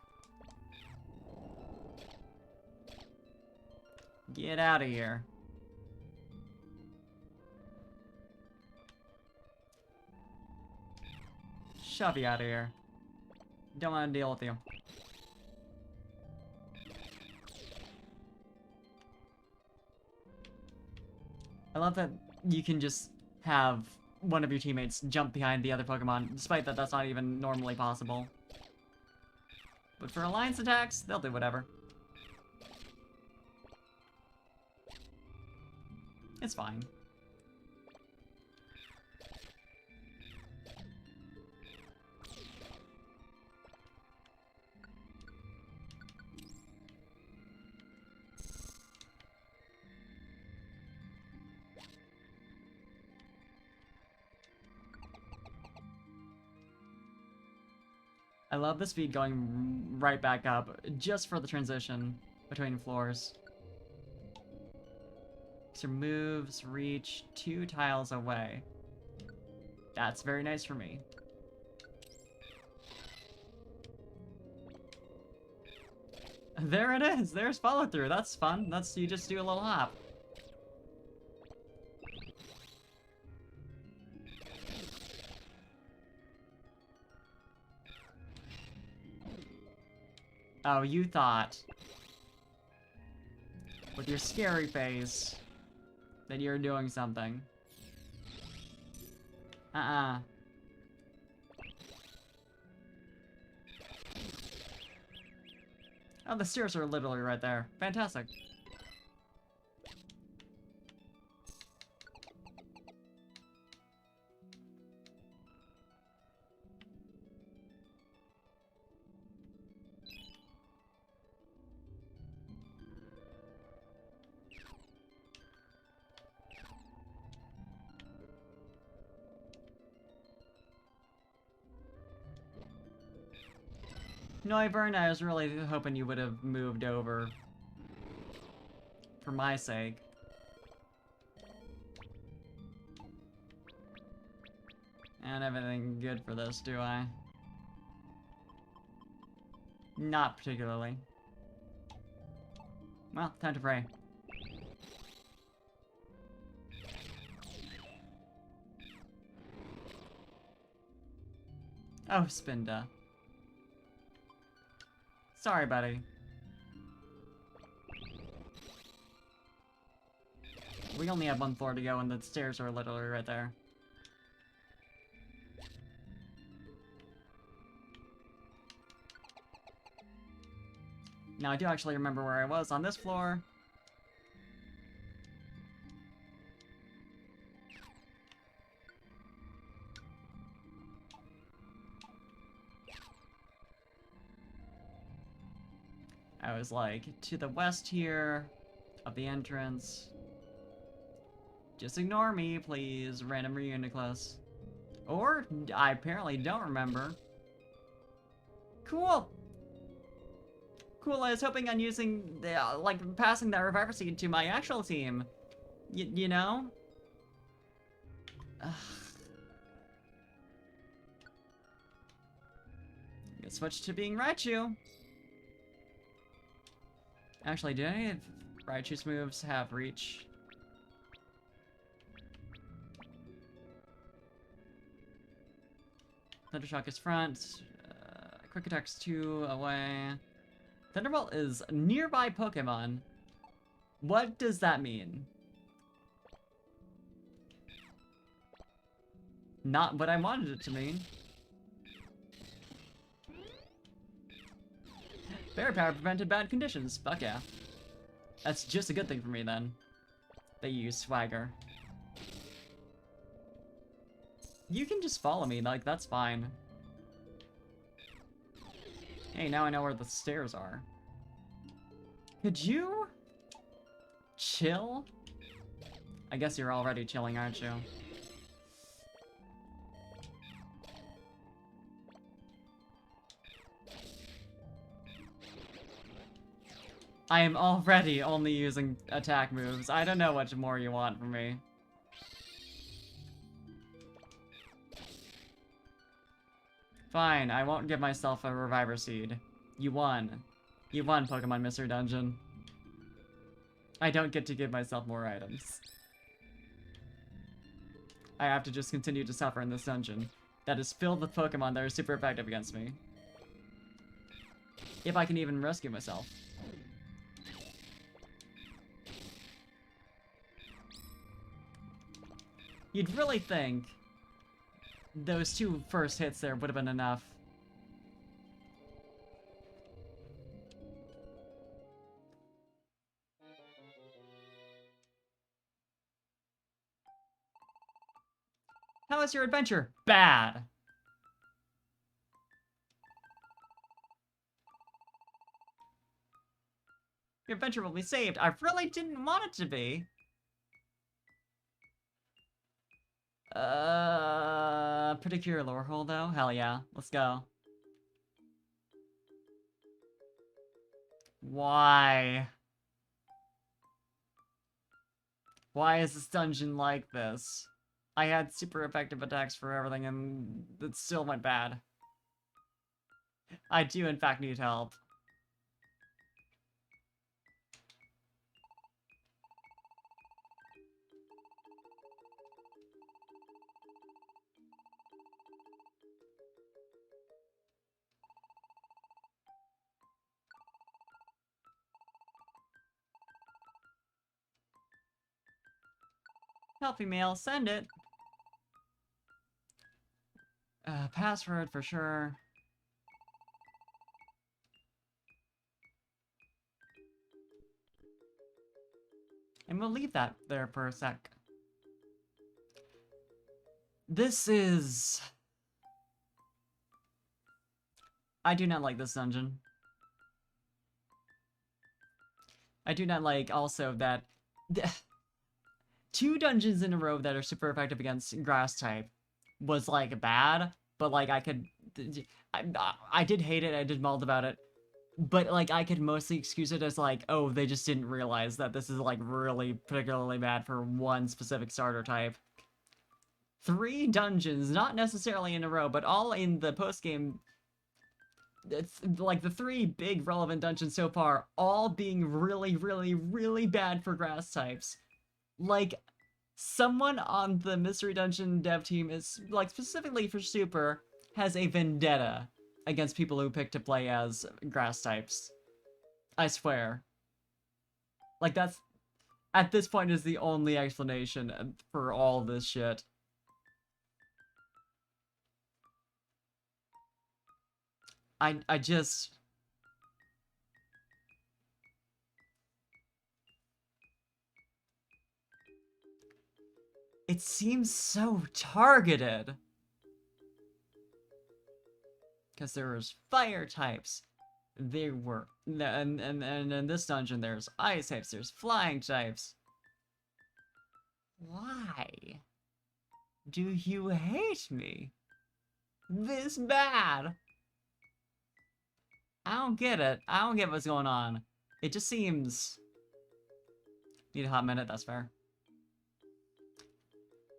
Get out of here. Shove you out of here. Don't want to deal with you. I love that you can just have one of your teammates jump behind the other Pokemon, despite that that's not even normally possible. But for alliance attacks, they'll do whatever. It's fine. I love the speed going right back up, just for the transition between floors. So moves reach 2 tiles away. That's very nice for me. There it is! There's follow through. That's fun. That's, you just do a little hop. Oh, you thought, with your scary face, that you're doing something. Uh-uh. Oh, the stairs are literally right there. Fantastic. Noivern, I was really hoping you would have moved over. For my sake. And everything good for this, do I? Not particularly. Well, time to pray. Oh, Spinda. Sorry, buddy. We only have 1 floor to go and the stairs are literally right there. Now I do actually remember where I was on this floor. I was like to the west here, Of the entrance. Just ignore me, please, random Reuniclus. Or, I apparently don't remember. Cool! Cool, I was hoping on using, like, passing that Reviver Seed to my actual team. You know? Ugh. Get switched to being Raichu. Actually, do any of Raichu's moves have reach? Thundershock is front. Quick Attack's 2 away. Thunderbolt is nearby Pokemon. What does that mean? Not what I wanted it to mean. Fairy Power prevented bad conditions. Fuck yeah. That's just a good thing for me then. They use Swagger. You can just follow me, like, that's fine. Hey, now I know where the stairs are. Could you chill? I guess you're already chilling, aren't you? I am already only using attack moves. I don't know what more you want from me. Fine, I won't give myself a Reviver Seed. You won. You won, Pokemon Mystery Dungeon. I don't get to give myself more items. I have to just continue to suffer in this dungeon that is filled with Pokemon that are super effective against me. If I can even rescue myself. You'd really think those two first hits there would have been enough. How was your adventure? Bad. Your adventure will be saved. I really didn't want it to be. Particular lore hole though? Hell yeah. Let's go. Why? Why is this dungeon like this? I had super effective attacks for everything and it still went bad. I do in fact need help. Help email, send it. Password for sure. And we'll leave that there for a sec. This is... I do not like this dungeon. I do not like also that... 2 dungeons in a row that are super effective against grass type was like bad, but like I could... I did hate it, I did mulled about it. But, like, I could mostly excuse it as, like, oh, they just didn't realize that this is, like, really particularly bad for one specific starter type. 3 dungeons, not necessarily in a row, but all in the post-game... It's, like, the 3 big relevant dungeons so far, all being really, really, really bad for grass types. Like, someone on the Mystery Dungeon dev team is, like, specifically for Super, has a vendetta against people who pick to play as grass types. I swear. Like, that's, at this point, is the only explanation for all this shit. I just... It seems so targeted. Because there was fire types, There were, and in this dungeon there's ice types, there's flying types. Why do you hate me this bad? I don't get it. I don't get what's going on. It just seems... Need a hot minute, that's fair.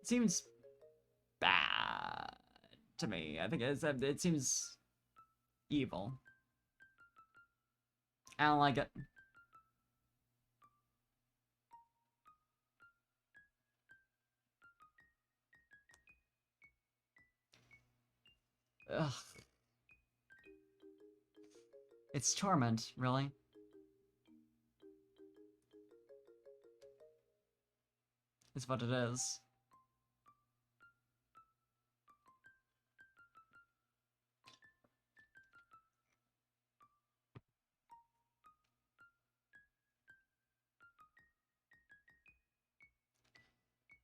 It seems bad to me. I think it seems evil. I don't like it. Ugh. It's torment, really. Is what it is.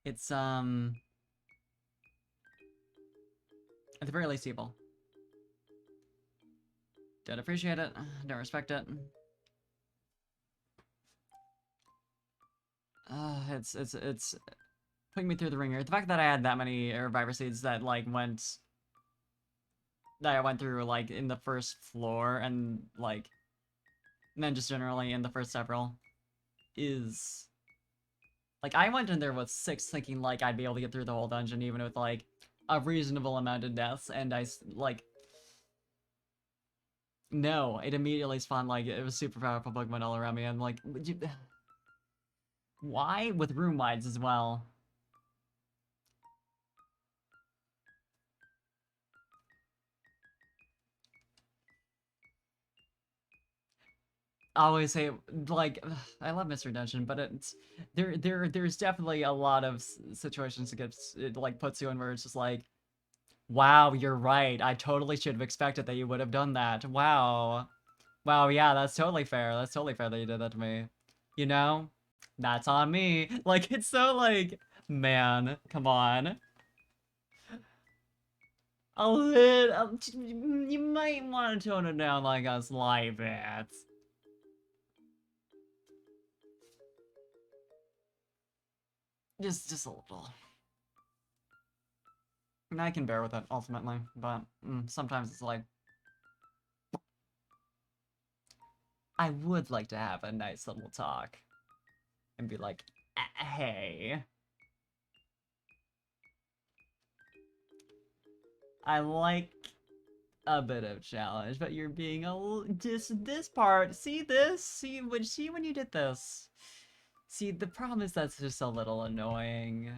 It's, at the very least evil. Don't appreciate it, don't respect it. It's putting me through the ringer. The fact that I had that many Reviver Seeds that, like, that I went through, like, in the first floor, and, like, and then just generally in the first several, is... Like, I went in there with 6 thinking, like, I'd be able to get through the whole dungeon even with, like, a reasonable amount of deaths, and like... No, it immediately spawned, like, it was super powerful Pokemon all around me, and, like, why? With room wides as well. I always say, like, I love Mystery Dungeon, but it's there's definitely a lot of situations it like puts you in where it's just like, wow, you're right. I totally should have expected that you would have done that. Wow, wow, yeah, that's totally fair. That's totally fair that you did that to me. You know, that's on me. Like, it's so like, man, come on. You might want to tone it down like a slight bit. Just a little. And I can bear with it, ultimately, but sometimes it's like... I would like to have a nice little talk. And be like, hey. I like a bit of challenge, but you're being just this part. See this? See when you did this? See, the problem is that's just a little annoying.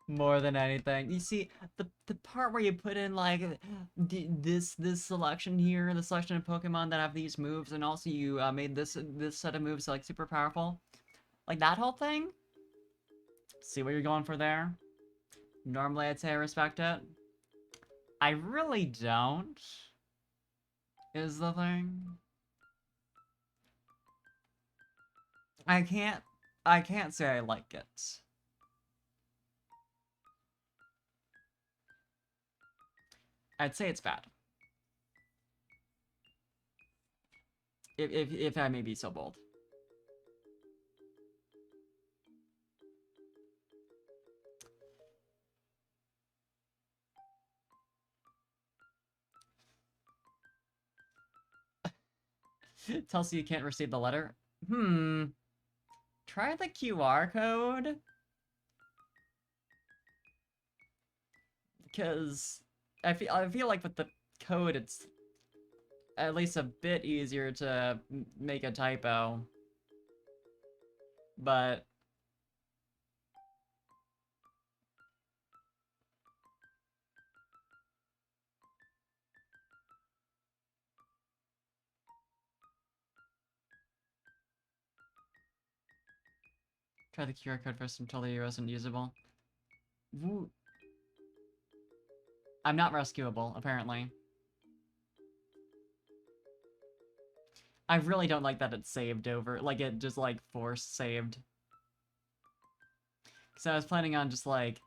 More than anything. You see, the part where you put in, like, this selection here, the selection of Pokemon that have these moves, and also you made this set of moves, like, super powerful. Like, that whole thing? See what you're going for there? Normally I'd say I respect it. I really don't, is the thing. I can't say I like it. I'd say it's bad. If I may be so bold. It tells you can't receive the letter. Try the QR code. Because I feel like with the code it's at least a bit easier to make a typo. But try the QR code first until the US isn't usable. Woo. I'm not rescuable, apparently. I really don't like that it's saved over, like it just like force saved. Cause I was planning on just like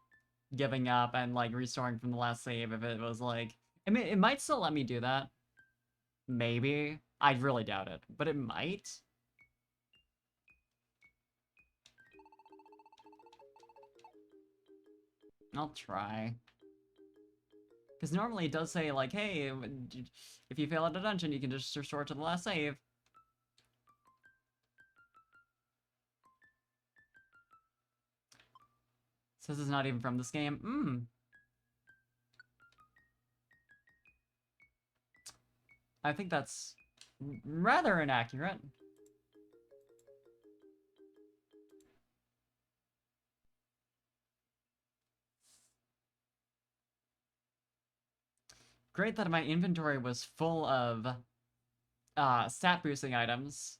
giving up and like restoring from the last save if it was like, I mean, it might still let me do that. Maybe. I really doubt it, but it might. I'll try. Because normally it does say, like, hey, if you fail at a dungeon, you can just restore to the last save. Says it's not even from this game. I think that's rather inaccurate. Great that my inventory was full of stat boosting items.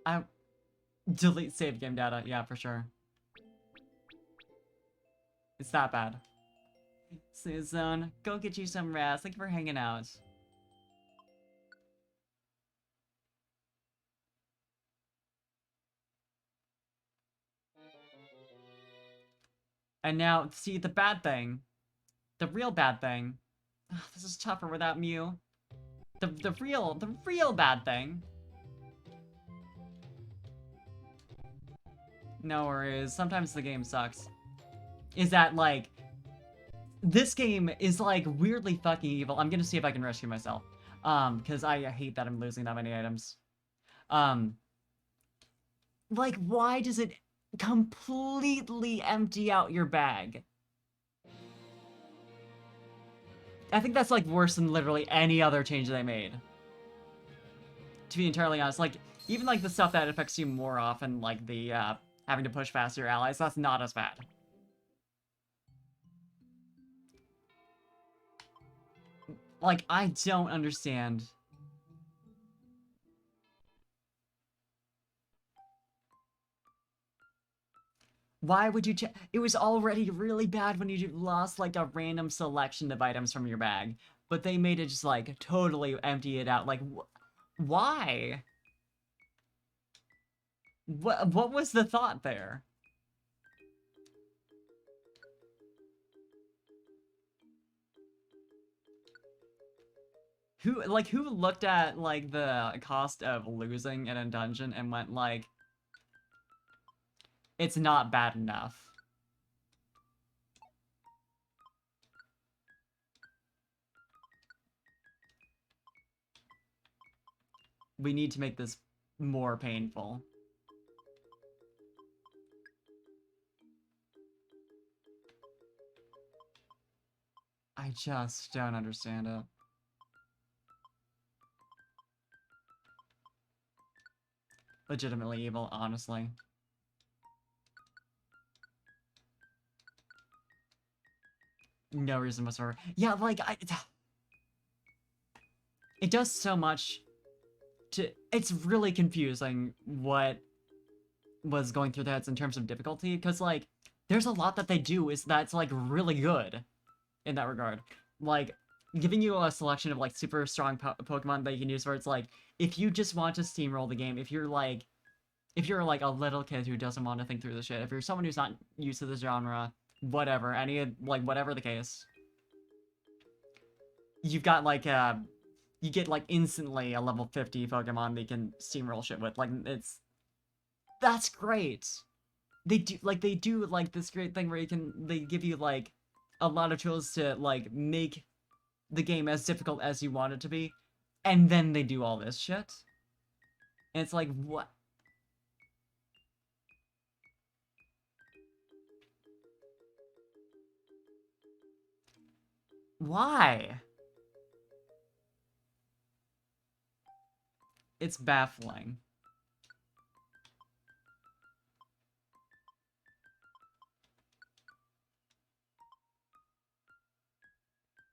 I delete save game data, yeah, for sure. It's that bad. Susan, go get you some rest. Thank you for hanging out. And now, see, the bad thing. The real bad thing. Ugh, this is tougher without Mew. The real bad thing. No worries. Sometimes the game sucks. Is that, like, this game is, like, weirdly fucking evil. I'm gonna see if I can rescue myself. Because I hate that I'm losing that many items. Like, why does it completely empty out your bag? I think that's, like, worse than literally any other change they made. To be entirely honest, like, even, like, the stuff that affects you more often, like the, having to push past your allies, that's not as bad. Like, I don't understand. Why would you it was already really bad when you lost, like, a random selection of items from your bag. But they made it just, like, totally empty it out. Like, why? What was the thought there? Who looked at, like, the cost of losing in a dungeon and went, like, it's not bad enough. We need to make this more painful. I just don't understand it. Legitimately evil, honestly. No reason whatsoever. Yeah, like, it does so much to... It's really confusing what was going through their heads in terms of difficulty, because, like, there's a lot that they do that's, like, really good in that regard. Like, giving you a selection of, like, super strong Pokemon that you can use where it's, like, if you just want to steamroll the game, if you're, like, a little kid who doesn't want to think through the shit, if you're someone who's not used to the genre, whatever, whatever the case, you've got, like, you get, like, instantly a level 50 Pokemon that you can steamroll shit with. Like, that's great. They do, like, this great thing where they give you, like, a lot of tools to, like, make the game as difficult as you want it to be, and then they do all this shit. And it's like, what? Why? It's baffling.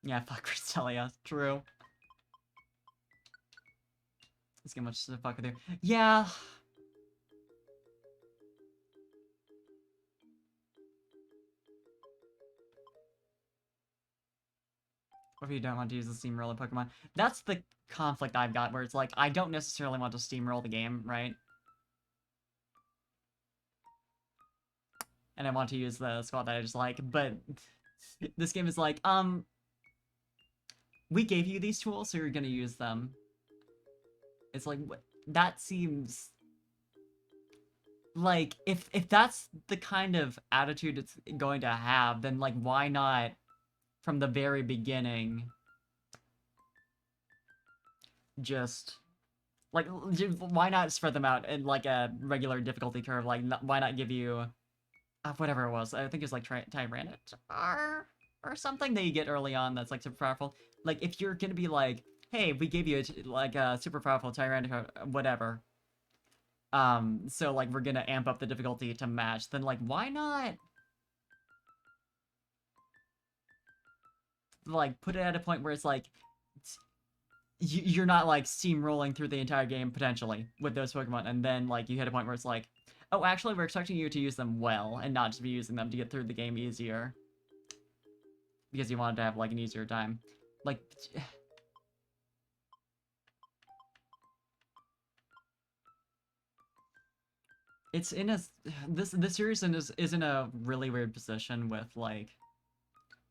Yeah, fuck Cresselia. True. Let's get much to fuck with you. Yeah. What if you don't want to use the steamroller Pokemon? That's the conflict I've got, where it's like, I don't necessarily want to steamroll the game, right? and I want to use the squad that I just like, but this game is like, we gave you these tools, so you're gonna use them. It's like, that seems like, if that's the kind of attitude it's going to have, then like, why not from the very beginning just like, why not spread them out in like a regular difficulty curve? Like, why not give you whatever it was? I think it's like Tyranitar or something that you get early on that's like super powerful. Like, if you're gonna be like, hey, we gave you like a super powerful Tyranitar, whatever. So like we're gonna amp up the difficulty to match. Then like, why not like put it at a point where it's like you're not like steamrolling through the entire game potentially with those Pokemon, and then like you hit a point where it's like, oh, actually we're expecting you to use them well and not just be using them to get through the game easier because you wanted to have like an easier time. Like, it's in a this series is in a really weird position with like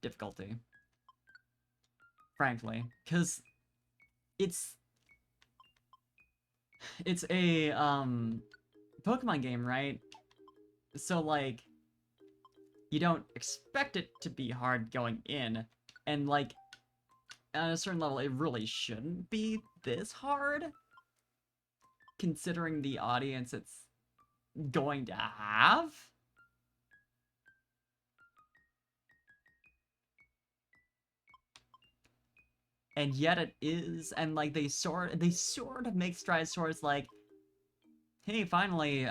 difficulty, frankly, because it's a Pokemon game, right? So like you don't expect it to be hard going in, and like at a certain level it really shouldn't be this hard considering the audience it's going to have. And yet it is, and like they sort of make strides towards like, hey, finally,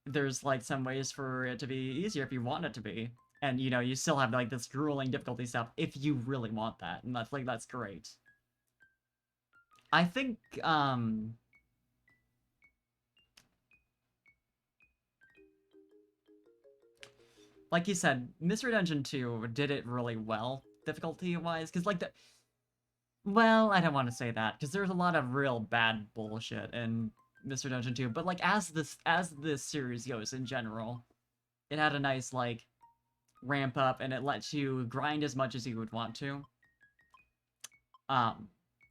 there's like some ways for it to be easier if you want it to be. And you know, you still have like this grueling difficulty stuff if you really want that, and that's great. I think like you said, Mystery Dungeon 2 did it really well, difficulty-wise, because like well, I don't want to say that, because there's a lot of real bad bullshit in Mystery Dungeon 2, but like as this series goes in general, it had a nice like ramp up, and it lets you grind as much as you would want to.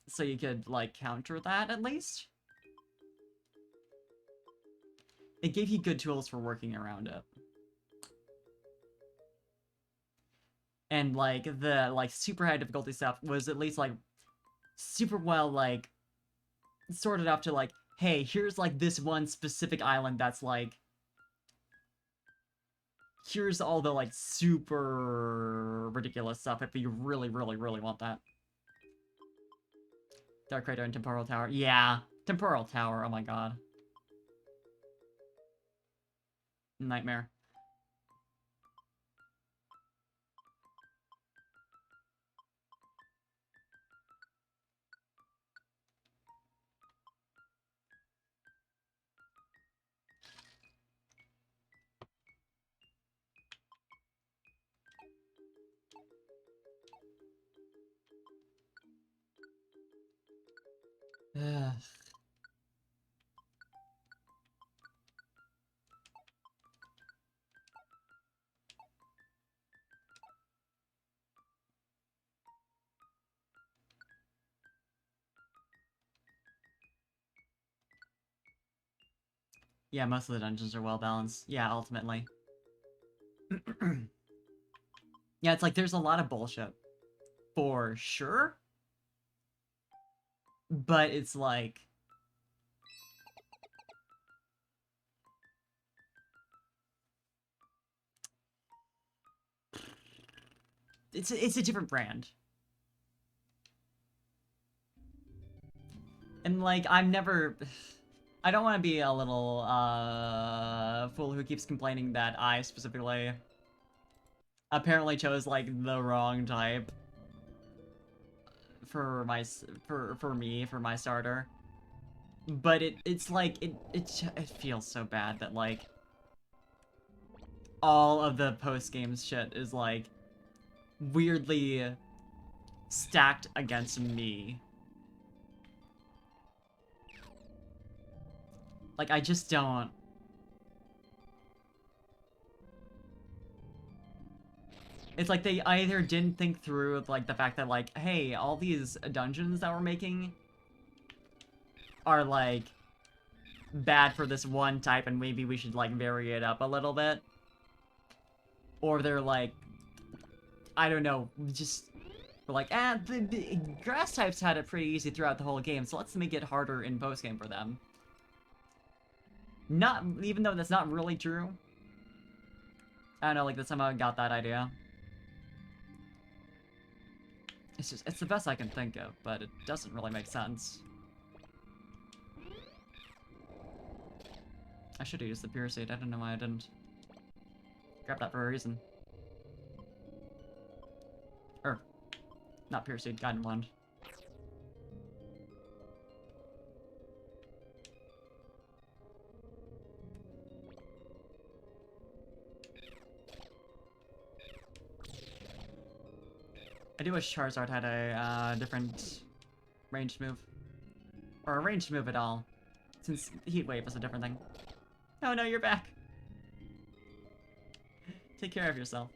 So you could like counter that at least. It gave you good tools for working around it. And like the like super high difficulty stuff was at least like super well like sorted out to like, hey, here's like this one specific island that's like, here's all the like super ridiculous stuff if you really, really, really want that. Dark Crater and Temporal Tower. Yeah, Temporal Tower, oh my god. Nightmare. Ugh. Yeah, most of the dungeons are well balanced. Yeah, ultimately. Yeah, it's like there's a lot of bullshit. For sure. But it's like, it's a different brand. And like, I'm never... I don't want to be a little fool who keeps complaining that I specifically apparently chose like the wrong type for my for me for my starter. But it's like it feels so bad that like all of the post game shit is like weirdly stacked against me. Like, I just don't. It's like they either didn't think through, like, the fact that, like, hey, all these dungeons that we're making are, like, bad for this one type, and maybe we should, like, vary it up a little bit. Or they're, like, I don't know, just... like, the grass types had it pretty easy throughout the whole game, so let's make it harder in post-game for them. Not, even though that's not really true. I don't know, like, that somehow got that idea. It's the best I can think of, but it doesn't really make sense. I should have used the Pure Seed, I don't know why I didn't. Grab that for a reason. Not Pure Seed, Guiding Wand. I do wish Charizard had a different ranged move. Or a ranged move at all. Since Heat Wave is a different thing. Oh no, you're back! Take care of yourself.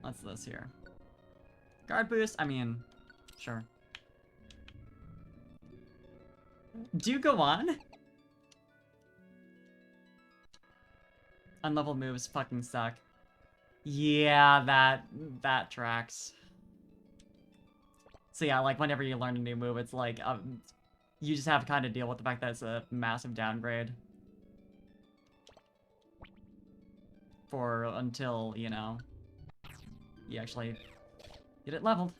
What's this here? Guard boost? I mean, sure. Do go on? Unleveled moves fucking suck. Yeah, that tracks. So yeah, like whenever you learn a new move, it's like you just have to kind of deal with the fact that it's a massive downgrade. For until, you know, you actually get it leveled.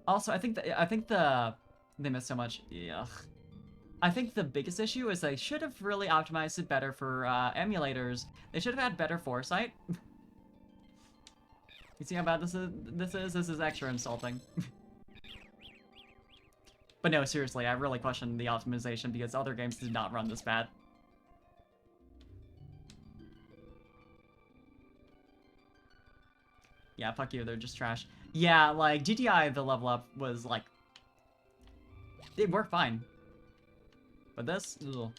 Also, I think they missed so much. Ugh. I think the biggest issue is they should have really optimized it better for emulators. They should have had better foresight. You see how bad this is? This is extra insulting. But no, seriously, I really question the optimization because other games did not run this bad. Yeah, fuck you, they're just trash. Yeah, like, GTI, the level up was, like... it worked fine. But this? Ugh.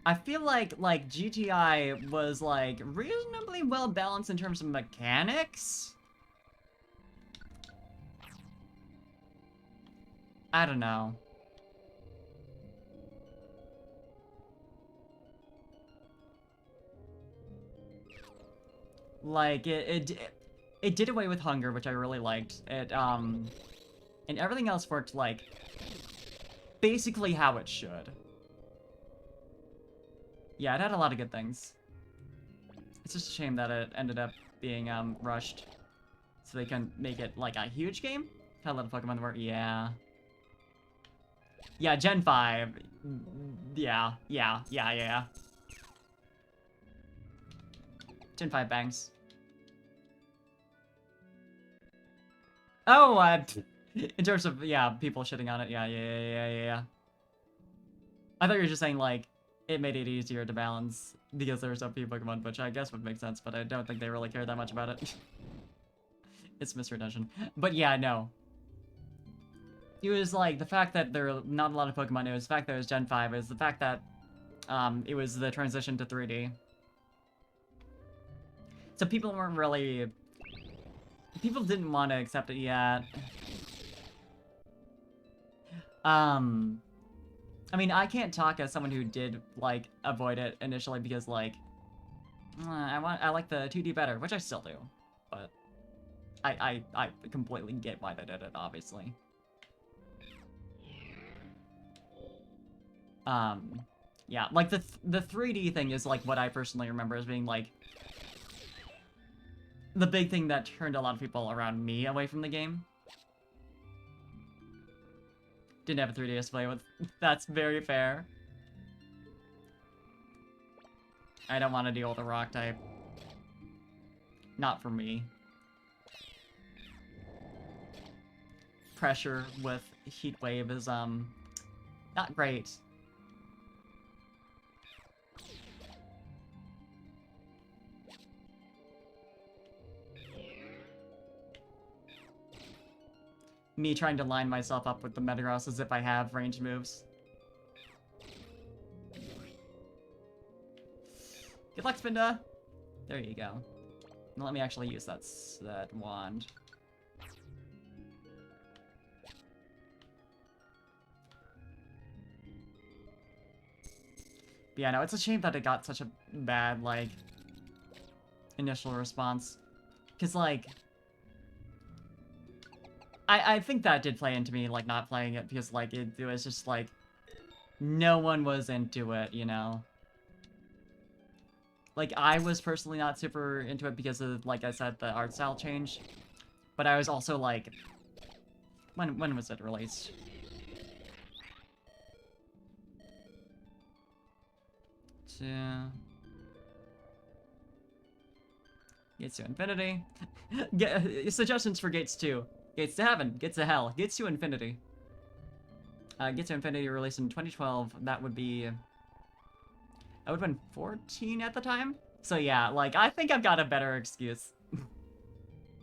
I feel like GTI was, like, reasonably well balanced in terms of mechanics? I don't know. Like, it did away with hunger, which I really liked. And everything else worked, like, basically how it should. Yeah, it had a lot of good things. It's just a shame that it ended up being, rushed. So they can make it, like, a huge game? How little Pokemon work? Yeah. Yeah, Gen 5. Yeah. Gen 5 bangs. Oh, in terms of, yeah, people shitting on it. Yeah. I thought you were just saying, like, it made it easier to balance because there were so few Pokemon, which I guess would make sense, but I don't think they really care that much about it. It's Mr. Dungeon. But yeah, no. It was like the fact that there are not a lot of Pokemon, it was the fact that it was Gen 5, it was the fact that it was the transition to 3D. So people weren't really... people didn't want to accept it yet. I mean, I can't talk as someone who did, like, avoid it initially because, like, I like the 2D better, which I still do, but I completely get why they did it, obviously. Yeah, like, the 3D thing is, like, what I personally remember as being, like, the big thing that turned a lot of people around me away from the game. Didn't have a 3DS to play with. That's very fair. I don't want to deal with a rock type. Not for me. Pressure with Heat Wave is, not great. Me trying to line myself up with the Metagross as if I have ranged moves. Good luck, Spinda! There you go. Now let me actually use that wand. But yeah, no, it's a shame that it got such a bad, like, initial response. Because, like, I think that did play into me, like, not playing it, because, like, it was just, like, no one was into it, you know? Like, I was personally not super into it because of, like I said, the art style change. But I was also, like... When was it released? Gates to Infinity. Suggestions for Gates 2. Gates to Heaven, Gates to Hell, Gates to Infinity. Gates to Infinity released in 2012. That would be... I would have been 14 at the time. So yeah, like, I think I've got a better excuse.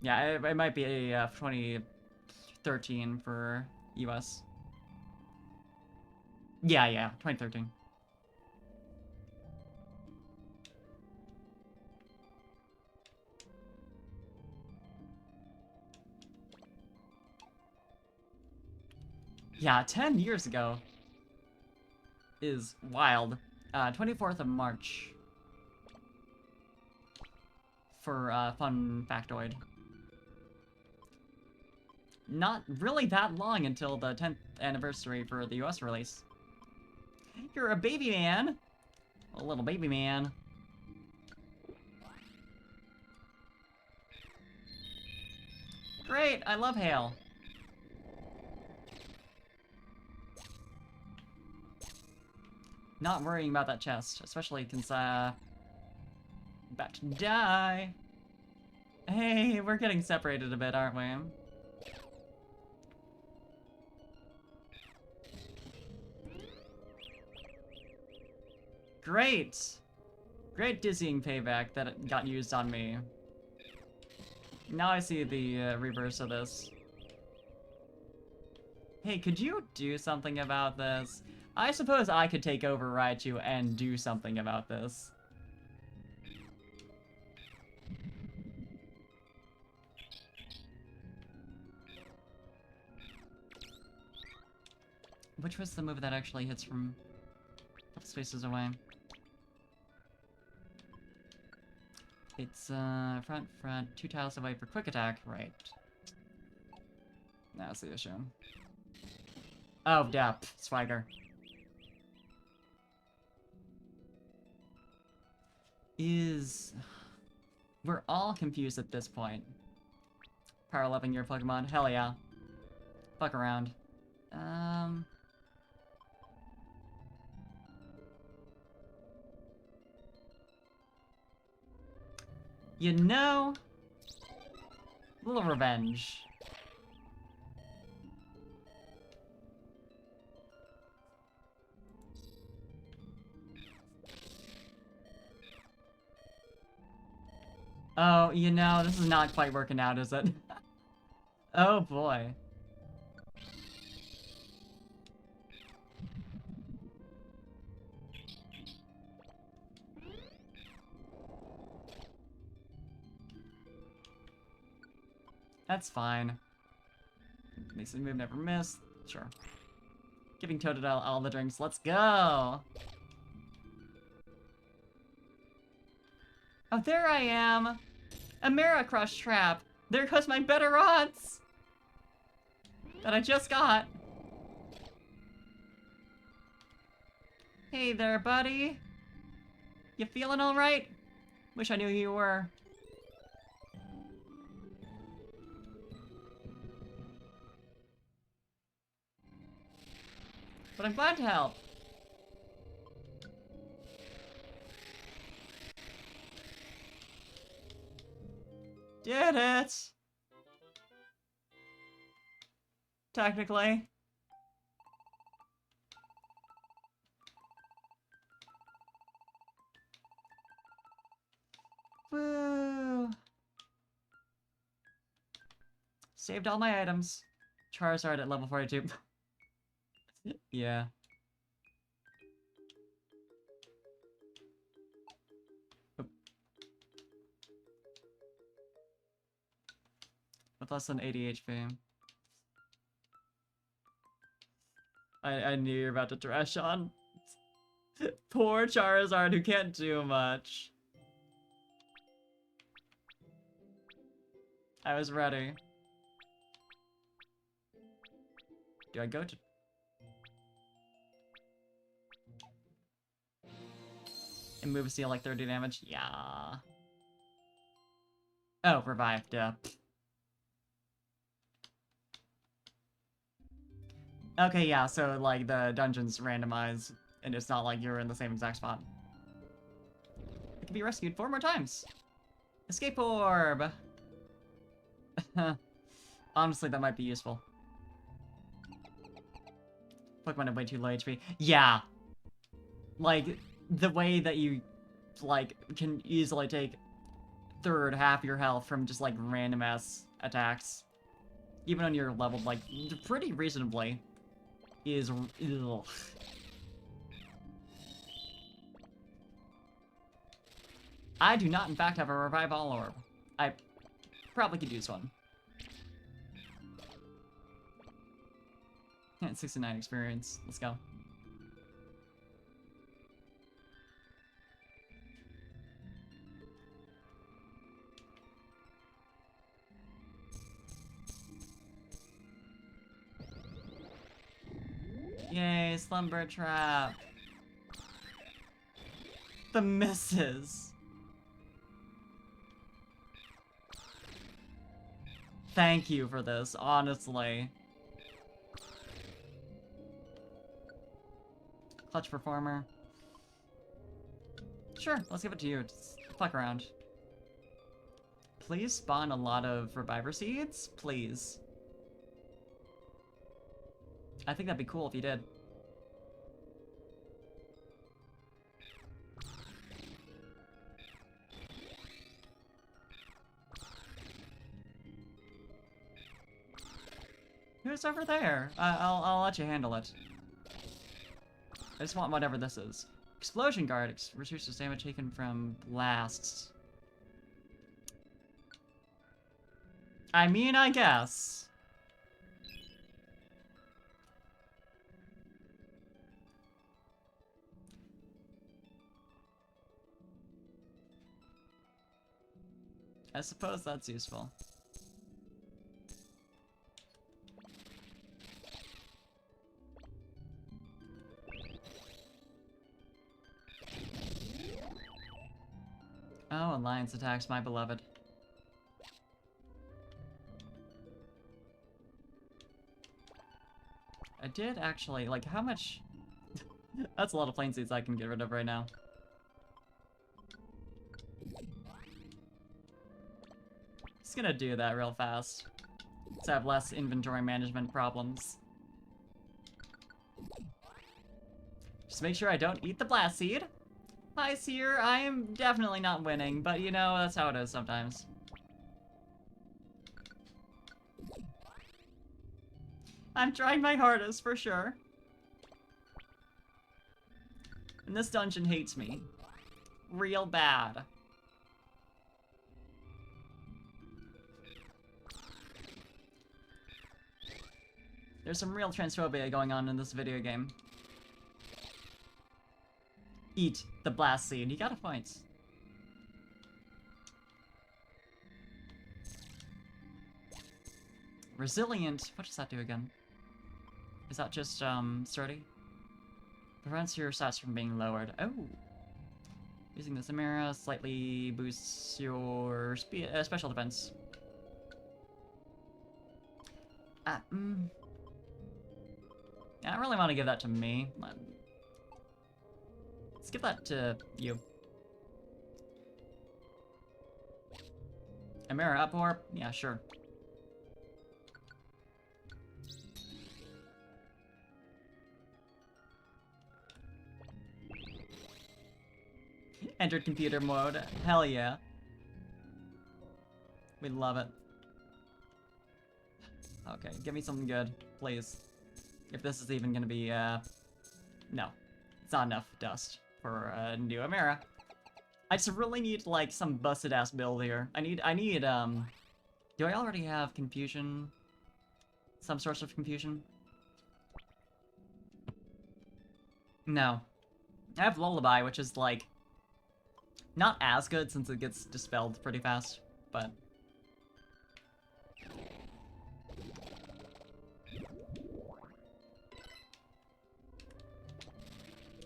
Yeah, it might be a 2013 for US. Yeah, 2013. Yeah, 10 years ago is wild. 24th of March. For fun factoid. Not really that long until the 10th anniversary for the US release. You're a baby man! A little baby man. Great, I love hail. Not worrying about that chest, especially since, about to die. Hey, we're getting separated a bit, aren't we? Great! Great dizzying payback that it got used on me. Now I see the reverse of this. Hey, could you do something about this? I suppose I could take over Raichu and do something about this. Which was the move that actually hits from a couple spaces away? It's, front, 2 tiles away for quick attack, right. That's the issue. Oh, yeah, swagger. We're all confused at this point. Power 11 your Pokemon, hell yeah. Fuck around. You know, a little revenge. Oh, you know, this is not quite working out, is it? Oh boy. That's fine. Makes the move never miss. Sure. Giving Totodile all the drinks. Let's go! Oh, there I am! A Maracrush trap! There goes my better odds! That I just got! Hey there, buddy! You feeling alright? Wish I knew who you were. But I'm glad to help. Did it! Technically. Woo! Saved all my items. Charizard at level 42. Yeah. Oop. With less than 80 HP. I knew you were about to trash on. Poor Charizard who can't do much. I was ready. Do I go to... And move deal like 30 damage? Yeah. Oh, revive, duh. Okay, yeah, so, like, the dungeons randomize, and it's not like you're in the same exact spot. It can be rescued 4 more times! Escape orb! Honestly, that might be useful. Pokemon have way too low HP. Yeah! Like, the way that you, like, can easily take half your health from just, like, random-ass attacks. Even when you're leveled, like, pretty reasonably. Is... Ugh. I do not, in fact, have a Revive All Orb. I probably could use one. Yeah, 69 experience. Let's go. Yay, Slumber Trap. The misses. Thank you for this, honestly. Clutch Performer. Sure, let's give it to you. Just fuck around. Please spawn a lot of Reviver Seeds? Please. I think that'd be cool if you did. Who's over there? I'll let you handle it. I just want whatever this is. Explosion Guard reduces damage taken from blasts. I mean, I guess. I suppose that's useful. Oh, Alliance attacks my beloved. I did actually, like, how much... That's a lot of Flame Seeds I can get rid of right now. Just gonna do that real fast. To have less inventory management problems. Just make sure I don't eat the Blast Seed. Hi, Seer. I am definitely not winning, but you know, that's how it is sometimes. I'm trying my hardest, for sure. And this dungeon hates me. Real bad. There's some real transphobia going on in this video game. Eat the Blast Seed. You got a point. Resilient. What does that do again? Is that just, sturdy? Prevents your stats from being lowered. Oh! Using the Samira slightly boosts your special defense. Yeah, I don't really want to give that to me. Let's give that to you. Amira up orb? Yeah, sure. Entered computer mode. Hell yeah. We love it. Okay, give me something good, please. If this is even gonna be, no. It's not enough dust for a new Amira. I just really need, like, some busted-ass build here. I need, do I already have confusion? Some source of confusion? No. I have Lullaby, which is, like, not as good since it gets dispelled pretty fast, but...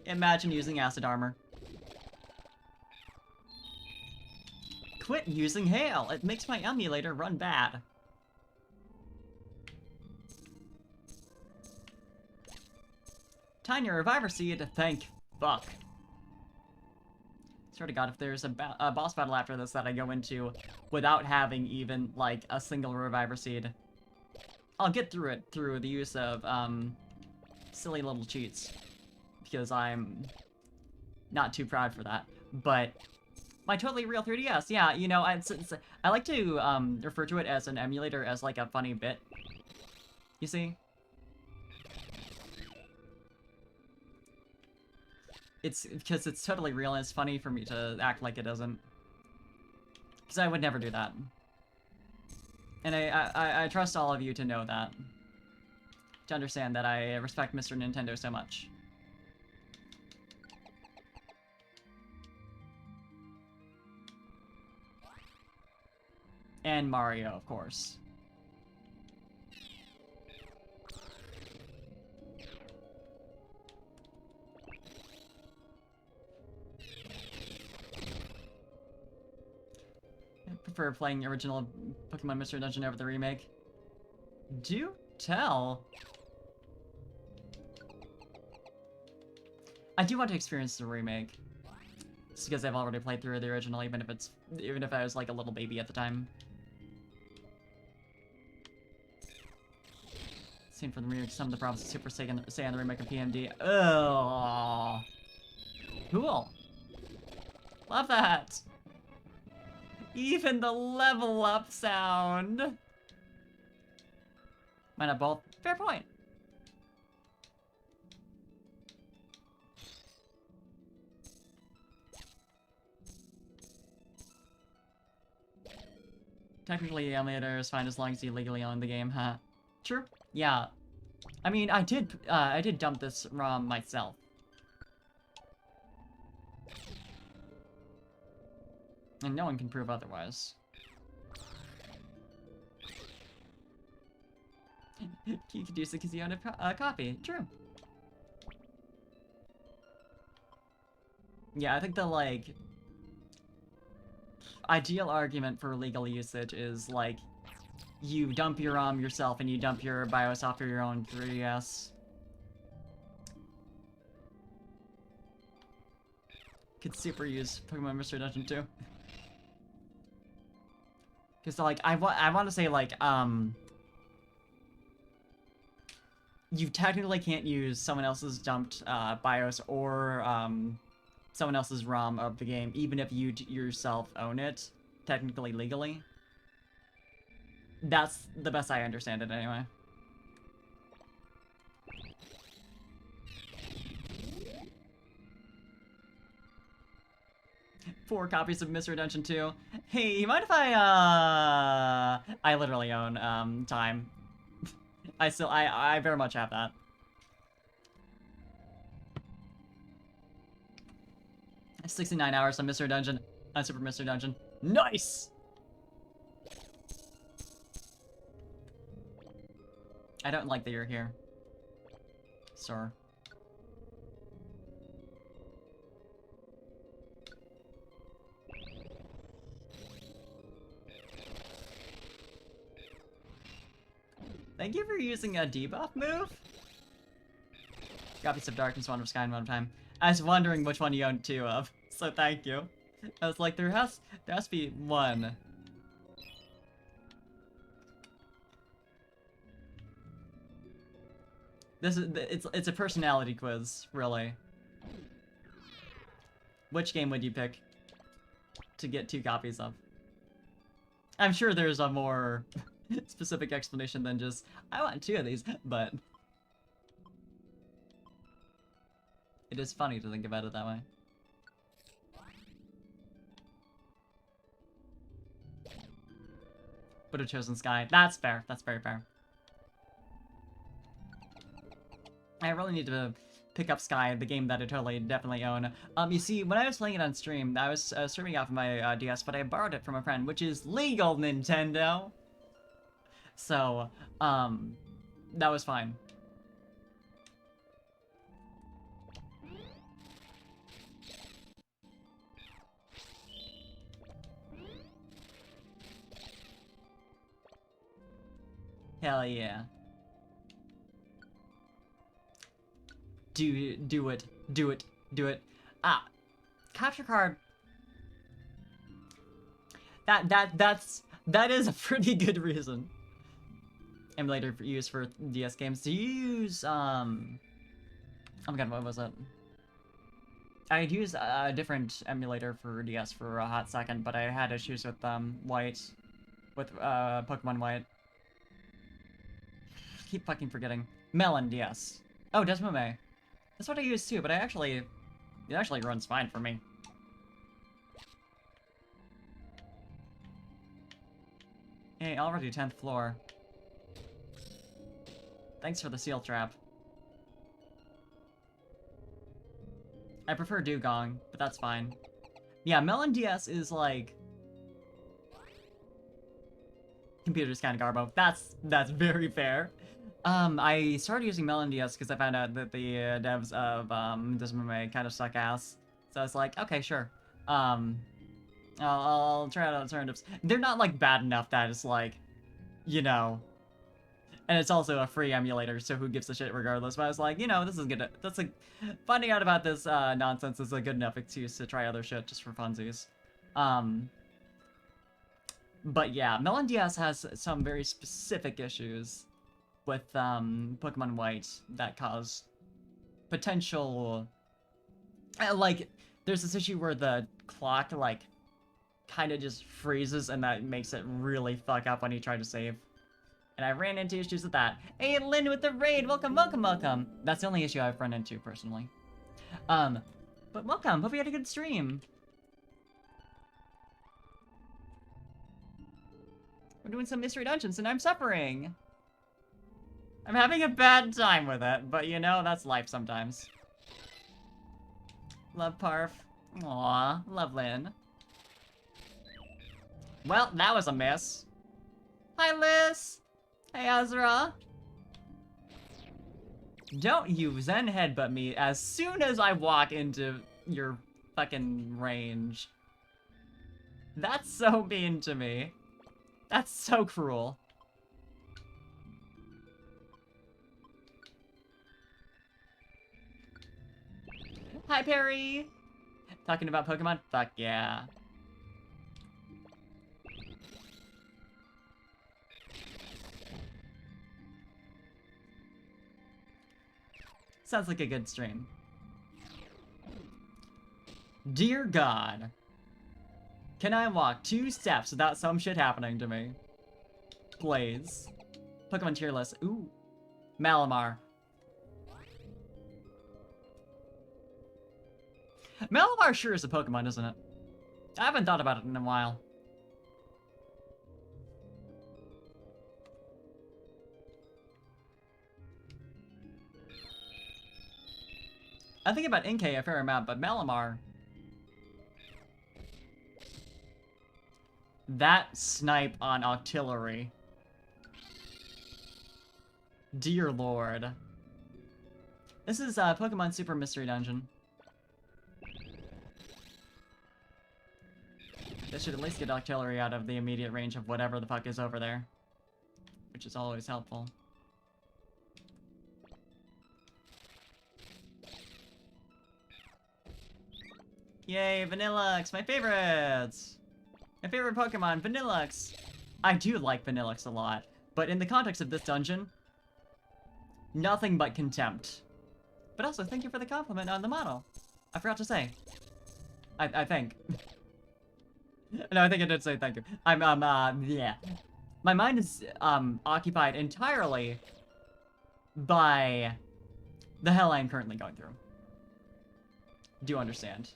Imagine using acid armor. Quit using hail! It makes my emulator run bad. Tiny Reviver Seed, thank fuck. Swear to god, if there's a boss battle after this that I go into without having even, like, a single Reviver Seed, I'll get through it through the use of, silly little cheats. Because I'm not too proud for that. But my totally real 3DS, yeah, you know, I like to refer to it as an emulator as like a funny bit. You see? It's because it's totally real and it's funny for me to act like it isn't. Because I would never do that. And I trust all of you to know that. To understand that I respect Mr. Nintendo so much. And Mario, of course. I prefer playing the original Pokemon Mystery Dungeon over the remake. Do tell. I do want to experience the remake. Just because I've already played through the original, even if I was like a little baby at the time. Same for the remake. Some of the problems Super Saiyan say on the remake of PMD. Oh, cool. Love that. Even the level up sound. Might not both. Fair point. Technically, the emulator is fine as long as you legally own the game, huh? True. Yeah. I mean, I did dump this ROM myself. And no one can prove otherwise. You could use it because you own a copy. True. Yeah, I think the, like, ideal argument for legal usage is, like, you dump your ROM yourself and you dump your BIOS off of your own 3DS. Could super use Pokemon Mystery Dungeon 2. Because, like, I want to say, like, you technically can't use someone else's dumped BIOS or someone else's ROM of the game, even if you yourself own it, technically legally. That's the best I understand it, anyway. Four copies of Mystery Dungeon 2. Hey, you mind if I literally own, Time. I very much have that. I have 69 hours on Mystery Dungeon, on Super Mystery Dungeon. Nice! I don't like that you're here, sir. Thank you for using a debuff move? Copies of Darkness, Wand of Sky, and One Time. I was wondering which one you owned two of, so thank you. I was like, there has to be one. It's a personality quiz, really. Which game would you pick to get 2 copies of? I'm sure there's a more specific explanation than just, I want 2 of these, but it is funny to think about it that way. Would have chosen Sky. That's fair. That's very fair. I really need to pick up Sky, the game that I definitely own. You see, when I was playing it on stream, I was streaming off of my DS, but I borrowed it from a friend, which is legal, Nintendo. So, that was fine. Hell yeah. Do it. Ah, capture card. That is a pretty good reason. Emulator for use for DS games. Do you use oh my god, what was it? I'd use a different emulator for DS for a hot second, but I had issues with White, with Pokemon White. Keep fucking forgetting. Melon DS. Oh, Desmame. That's what I use too, but it actually runs fine for me. Hey, already 10th floor. Thanks for the seal trap. I prefer Dugong, but that's fine. Yeah, Melon DS is like... Computer's kind of garbo. That's very fair. I started using Melon DS because I found out that the devs of Desmame kind of suck ass. So I was like, okay, sure. I'll try out alternatives. They're not like bad enough that it's like, you know. And it's also a free emulator, so who gives a shit regardless. But I was like, you know, this is good. That's like finding out about this nonsense is a good enough excuse to try other shit just for funsies. But yeah, Melon DS has some very specific issues with Pokemon White that cause potential... like, there's this issue where the clock, like, kind of just freezes, and that makes it really fuck up when you try to save. And I ran into issues with that. Hey, Lynn with the raid! Welcome, welcome, welcome! That's the only issue I've run into, personally. But welcome! Hope you had a good stream! We're doing some mystery dungeons, and I'm suffering! I'm having a bad time with it, but you know, that's life sometimes. Love Parf. Aw, love Lynn. Well, that was a miss. Hi, Liz! Hey, Azra! Don't you Zen headbutt me as soon as I walk into your fucking range. That's so mean to me. That's so cruel. Hi, Perry! Talking about Pokemon? Fuck yeah. Sounds like a good stream. Dear God. Can I walk 2 steps without some shit happening to me? Please. Pokemon tier list. Ooh. Malamar. Malamar sure is a Pokemon, isn't it? I haven't thought about it in a while. I think about Inkay a fair amount, but Malamar... That snipe on Octillery. Dear Lord. This is Pokemon Super Mystery Dungeon. This should at least get Octillery out of the immediate range of whatever the fuck is over there. Which is always helpful. Yay, Vanillux, my favorites! My favorite Pokemon, Vanillux! I do like Vanillux a lot, but in the context of this dungeon, Nothing but contempt. But also, thank you for the compliment on the model. I forgot to say. I think. No, I think I did say thank you. Yeah. My mind is, occupied entirely by the hell I am currently going through. Do you understand?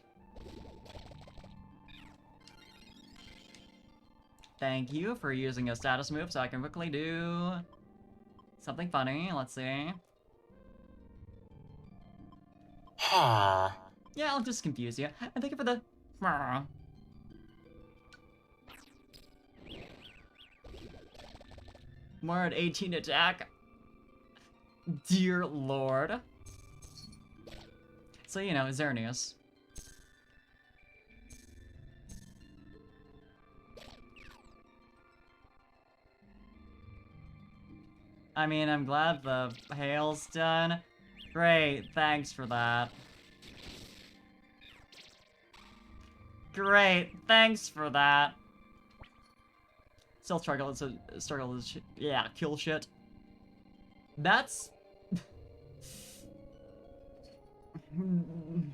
Thank you for using a status move so I can quickly do something funny. Let's see. Yeah, I'll just confuse you. And thank you for the... More at 18 attack. Dear lord. So, you know, Xerneas. I mean, I'm glad the hail's done. Great, thanks for that. Great, thanks for that. Still struggle is yeah, kill shit. That's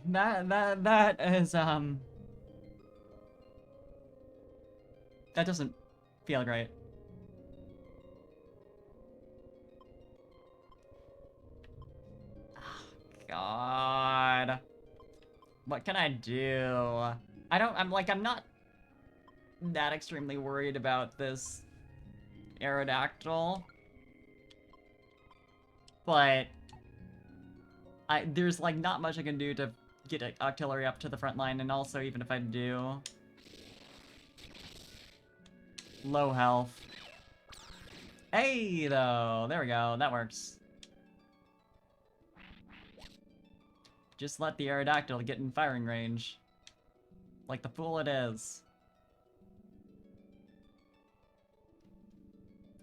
that is that doesn't feel great. God. What can I do? I'm not that extremely worried about this Aerodactyl. But there's like not much I can do to get Octillery up to the front line, and also even if I do, low health. Hey though, there we go, that works. Just let the Aerodactyl get in firing range. Like the fool it is.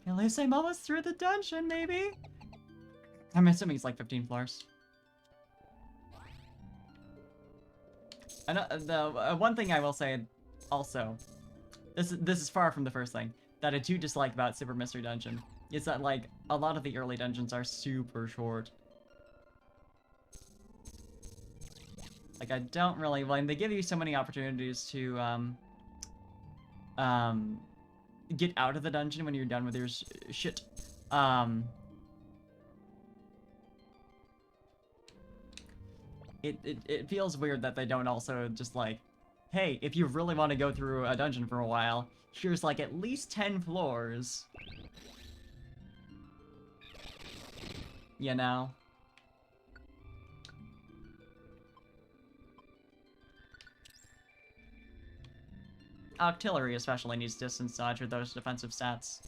At least I'm almost through the dungeon, maybe? I'm assuming it's like 15 floors. I know, the one thing I will say, also, this is far from the first thing, that I do dislike about Super Mystery Dungeon, is that, like, a lot of the early dungeons are super short. Like, I don't really, like, they give you so many opportunities to, get out of the dungeon when you're done with your shit. It feels weird that they don't also just like, hey, if you really want to go through a dungeon for a while, here's like at least 10 floors. You know? Octillery especially needs distance dodge with those defensive stats.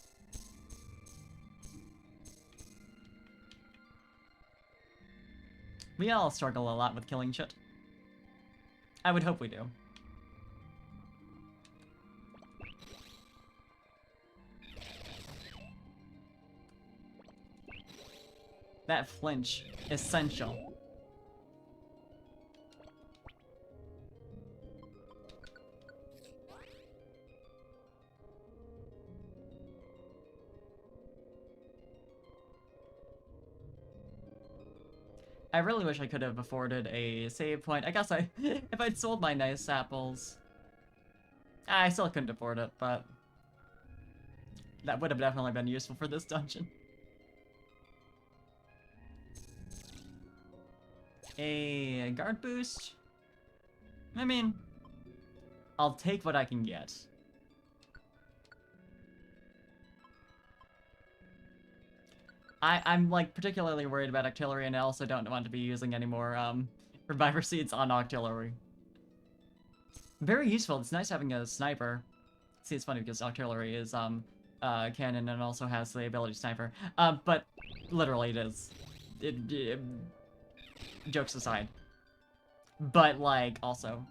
We all struggle a lot with killing shit. I would hope we do. That flinch, essential. I really wish I could have afforded a save point. I guess if I'd sold my nice apples. I still couldn't afford it, but that would have definitely been useful for this dungeon. A guard boost? I mean, I'll take what I can get. I'm like particularly worried about Octillery, and I also don't want to be using any more Reviver Seeds on Octillery. Very useful. It's nice having a sniper. See, it's funny because Octillery is cannon and also has the ability sniper. But literally it is. Jokes aside. But like also.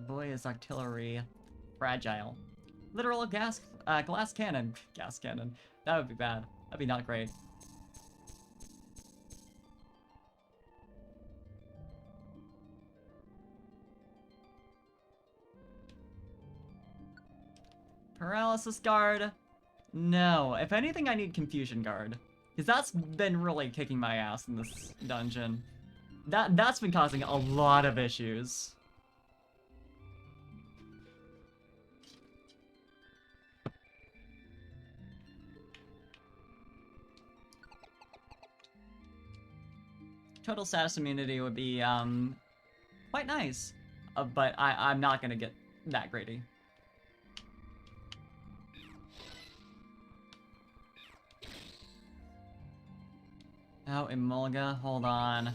Boy, is Octillery fragile. Literal glass cannon. Gas cannon. That would be bad. That'd be not great. Paralysis Guard? No. If anything, I need Confusion Guard. Because that's been really kicking my ass in this dungeon. That's been causing a lot of issues. Total status immunity would be, quite nice. But I'm not gonna get that greedy. Oh, Emolga, hold on.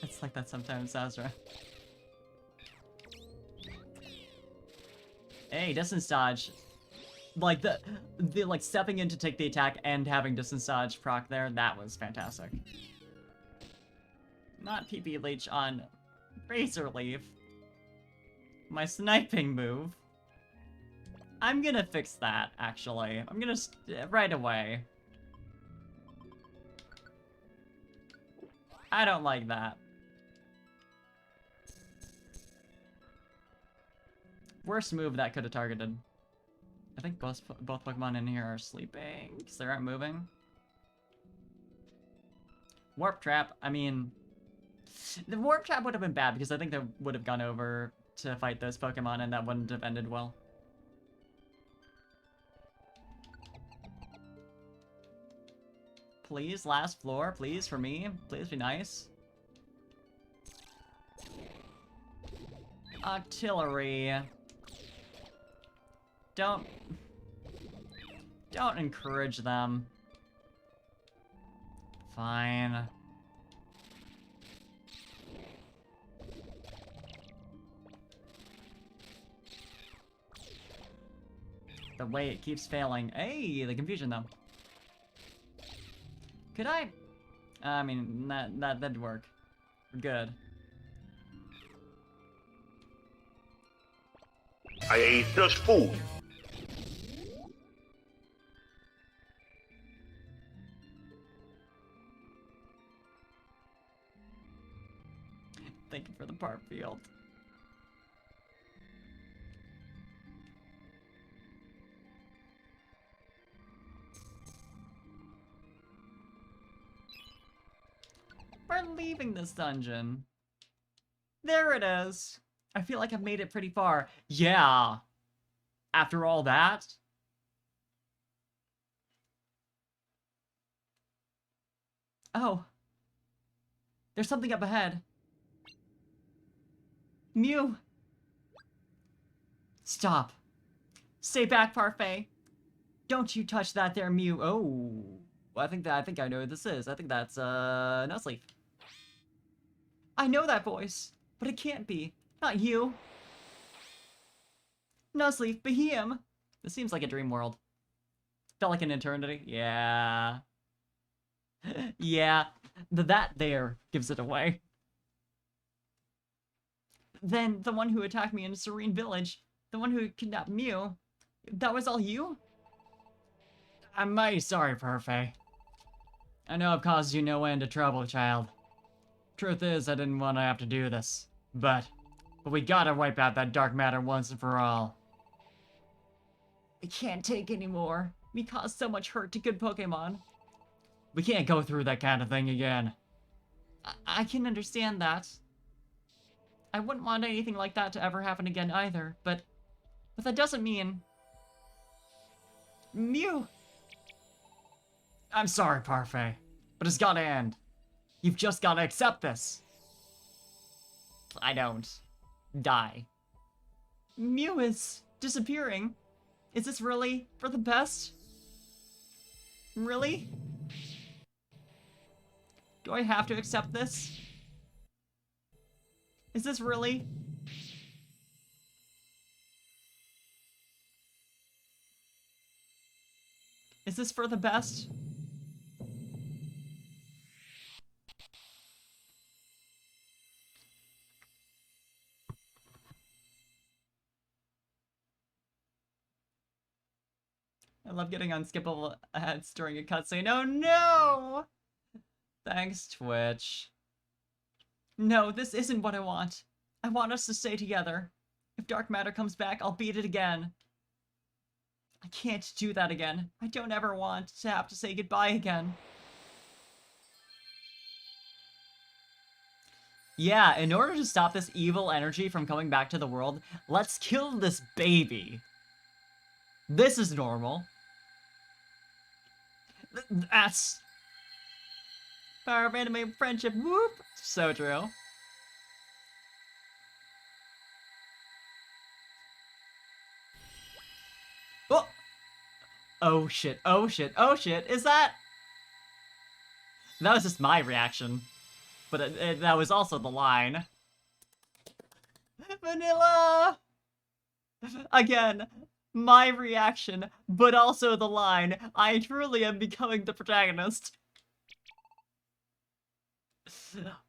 It's like that sometimes, Azra. Hey, distance dodge. Like the like stepping in to take the attack and having distance dodge proc there, that was fantastic. Not PP Leech on Razor Leaf. My sniping move. I'm gonna fix that, actually. I'm gonna right away. I don't like that. Worst move that could have targeted. I think both Pokemon in here are sleeping because they aren't moving. Warp Trap, I mean... The Warp Trap would have been bad because I think they would have gone over to fight those Pokemon and that wouldn't have ended well. Please, last floor, please, for me. Please be nice. Artillery. Don't encourage them. Fine. The way it keeps failing. Hey, the confusion though. Could I? I mean, that'd work. We're good. I ate just food. Thank you for the part field. We're leaving this dungeon. There it is. I feel like I've made it pretty far. Yeah. After all that. Oh. There's something up ahead. Mew. Stop. Stay back, Parfait. Don't you touch that there, Mew. Oh. Well, I think I know what this is. I think that's, Nuzleaf. I know that voice, but it can't be. Not you. Nuzleaf, Behem. This seems like a dream world. Felt like an eternity. Yeah. Yeah. That there gives it away. Then the one who attacked me in Serene Village, the one who kidnapped Mew, that was all you? I'm mighty sorry, Parfait. I know I've caused you no end of trouble, child. Truth is, I didn't want to have to do this. But we gotta wipe out that dark matter once and for all. I can't take anymore. We caused so much hurt to good Pokemon. We can't go through that kind of thing again. I can understand that. I wouldn't want anything like that to ever happen again either, but that doesn't mean... Mew! I'm sorry, Parfait, but it's gotta end. You've just gotta accept this. I don't. Die. Mew is disappearing. Is this really for the best? Really? Do I have to accept this? Is this really? Is this for the best? I love getting unskippable ads during a cutscene. Oh no! Thanks, Twitch. No, this isn't what I want. I want us to stay together. If dark matter comes back, I'll beat it again. I can't do that again. I don't ever want to have to say goodbye again. Yeah, in order to stop this evil energy from coming back to the world, let's kill this baby. This is normal. That's... Power of anime friendship, whoop! So true. Oh! Oh shit, oh shit, oh shit, is that... That was just my reaction. But that was also the line. Vanilla! Again, my reaction, but also the line. I truly am becoming the protagonist.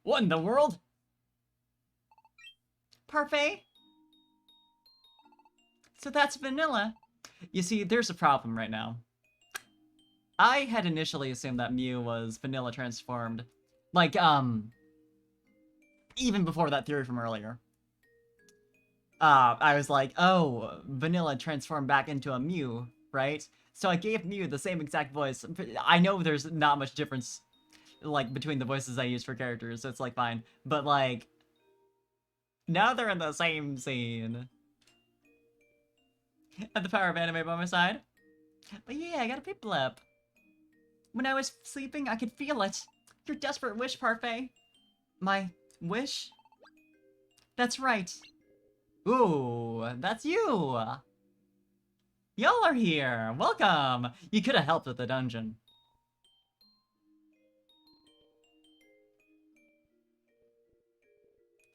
What in the world? Parfait? So that's Vanilla. You see, there's a problem right now. I had initially assumed that Mew was Vanilla transformed. Like, even before that theory from earlier. I was like, oh, Vanilla transformed back into a Mew, right? So I gave Mew the same exact voice. I know there's not much difference, like, between the voices I use for characters, so it's, like, fine. But, like, now they're in the same scene. Had the power of anime by my side. But yeah, I got a pip blip. When I was sleeping, I could feel it. Your desperate wish, Parfait. My wish? That's right. Ooh, that's you! Y'all are here! Welcome! You could have helped with the dungeon.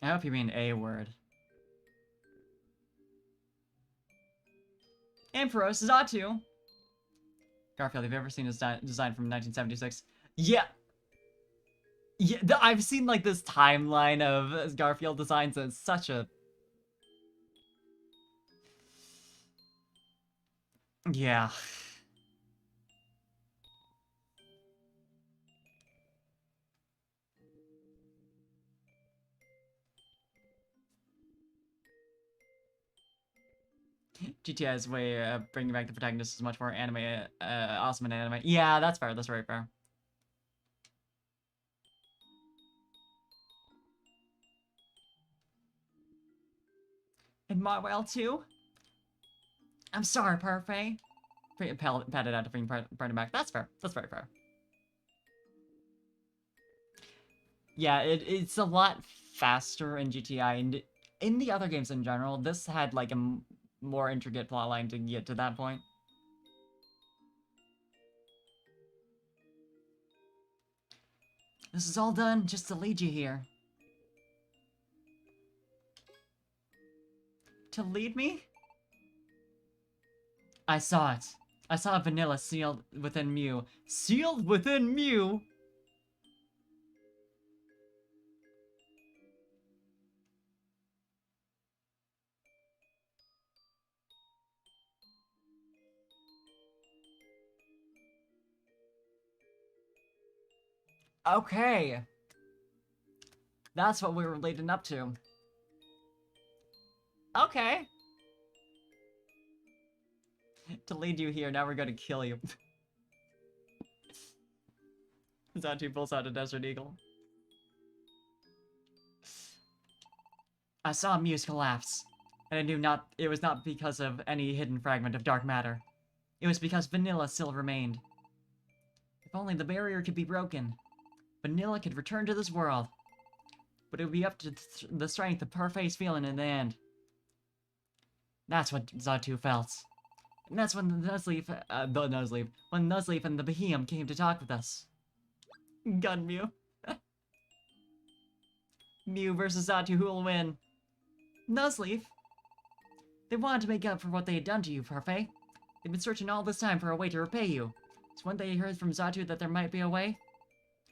I hope you mean a word. Emperor Zatu! Garfield, have you ever seen his design from 1976? Yeah! Yeah, I've seen, like, this timeline of Garfield designs, and it's such a... Yeah. GTI's way of bringing back the protagonist is much more anime, awesome in anime. Yeah, that's fair. That's very fair. And Marwell too? I'm sorry, Parfait. Pat it out to bring Party back. That's fair. That's very fair. Yeah, it's a lot faster in GTI, and in the other games in general, this had like a more intricate plotline to get to that point. This is all done just to lead you here. To lead me? I saw it. I saw Vanilla sealed within Mew. Sealed within Mew? Okay. That's what we were leading up to. Okay. To lead you here, now we're gonna kill you. Zatu pulls out a Desert Eagle. I saw Mew's collapse, and I knew it was not because of any hidden fragment of dark matter. It was because Vanilla still remained. If only the barrier could be broken, Vanilla could return to this world. But it would be up to the strength of Parfait's feeling in the end. That's what Zatu felt. And that's when when Nuzleaf and the Behemoth came to talk with us. Gun Mew. Mew versus Zatu, who will win? Nuzleaf. They wanted to make up for what they had done to you, Parfait. They've been searching all this time for a way to repay you. So when they heard from Zatu that there might be a way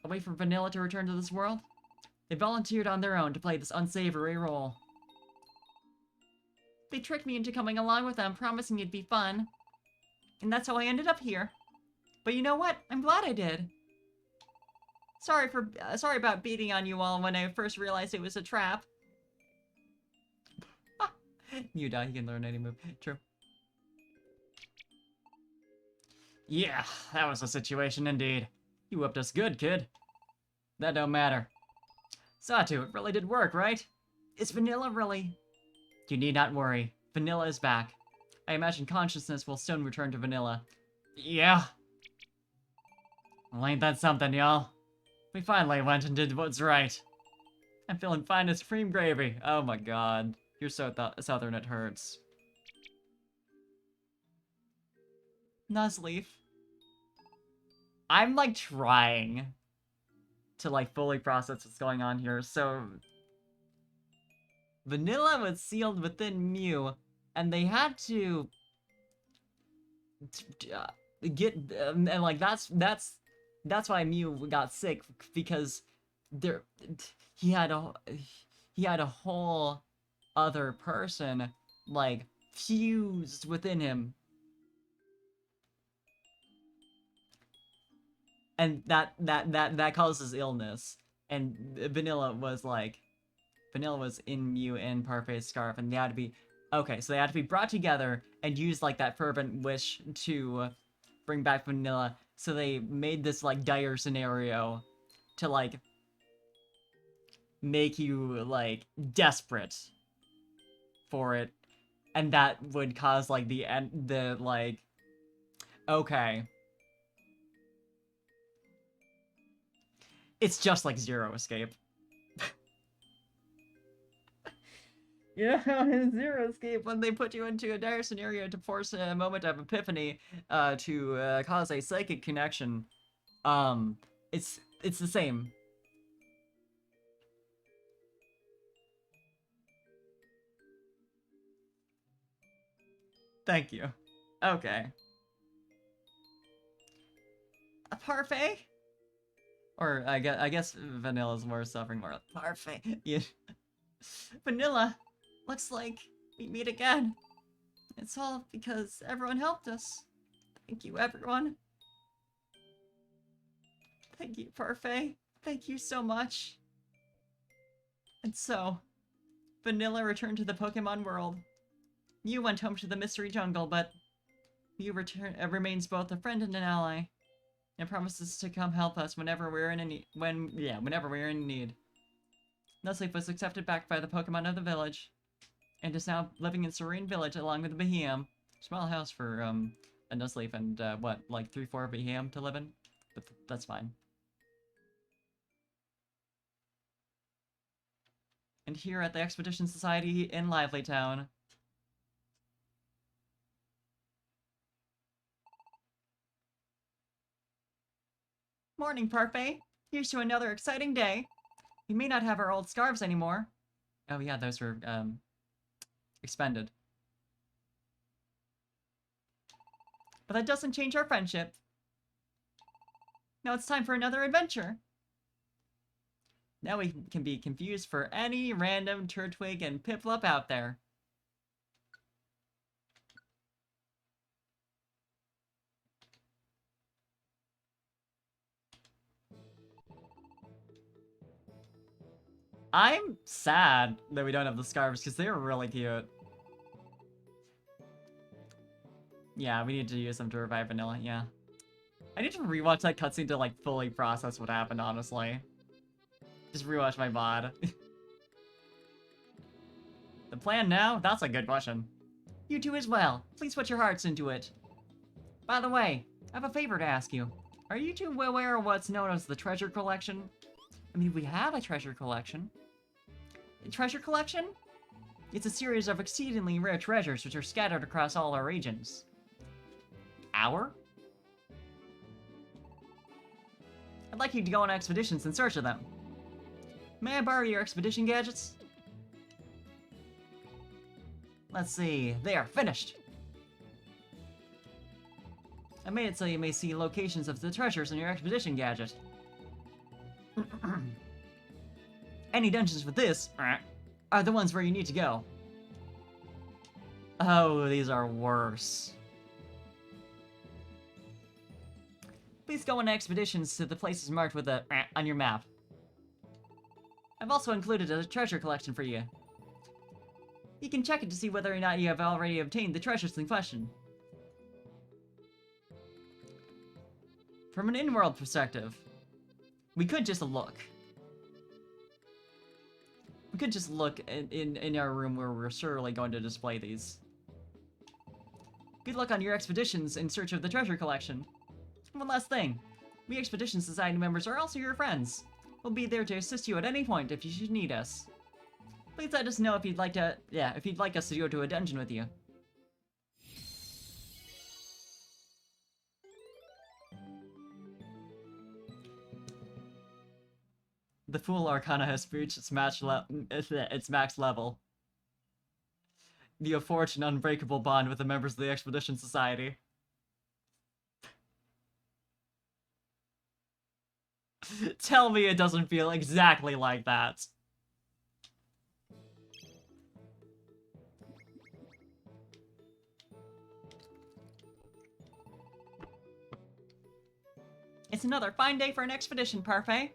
for Vanilla to return to this world, they volunteered on their own to play this unsavory role. They tricked me into coming along with them, promising it'd be fun. And that's how I ended up here. But you know what? I'm glad I did. Sorry about beating on you all when I first realized it was a trap. You die, you can learn any move. True. Yeah, that was a situation indeed. You whooped us good, kid. That don't matter. Satu, it really did work, right? Is Vanilla really? You need not worry. Vanilla is back. I imagine consciousness will soon return to Vanilla. Yeah. Well, ain't that something, y'all? We finally went and did what's right. I'm feeling fine as cream gravy. Oh my god. You're so southern it hurts. Nuzleaf. I'm like trying to like fully process what's going on here. So Vanilla was sealed within Mew, and they had to get and like that's why Mew got sick, because there he had a whole other person like fused within him, and that causes illness. And Vanilla was in Mew and Parfai's scarf, and they had to be so they had to be brought together and use like that fervent wish to bring back Vanilla. So they made this like dire scenario to like make you like desperate for it, and that would cause like okay, it's just like Zero Escape. Yeah, in Zero Escape, when they put you into a dire scenario to force a moment of epiphany, to cause a psychic connection, it's the same. Thank you. Okay. A parfait? Or I guess Vanilla's more suffering more. Parfait. Yeah. Vanilla, looks like we meet again. It's all because everyone helped us. Thank you, everyone. Thank you, Parfait. Thank you so much. And so, Vanilla returned to the Pokemon world. You went home to the Mystery Jungle, but you remains both a friend and an ally, and promises to come help us whenever we're in need. Whenever we're in need. Nuzleaf was accepted back by the Pokemon of the village, and is now living in Serene Village along with the Beheeyem. Small house for a Nuzleaf and what, like 3-4 Beheeyem to live in? But that's fine. And here at the Expedition Society in Lively Town. Morning, Parfait. Here's to another exciting day. We may not have our old scarves anymore. Oh yeah, those were, expended. But that doesn't change our friendship. Now it's time for another adventure. Now we can be confused for any random Turtwig and Piplup out there. I'm sad that we don't have the scarves, because they're really cute. Yeah, we need to use them to revive Vanilla, yeah. I need to rewatch that cutscene to, like, fully process what happened, honestly. Just rewatch my VOD. The plan now? That's a good question. You two as well. Please put your hearts into it. By the way, I have a favor to ask you. Are you two aware of what's known as the treasure collection? I mean, we have a treasure collection. A treasure collection? It's a series of exceedingly rare treasures which are scattered across all our regions. Our? I'd like you to go on expeditions in search of them. May I borrow your expedition gadgets? Let's see. There, finished! I made it so you may see locations of the treasures in your expedition gadget. Any dungeons with this are the ones where you need to go. Oh, these are worse. Please go on expeditions to the places marked with a on your map. I've also included a treasure collection for you. You can check it to see whether or not you have already obtained the treasures in question. From an in-world perspective, we could just look. We could just look in our room where we're surely going to display these. Good luck on your expeditions in search of the treasure collection. One last thing. We Expedition Society members are also your friends. We'll be there to assist you at any point if you should need us. Please let us know if you'd like to, if you'd like us to go to a dungeon with you. The Fool Arcana has reached its max level. You have forged an unbreakable bond with the members of the Expedition Society. Tell me it doesn't feel exactly like that. It's another fine day for an expedition, Parfait.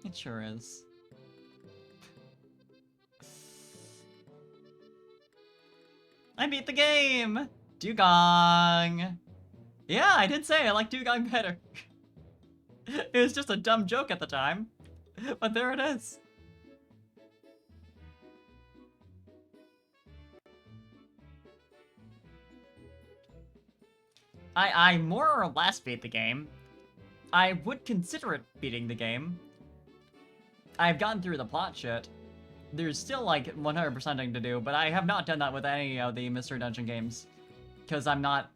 It sure is. I beat the game! Dugong! Yeah, I did say I like Dugong better. It was just a dumb joke at the time. But there it is. I more or less beat the game. I would consider it beating the game. I've gotten through the plot shit. There's still like 100%ing to do, but I have not done that with any of the Mystery Dungeon games. Because I'm not,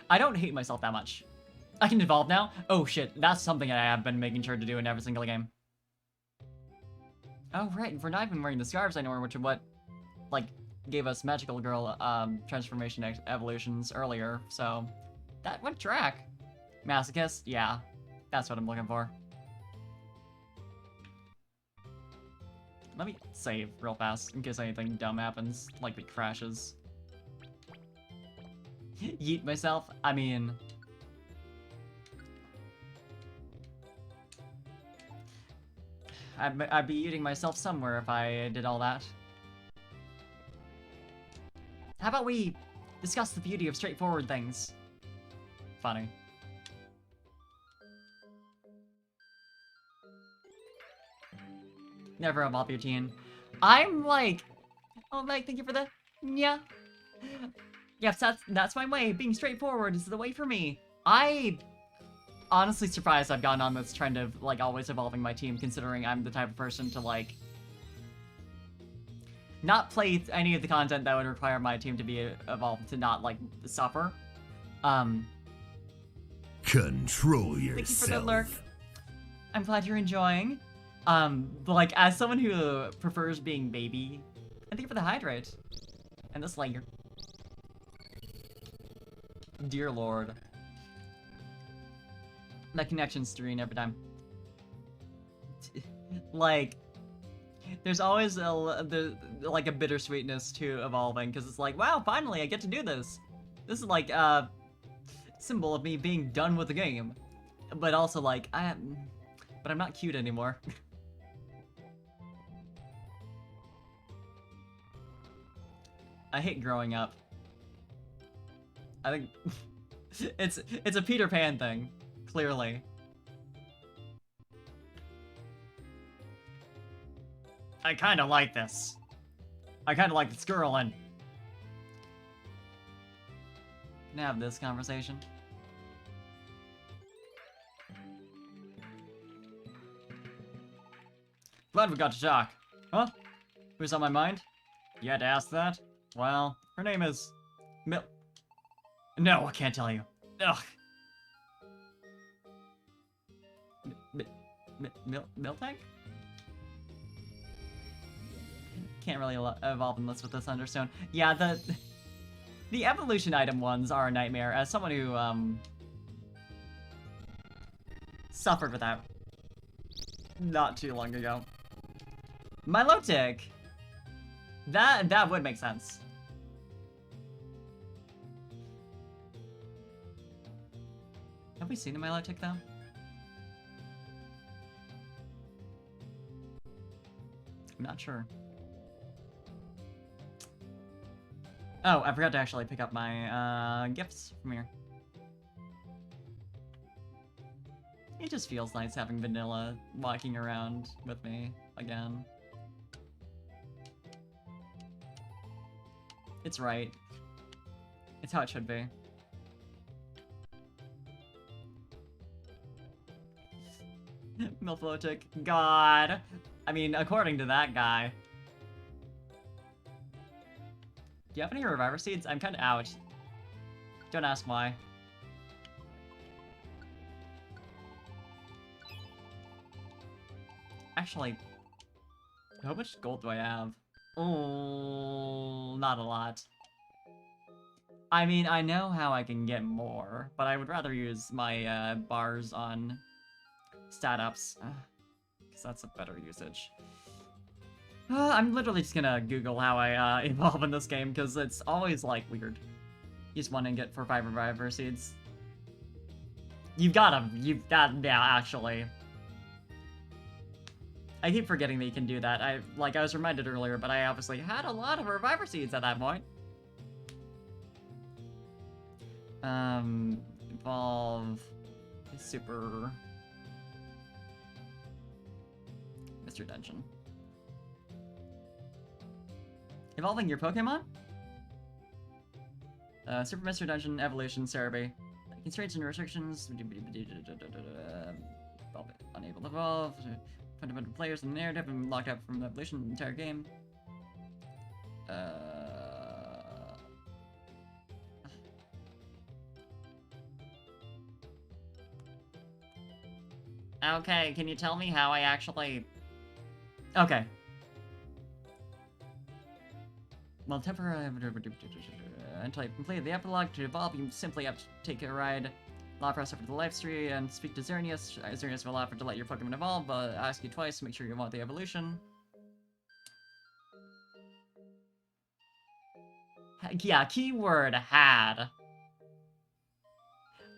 I don't hate myself that much. I can evolve now? Oh shit, that's something I have been making sure to do in every single game. Oh right, for not even wearing the scarves anymore, which are what, like, gave us Magical Girl, transformation evolutions earlier, so... That went track. Masochist? Yeah. That's what I'm looking for. Let me save real fast, in case anything dumb happens, like it crashes. Yeet myself? I mean... I'd be eating myself somewhere if I did all that. How about we discuss the beauty of straightforward things? Funny. Never evolve your teen. I'm like... Oh, Meg, thank you for the... Yeah. Yes, that's my way. Being straightforward is the way for me. I... honestly surprised I've gone on this trend of, like, always evolving my team, considering I'm the type of person to, like... not play any of the content that would require my team to be evolved, to not, like, suffer. Control yourself. Thank you for the lurk. I'm glad you're enjoying. Like, as someone who prefers being baby, and thank you for the hydrate. And this layer. Dear Lord. That connection's stream every time. Like, there's always like a bittersweetness to evolving, because it's like, wow, finally I get to do this. This is like a symbol of me being done with the game. But also like, but I'm not cute anymore. I hate growing up. I think it's a Peter Pan thing, clearly. I kind of like this. I kind of like this girl, and can I have this conversation? Glad we got to talk. Huh? Who's on my mind? You had to ask that? Well, her name is No, I can't tell you. Ugh. Miltank? Can't really evolve unless with the Thunderstone. Yeah, the evolution item ones are a nightmare. As someone who suffered with that not too long ago. Milotic. That would make sense. Have we seen a Milotic though? I'm not sure. Oh, I forgot to actually pick up my gifts from here. It just feels nice having Vanilla walking around with me again. It's right. It's how it should be. Milflotic. God. I mean, according to that guy. Do you have any Reviver Seeds? I'm kind of out. Don't ask why. Actually, how much gold do I have? Oh, not a lot. I mean, I know how I can get more, but I would rather use my bars on stat ups, because that's a better usage. I'm literally just gonna Google how I evolve in this game, because it's always, like, weird. Use one and get for 5 Reviver Seeds. Yeah, actually. I keep forgetting that you can do that. I was reminded earlier, but I obviously had a lot of Reviver Seeds at that point. Evolve Super Mr. Dungeon. Evolving your Pokemon? Super Mr. Dungeon, Evolution, Cerebi. Constraints and restrictions. Unable to evolve. Fundamental players in the narrative and locked out from Evolution the entire game. Okay, can you tell me how I actually... Okay. Well, temporarily... Until I complete the epilogue, to evolve, you simply have to take a ride. Press over the life tree and speak to Xerneas. Xerneas will offer to let your Pokemon evolve, but ask you twice to make sure you want the evolution. Yeah, keyword had.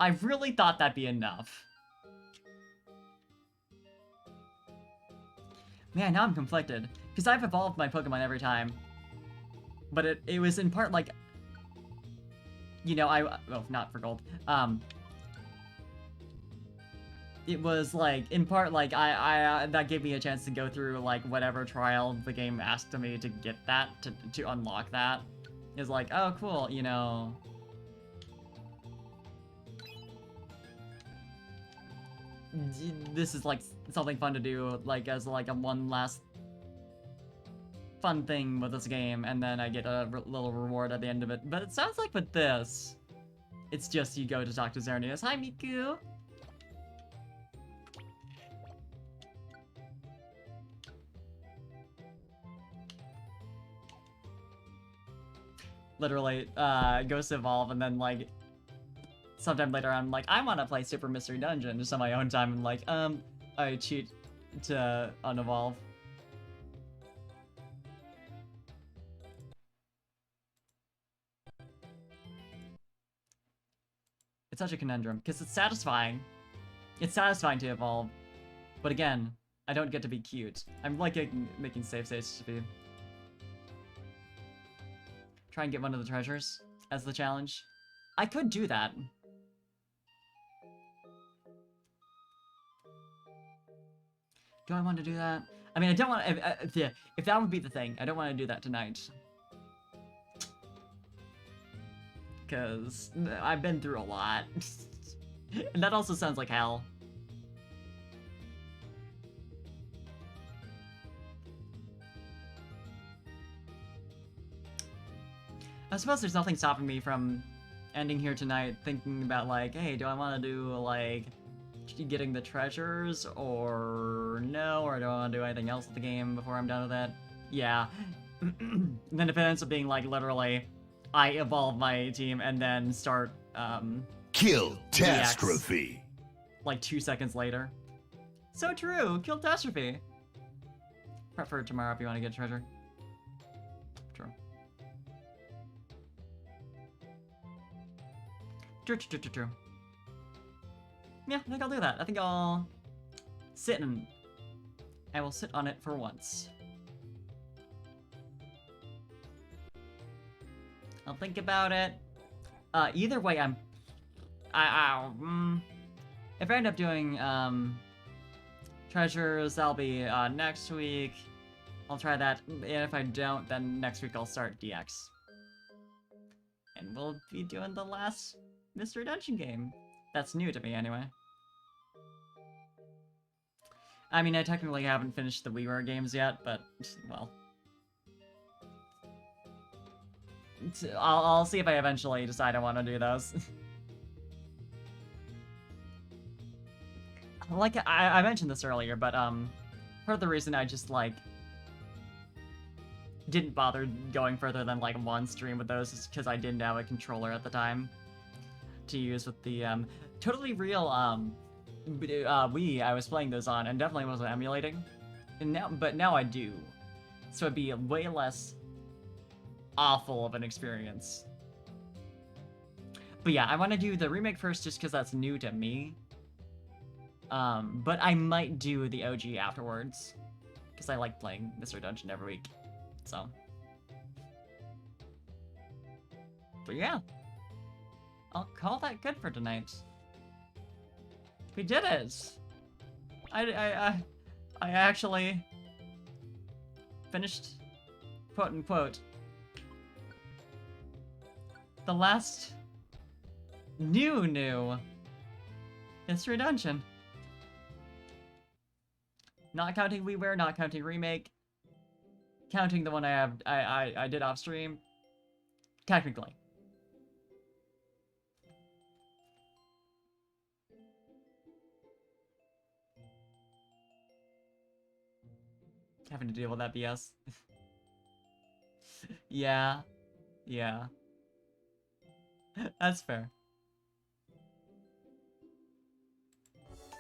I really thought that'd be enough. Man, now I'm conflicted. Because I've evolved my Pokemon every time. But it was in part like... You know, well, not for gold. It was like, in part, like, that gave me a chance to go through, like, whatever trial the game asked of me to get that, to unlock that. It was like, oh, cool, you know... This is, like, something fun to do, like, as, like, a one last fun thing with this game, and then I get a little reward at the end of it. But it sounds like with this, it's just you go to talk to Xerneas. Hi, Miku! Literally, goes to evolve, and then, like, sometime later I'm like, I want to play Super Mystery Dungeon just on my own time, and like, I cheat to unevolve. It's such a conundrum, because it's satisfying. It's satisfying to evolve, but again, I don't get to be cute. I'm like making save states to be... Try and get one of the treasures as the challenge. I could do that. Do I want to do that? I mean, I don't want to... If that would be the thing, I don't want to do that tonight. Because I've been through a lot. And that also sounds like hell. I suppose there's nothing stopping me from ending here tonight thinking about, like, hey, do I want to do, like, getting the treasures, or no, or do I want to do anything else with the game before I'm done with it? Yeah. And then if it ends up being, like, literally, I evolve my team and then start, Kill-tastrophe. Like 2 seconds later. So true, Kill-tastrophe. Prep for tomorrow if you want to get treasure. True. True. Yeah, I think I'll do that. I think I'll sit and I will sit on it for once. I'll think about it. Either way, if I end up doing treasures, that'll be next week. I'll try that. And if I don't, then next week I'll start DX. And we'll be doing the last Mystery Dungeon game. That's new to me, anyway. I mean, I technically haven't finished the WiiWare games yet, but, well. I'll see if I eventually decide I want to do those. Like, I mentioned this earlier, but, part of the reason I just, like, didn't bother going further than, like, one stream with those is because I didn't have a controller at the time to use with the, totally real, Wii I was playing those on, and definitely wasn't emulating. But now I do. So it'd be way less awful of an experience. But yeah, I want to do the remake first just because that's new to me. But I might do the OG afterwards. Because I like playing Mystery Dungeon every week. So. But yeah. I'll call that good for tonight. We did it! I actually finished, quote unquote, the last new Mystery Dungeon. Not counting WiiWare, not counting Remake, counting the one I did off stream, technically. Having to deal with that BS. Yeah. That's fair.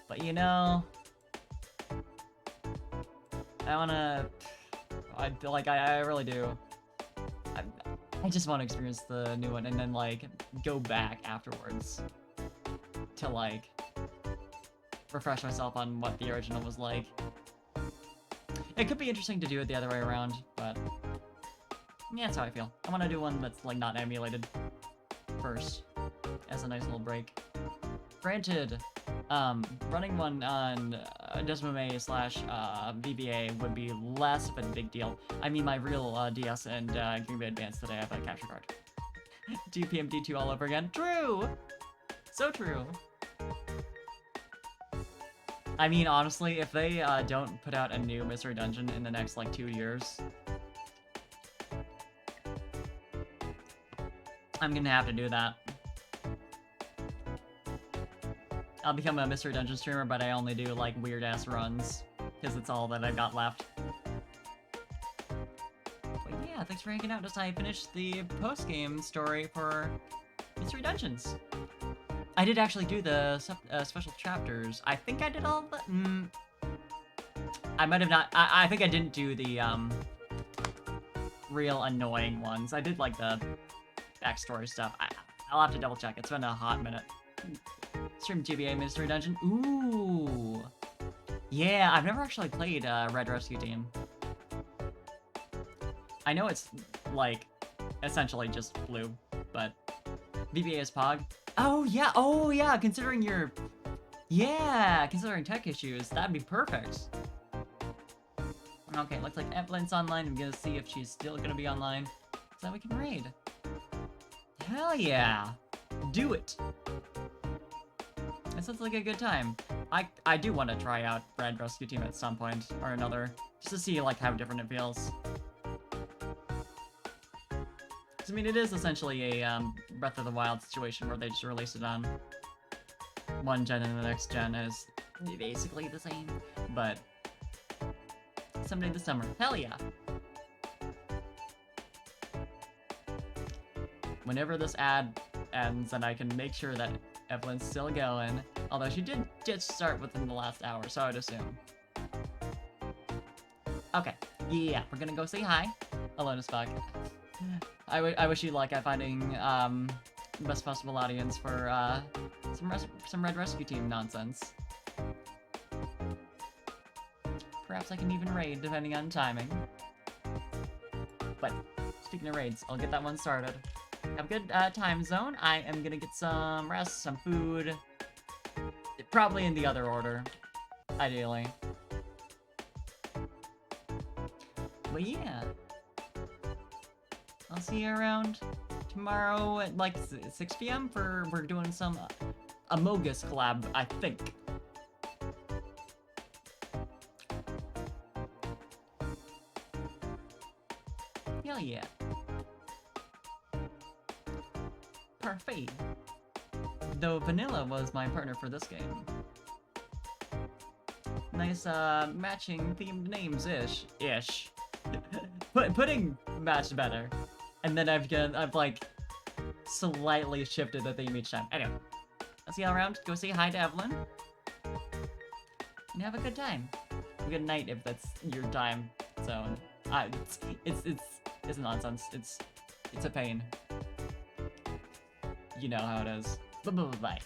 But you know, I really do. I just want to experience the new one and then, like, go back afterwards to, like, refresh myself on what the original was like. It could be interesting to do it the other way around, but yeah, that's how I feel. I want to do one that's, like, not emulated first, as a nice little break. Granted, running one on Desmame / VBA would be less of a big deal. I mean, my real DS and Game Boy Advance that I have a capture card. Do PMD2 all over again? True! So true. I mean, honestly, if they don't put out a new Mystery Dungeon in the next, like, 2 years, I'm gonna have to do that. I'll become a Mystery Dungeon streamer, but I only do, like, weird-ass runs, because it's all that I've got left. But yeah, thanks for hanging out as I finished the post-game story for Mystery Dungeons. I did actually do the special chapters. I think I did all the... I might have not... I think I didn't do the, real annoying ones. I did, like, the backstory stuff. I'll have to double-check. It's been a hot minute. Stream GBA Mystery Dungeon. Ooh! Yeah, I've never actually played Red Rescue Team. I know it's, like, essentially just blue, but... VBA is Pog. Oh yeah, considering your... Yeah, considering tech issues, that'd be perfect. Okay, looks like Evelyn's online. I'm gonna see if she's still gonna be online, so that we can raid. Hell yeah! Do it! That sounds like a good time. I do want to try out Red Rescue Team at some point or another, just to see, like, how different it feels. I mean, it is essentially a Breath of the Wild situation where they just released it on one gen and the next gen is basically the same, but someday this summer. Hell yeah! Whenever this ad ends and I can make sure that Evelyn's still going, although she did just start within the last hour, so I would assume. Okay, yeah, we're gonna go say hi. Alone as fuck. I wish you luck at finding best possible audience for some Red Rescue Team nonsense. Perhaps I can even raid depending on timing. But speaking of raids, I'll get that one started. Have a good time zone. I am gonna get some rest, some food. Probably in the other order, ideally. But yeah. I'll see you around tomorrow at like 6 p.m. we're doing some Amogus collab, I think. Hell yeah. Parfait. Though Vanilla was my partner for this game. Nice, matching themed names-ish. Pudding matched better. And then I've like, slightly shifted the theme each time. Anyway, I'll see y'all around. Go say hi to Evelyn. And have a good time. A good night if that's your time zone. It's nonsense. It's a pain. You know how it is. Bye.